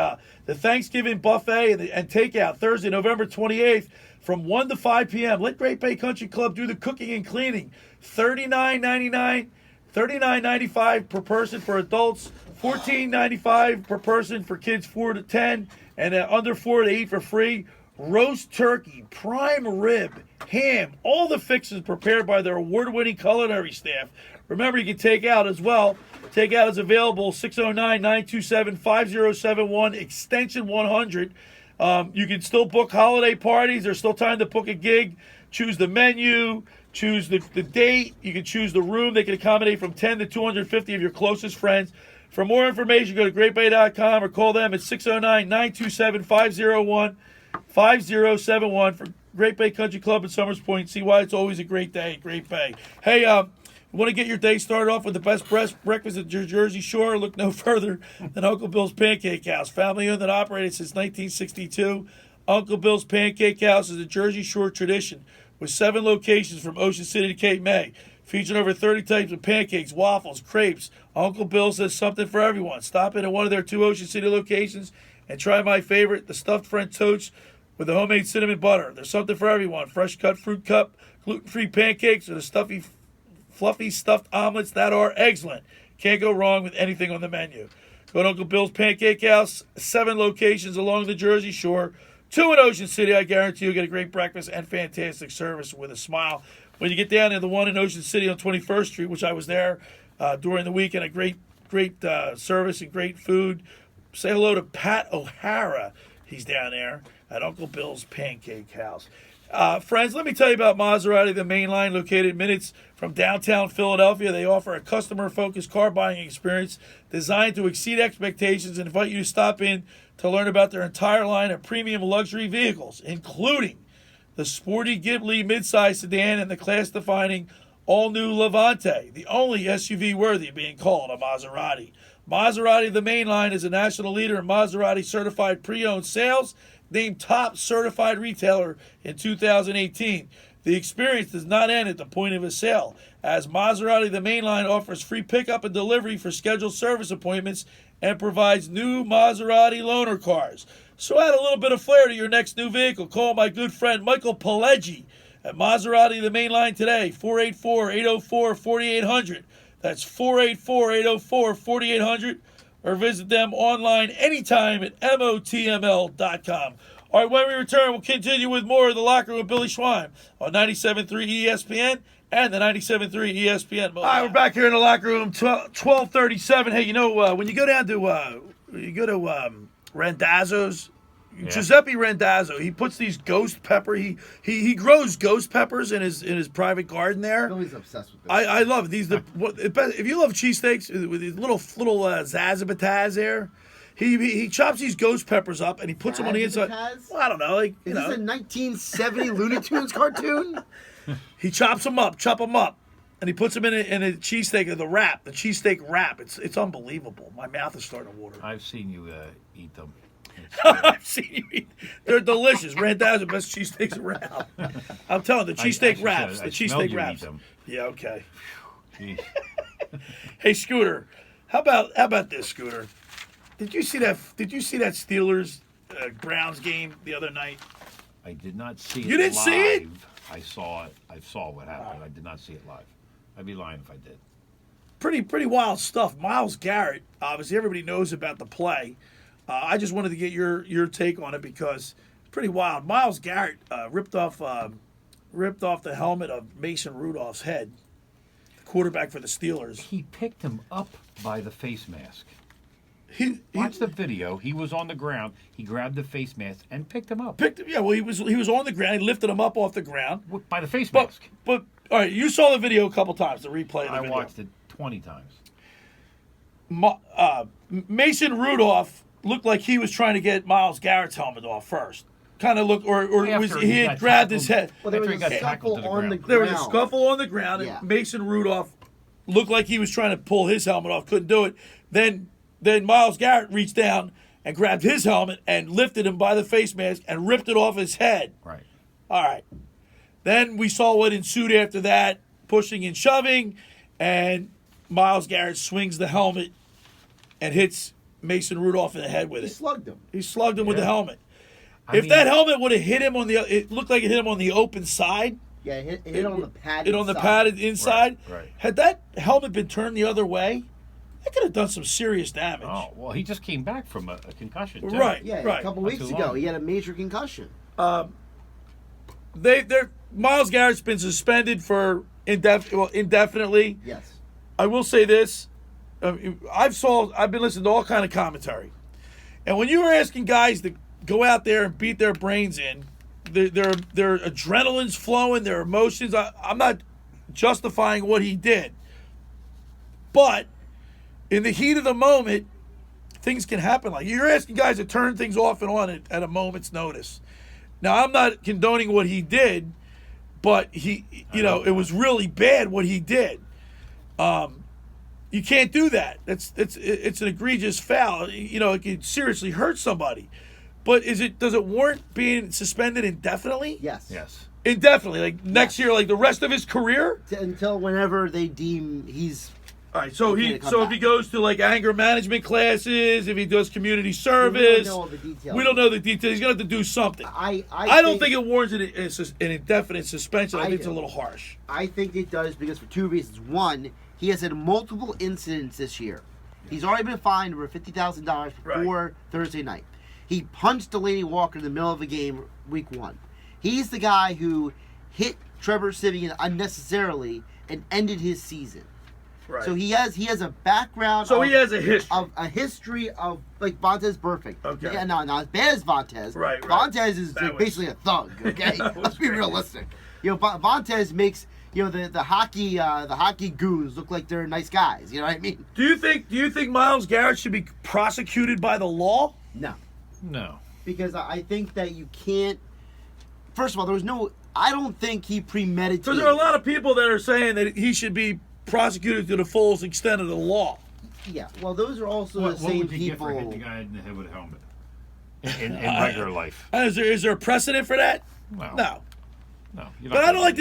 the Thanksgiving buffet and takeout Thursday, November 28th from 1 to 5 p.m. Let Great Bay Country Club do the cooking and cleaning. $39.95 per person for adults, $14.95 per person for kids 4 to 10, and under 4 to 8 for free. Roast turkey, prime rib, ham, all the fixes prepared by their award-winning culinary staff. Remember, you can take out as well. Takeout is available 609-927-5071, extension 100. You can still book holiday parties. There's still time to book a gig. Choose the menu. Choose the date. You can choose the room. They can accommodate from 10 to 250 of your closest friends. For more information, go to greatbay.com or call them at 609-927-5071 for Great Bay Country Club at Summers Point. See why it's always a great day at Great Bay. Hey, want to get your day started off with the best breakfast at your Jersey Shore? Look no further than Uncle Bill's Pancake House. Family owned and operated since 1962. Uncle Bill's Pancake House is a Jersey Shore tradition with 7 locations from Ocean City to Cape May. Featuring over 30 types of pancakes, waffles, crepes. Uncle Bill's has something for everyone. Stop in at one of their 2 Ocean City locations and try my favorite, the stuffed French toast with the homemade cinnamon butter. There's something for everyone. Fresh cut fruit cup, gluten-free pancakes, or the fluffy stuffed omelets that are excellent. Can't go wrong with anything on the menu. Go to Uncle Bill's Pancake House, 7 locations along the Jersey Shore, 2 in Ocean City. I guarantee you'll get a great breakfast and fantastic service with a smile. When you get down to the one in Ocean City on 21st Street, which I was there during the week, and a great service and great food, say hello to Pat O'Hara. He's down there at Uncle Bill's Pancake House. Friends, let me tell you about Maserati, the main line located minutes from downtown Philadelphia. They offer a customer-focused car buying experience designed to exceed expectations and invite you to stop in to learn about their entire line of premium luxury vehicles, including the sporty Ghibli midsize sedan, and the class-defining all-new Levante, the only SUV worthy of being called a Maserati. Maserati, the mainline, is a national leader in Maserati certified pre-owned sales, named top certified retailer in 2018. The experience does not end at the point of a sale, as Maserati, the mainline, offers free pickup and delivery for scheduled service appointments and provides new Maserati loaner cars. So add a little bit of flair to your next new vehicle. Call my good friend Michael Pileggi at Maserati, the mainline today, 484-804-4800. That's 484-804-4800. Or visit them online anytime at motml.com. All right, when we return, we'll continue with more of The Locker Room with Billy Schweim on 97.3 ESPN and the 97.3 ESPN mobile. All right, we're back here in The Locker Room, 12:37. Hey, you know, when you go down to Randazzo's, Giuseppe Randazzo, he puts these ghost pepper. He grows ghost peppers in his private garden there. Billy's obsessed with this. I love it. If you love cheesesteaks with these little zazzabataz there, he chops these ghost peppers up and he puts them on the inside. Zazzabataz? Well, I don't know, Is this a 1970 Looney Tunes cartoon? He chop them up, and he puts them in a cheesesteak, the cheesesteak wrap. It's unbelievable. My mouth is starting to water. I've seen you eat them. I've seen you eat. They're delicious. Randazzo, best cheesesteaks around. I'm telling you, the cheesesteak wraps. I The smelled cheesesteak you wraps. eat them. Yeah, okay. Jeez. Hey, Scooter, how about this, Scooter? Did you see that Steelers Browns game the other night? I did not see it. You didn't see it? I saw it. I saw what happened. I did not see it live. I'd be lying if I did. Pretty wild stuff. Myles Garrett, obviously everybody knows about the play. I just wanted to get your take on it because it's pretty wild. Myles Garrett ripped off the helmet of Mason Rudolph's head, the quarterback for the Steelers. He picked him up by the face mask. Watch the video. He was on the ground. He grabbed the face mask and picked him up. He was on the ground. He lifted him up off the ground By the face mask. But all right, you saw the video a couple times. The replay of the video. I watched it 20 times. Mason Rudolph looked like he was trying to get Myles Garrett's helmet off first. Kind of looked, or was he had grabbed his head. Well, there was After he a got tackled scuffle to the on the ground. There ground. was a scuffle on the ground, Yeah. and Mason Rudolph looked like he was trying to pull his helmet off, couldn't do it. Then Myles Garrett reached down and grabbed his helmet and lifted him by the face mask and ripped it off his head. Right. All right. Then we saw what ensued after that, pushing and shoving, and Myles Garrett swings the helmet and hits Mason Rudolph in the head with He it. slugged him. He slugged him with the Yeah. helmet. I If mean- that helmet would have hit him it looked like it hit him on the open side. Yeah, it hit on the pad. It on the padded inside. Right. Had that helmet been turned the other way, it could have done some serious damage. Oh, well, he just came back from a concussion, too. Right. Yeah, Right. a couple Not weeks too ago, long. he had a major concussion. Myles Garrett's been suspended for indefinitely. Yes. I will say this: I've been listening to all kind of commentary, and when you were asking guys to go out there and beat their brains in, their adrenaline's flowing, their emotions. I'm not justifying what he did, but in the heat of the moment, things can happen. Like you're asking guys to turn things off and on at a moment's notice. Now, I'm not condoning what he did, but it was really bad what he did. You can't do that. It's an egregious foul. It could seriously hurt somebody. But does it warrant being suspended indefinitely? Yes. Yes. Indefinitely, like next year, like the rest of his career? Until whenever they deem he's. All right, so Okay, come if he back. goes to like anger management classes, if he does community We service, don't know all the details. we don't know the details. He's gonna have to do something. I don't think it warrants an indefinite suspension. I think it's a do. little harsh. I think it does because for two reasons. One, he has had multiple incidents this year. He's already been fined over $50,000 before Thursday night. He punched Delaney Walker in the middle of a game week 1. He's the guy who hit Trevor Siemian unnecessarily and ended his season. Right. So he has a background. So he has a history of like Vontez Perfect. Okay. Yeah, no, not as bad as Vontez. Right. Vontez is That was- basically a thug. Okay, let's be realistic. Vontez makes the hockey goons look like they're nice guys. You know what I mean? Do you think Myles Garrett should be prosecuted by the law? No, No. because I think that you can't. first of all, there was no. I don't think he premeditated. Because there are a lot of people that are saying that he should be prosecuted to the fullest extent of the law. Yeah, well, those are also What the same would you get people. for hitting the guy in the head with a helmet? In regular life. Is there a precedent for that? Well, No. No. But I don't like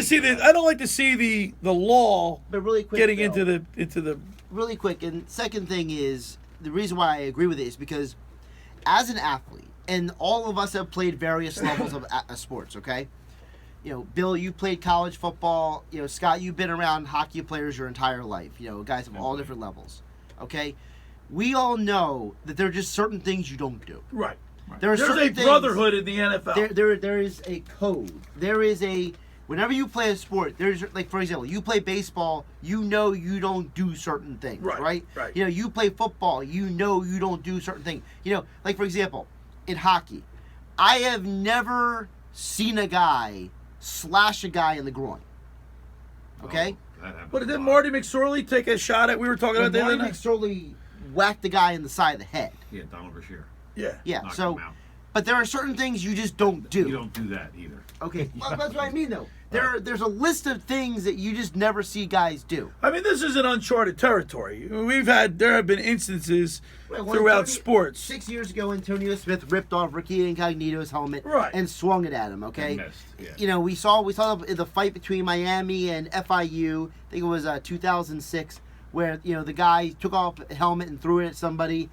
to see the law But really quick, getting Bill, into the. really quick. And second thing is the reason why I agree with it is because as an athlete, and all of us have played various levels of sports. Okay, you know, Bill, you played college football. You know, Scott, you've been around hockey players your entire life. You know, guys of all different levels. Okay, we all know that there are just certain things you don't do. Right. There are There's certain a things- brotherhood in the NFL. There is a code. There is a whenever you play a sport, there's like for example, you play baseball, you know you don't do certain things, right? Right. You know, you play football, you know you don't do certain things. You know, like for example, in hockey, I have never seen a guy slash a guy in the groin. Okay? That happens But a didn't lot. Marty McSorley take a shot at? We were talking about the other Marty night. McSorley whacked the guy in the side of the head. Yeah, Donald Brashear. Yeah. Yeah. Knocked So him out. but there are certain things you just don't do. You don't do that either. Okay, well, that's what I mean, though. There's a list of things that you just never see guys do. I mean, this is an uncharted territory. There have been instances Well, throughout Antonio- sports. 6 years ago, Antonio Smith ripped off Ricky Incognito's helmet Right. and swung it at him. Okay, And missed, yeah. You know, we saw the fight between Miami and FIU. I think it was 2006, where you know the guy took off a helmet and threw it at somebody.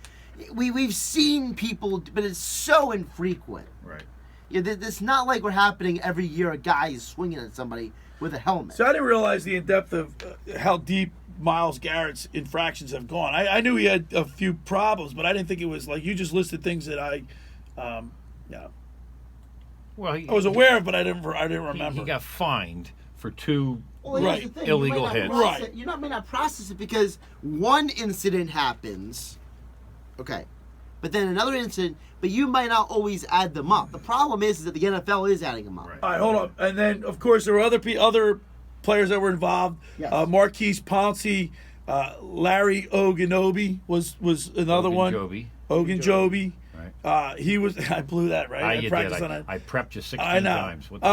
We've seen people, but it's so infrequent. Right. Yeah, it's not like we're happening every year. A guy is swinging at somebody with a helmet. So I didn't realize the in-depth of how deep Myles Garrett's infractions have gone. I knew he had a few problems, but I didn't think it was like you just listed things that I Well, I was aware of, but I didn't remember. He got fined for 2 Well, here's Right. the thing. Illegal you might not hits. process Right. it- may not process it because one incident happens, okay, but then another incident, but you might not always add them up. The problem is that the NFL is adding them up. Right. All right, hold on. And then, of course, there were other players that were involved. Yes. Marquise Pouncey, Larry Oganobi was another one. Joby. Ogunjobi. Right. He was. I blew that right. I, I you did. practiced on it. I prepped you 16 I know. times. What the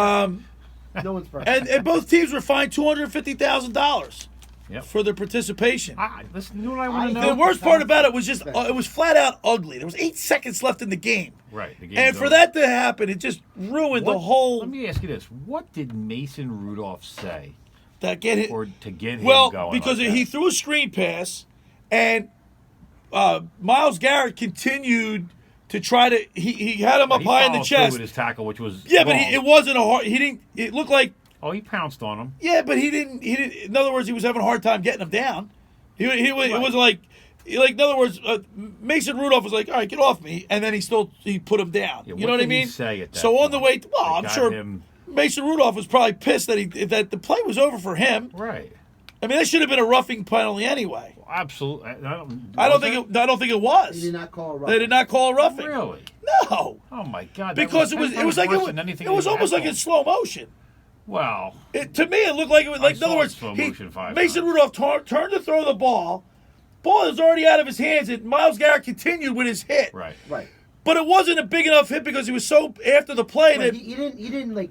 heck? No one's perfect. And both teams were fined $250,000 Yep. for their participation. Listen, you know what I want to I- know? The worst part about it was just it was flat out ugly. There was 8 seconds left in the game. Right. The game's And for over. that to happen, it just ruined the whole. Let me ask you this: what did Mason Rudolph say, That get hit. or to get him Well, going? because like he that? threw a screen pass, and Myles Garrett continued to try to. He had him up He high in the followed through chest. with his tackle, which was Yeah, but wrong. it wasn't a hard. He didn't. It looked like. Oh, he pounced on him. Yeah, but he didn't. He didn't. In other words, he was having a hard time getting him down. He It wasn't like. In other words, Mason Rudolph was like, "All right, get off me," and then he put him down. Yeah, you know what what I did he mean? say at that so on the way, point? well, That I'm got sure him- Mason Rudolph was probably pissed that the play was over for him. Right. I mean, that should have been a roughing penalty anyway. Absolutely. I I don't think it was. They did not call a They did not call a roughing. Really? No, Oh my God! because it was like worse than anything it was that almost like happened. in slow motion. Wow. To me, it looked like it was like in saw other it words, slow he, motion 5 Mason times. Rudolph turned to throw the ball. Ball is already out of his hands, and Myles Garrett continued with his hit. Right. Right. But it wasn't a big enough hit because he was so after the play But that. he didn't like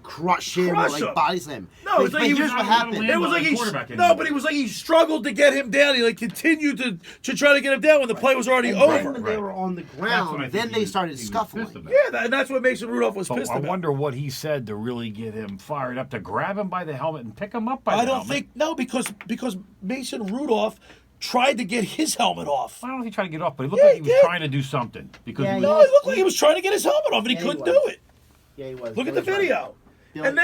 crush him Crush or like him. body slam. No, But- it's like but he here's was what not happened. gonna It was like quarterback he anymore. no, but it was like he struggled to get him down. He like continued to try to get him down when the play was already And over. then when they were on the That's what I ground, think then he they was- started he was scuffling. pissed about. Yeah, and that's what Mason Rudolph was But pissed I about. wonder what he said to really get him fired up, to grab him by the helmet and pick him up by the I don't helmet. think no, because Mason Rudolph tried to get his helmet off. I don't know if he tried to get off, but he looked Yeah, like he he was did. trying to do something. Because Yeah, he No, was- it looked like he was trying to get his helmet off, and he Yeah, he couldn't was. do it. Yeah, he was. Look at Billy's the right. video. Billy- And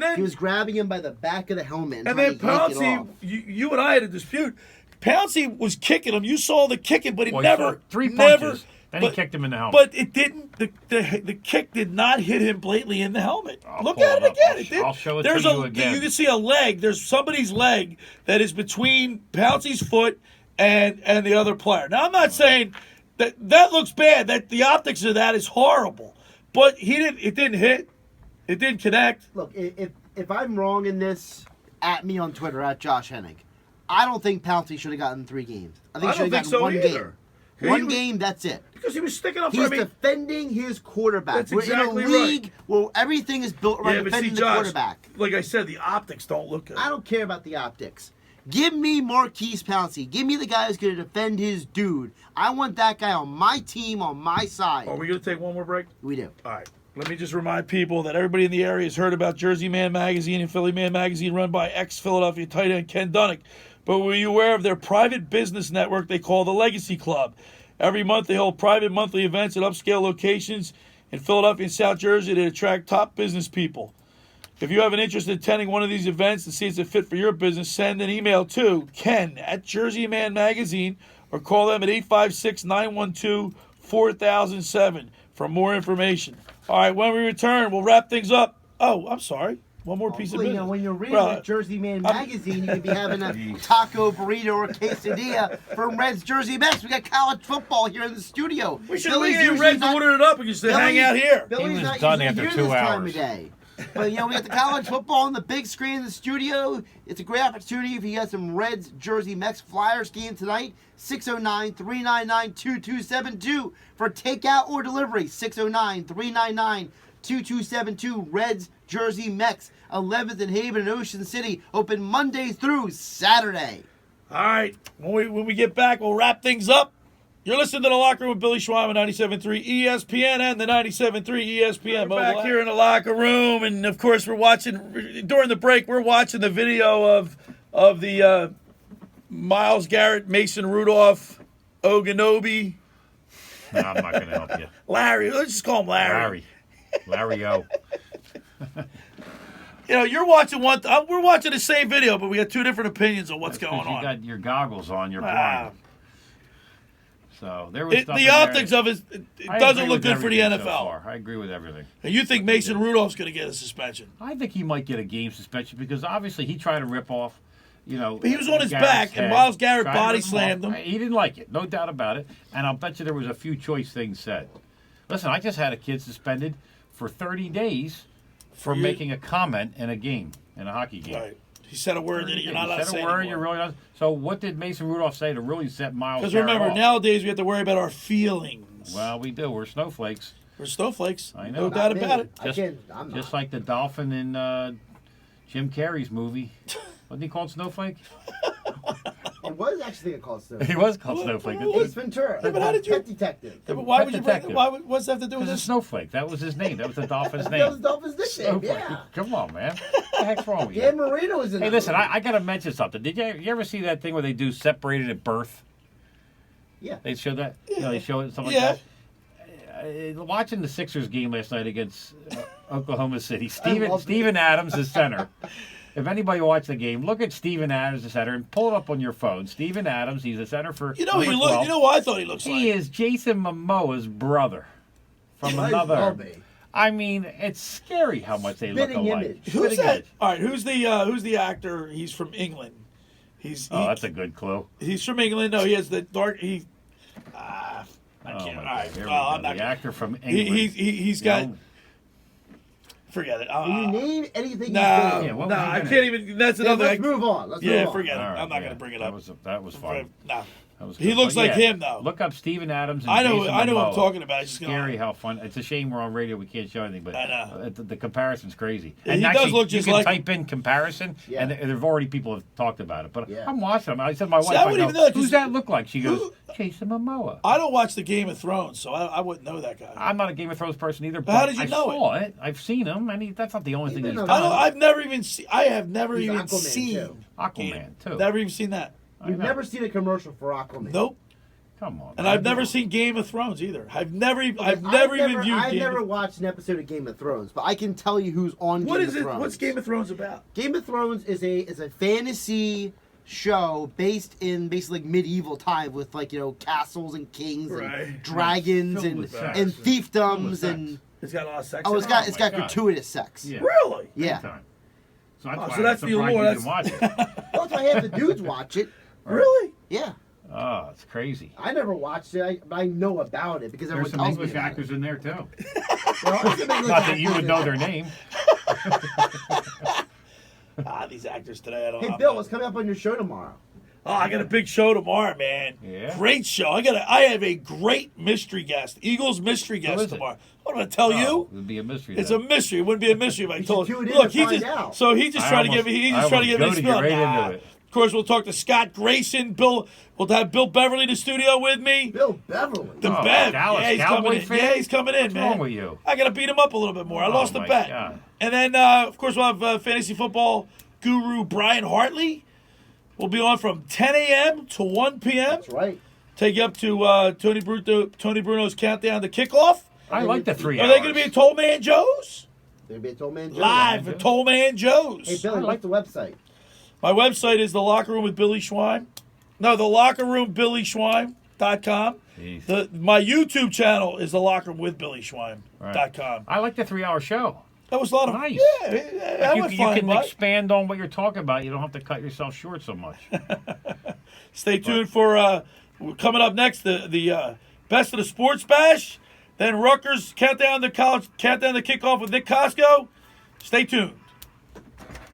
then He was grabbing him by the back of the helmet and, and trying then to yank it Pouncey, off. you and I had a dispute. Pouncey was kicking him. You saw the kicking, but he Well, he never saw 3 never. punches, then he kicked him in the helmet. But it didn't. The kick did not hit him blatantly in the helmet. I'll Look pull at it it up. again. I'll It sh- did. I'll show it There's to you again. You can see a leg. There's somebody's leg that is between Pouncey's foot and the other player. Now I'm not saying that looks bad. That the optics of that is horrible. But it didn't hit. It didn't connect. Look, if I'm wrong in this, at me on Twitter, at Josh Hennig. I don't think Pouncey should have gotten 3 games. I think he should have gotten one game. One game, that's it. Because he was sticking up for He's me. defending his quarterback. That's We're exactly in a league where everything is built around Yeah, but see, defending the Josh, quarterback. like I said, the optics don't look good. I don't care about the optics. Give me Marquise Pouncey. Give me the guy who's going to defend his dude. I want that guy on my team, on my side. Are we going to take one more break? We do. All right. Let me just remind people that everybody in the area has heard about Jersey Man Magazine and Philly Man Magazine, run by ex-Philadelphia tight end Ken Dunnick. But were you aware of their private business network they call the Legacy Club? Every month they hold private monthly events at upscale locations in Philadelphia and South Jersey that attract top business people. If you have an interest in attending one of these events and see it's a fit for your business, send an email to Ken at Jersey Man Magazine or call them at 856-912-4007 for more information. All right, when we return, we'll wrap things up. Oh, I'm sorry. One more piece of Well, business. when you're reading Well, a Jersey Man magazine, you could be having a taco, burrito, or quesadilla from Red's Jersey Mets. We got college football here in the studio. we should Billy's have usually Reds not- ordered it up and just hang out here. Billy's He was not done usually after here 2 this time hours. of day. But, we got the college football on the big screen in the studio. It's a great opportunity if you got some Reds Jersey Mets Flyers game tonight. 609-399-2272 for takeout or delivery. 609-399-2272. Reds Jersey Mets, 11th and Haven in Ocean City. Open Monday through Saturday. All right. When we get back, we'll wrap things up. You're listening to The Locker Room with Billy Schweim on 97.3 ESPN and the 97.3 ESPN mobile app. Back here in the locker room, and of course we're watching, during the break, we're watching the video of the Myles Garrett, Mason Rudolph, Oganobi. No, I'm not going to help you. Larry. Let's just call him Larry. Larry O. You know, you're watching one. We're watching the same video, but we got two different opinions on what's going You on. got your goggles on. You're Wow. blind. So there was stuff The in there. optics of it I doesn't agree look with good for the everything NFL. So far. I agree with everything. And you think Mason Rudolph's going to get a suspension? I think he might get a game suspension because obviously he tried to rip off, But he was on his Garrett's back, and head, Myles Garrett tried to body rip him slammed off. him. He didn't like it, no doubt about it. And I'll bet you there was a few choice things said. Listen, I just had a kid suspended for 30 days for you? making a comment in a game, in a hockey game. Right. He said a word that you're not allowed to He said say a word, anymore. you're really not. So what did Mason Rudolph say to really set Myles Because Garrett remember, off? nowadays we have to worry about our feelings. Well, we do. We're snowflakes. We're snowflakes. I know. No doubt about it. I can't. I'm Just not. like the dolphin in Jim Carrey's movie. Wasn't he called Snowflake? It was actually called Snow. He was called Snowflake. Ace Ventura. Yeah, but how did you- Pet Detective. Yeah, but why Pet would you bring detective. what's that have to do with Because it's this? Snowflake. That was his name. That was the dolphin's That was name. Dolphin's nickname, Snowflake. yeah. Come on, man. What the heck's wrong with you? Dan Marino was in Hey, that listen, movie. I got to mention something. Did you ever see that thing where they do separated at birth? Yeah. They show that? They show it, something Yeah. like that? Watching the Sixers game last night against Oklahoma City, Steven Adams is center. If anybody watched the game, look at Steven Adams, the center, and pull it up on your phone. Steven Adams, he's a center for You know number he look. 12. You know what I thought he looks He like. is Jason Momoa's brother from Might as another. well be. I mean, it's scary how much they look Spitting alike. image. Who's Spitting that? image. All right, who's the actor? He's from England. Oh, that's a good clue. He's from England. No, he has the dark. I Oh, can't. my All right. God. Here we Well, go. I'm not. The actor from He, England. he's You got. know, Can Forget it. you name anything No, he's been in? what no, was he I gonna- can't even. That's Then another. let's move on. Let's Yeah, move on. forget it. All right, I'm not yeah. going to bring it That up. was fun. No. That was He good. looks But like yeah, him, though. Look up Steven Adams and I know. Jason I know what I'm Momoa. talking about. It's just Scary how fun. It's a shame we're on radio. We can't show anything, but I know. the comparison's crazy. He And does actually, look just you can like type in comparison, Yeah. and there've already people have talked about it. But Yeah. I'm watching them. I said to my wife, I I wouldn't go, even know, 'cause- who's that look like? She goes, Jason Momoa. I don't watch the Game of Thrones, so I wouldn't know that guy. I'm not a Game of Thrones person either, How but did you I know saw it. I've seen him, and that's not the only He's thing been he's on- done. I've never even seen. I have never He's even Aquaman, seen too. Aquaman, too. Never even seen that. I You've know. never seen a commercial for Aquaman. Nope. Come on. And man. I've never seen Game of Thrones either. I've never even viewed I've Game never of watched an episode of Game of Thrones, but I can tell you who's on What Game is of it? Thrones. What's Game of Thrones about? Game of Thrones is a fantasy show based in basically like medieval time with castles and kings Right. and dragons Filled and with sex. and Filled with fiefdoms sex. and It's got a lot of sex. oh in it's it? got Oh it's my got God. gratuitous sex. Yeah. Really? Yeah. Big time. So that's Oh, why so that's I'm the surprised allure, you didn't watch it. Well, that's why half the dudes watch it. Really? Yeah. Oh, it's crazy. I never watched it, but I know about it because There's everyone some tells English me about actors in there too. It. Well, there's some English Not that you actors would in know there. their name. These actors today. I don't. Hey I'm Bill, not- what's coming up on your show tomorrow? Oh, I got a big show tomorrow, man. Yeah? Great show. I have a great mystery guest. Eagles mystery guest is it? tomorrow. What am I gonna tell you? It would be a mystery. It's then. a mystery. It wouldn't be a mystery if I told tune you. in Look, to he find just out. so he just I trying to almost- give me. He's I just trying to almost give me a goaded spiel. you right Nah. into it. Of course, we'll talk to Scott Grayson. We'll have Bill Beverly in the studio with me. Bill Beverly. The Oh, Bev. Dallas Yeah, he's Cowboy coming in. fan? Yeah, he's coming in, What's man. wrong with you? I got to beat him up a little bit more. I lost the my bet. God. And then, of course, we'll have fantasy football guru Brian Hartley. We'll be on from 10 a.m. to 1 p.m. That's right. Take you up to Tony Bruno's countdown to kickoff. I like the 3 Are hours. they going to be at Toll Man Joe's? They'll be a Toll Man Joe. Live at Toll Man Joe's. Hey, Billy, what's the website? My website is The Locker Room with Billy Schweim. No, The Locker Room BillySchweim.com. Jeez. My YouTube channel is The Locker Room with Billy Schweim.com. I like the 3-hour show. That was a lot of Nice. Yeah, I You, went you fine, can bud. expand on what you're talking about. You don't have to cut yourself short so much. Stay tuned for coming up next the best of the sports bash. Then Rutgers countdown the kickoff with Nick Costco. Stay tuned.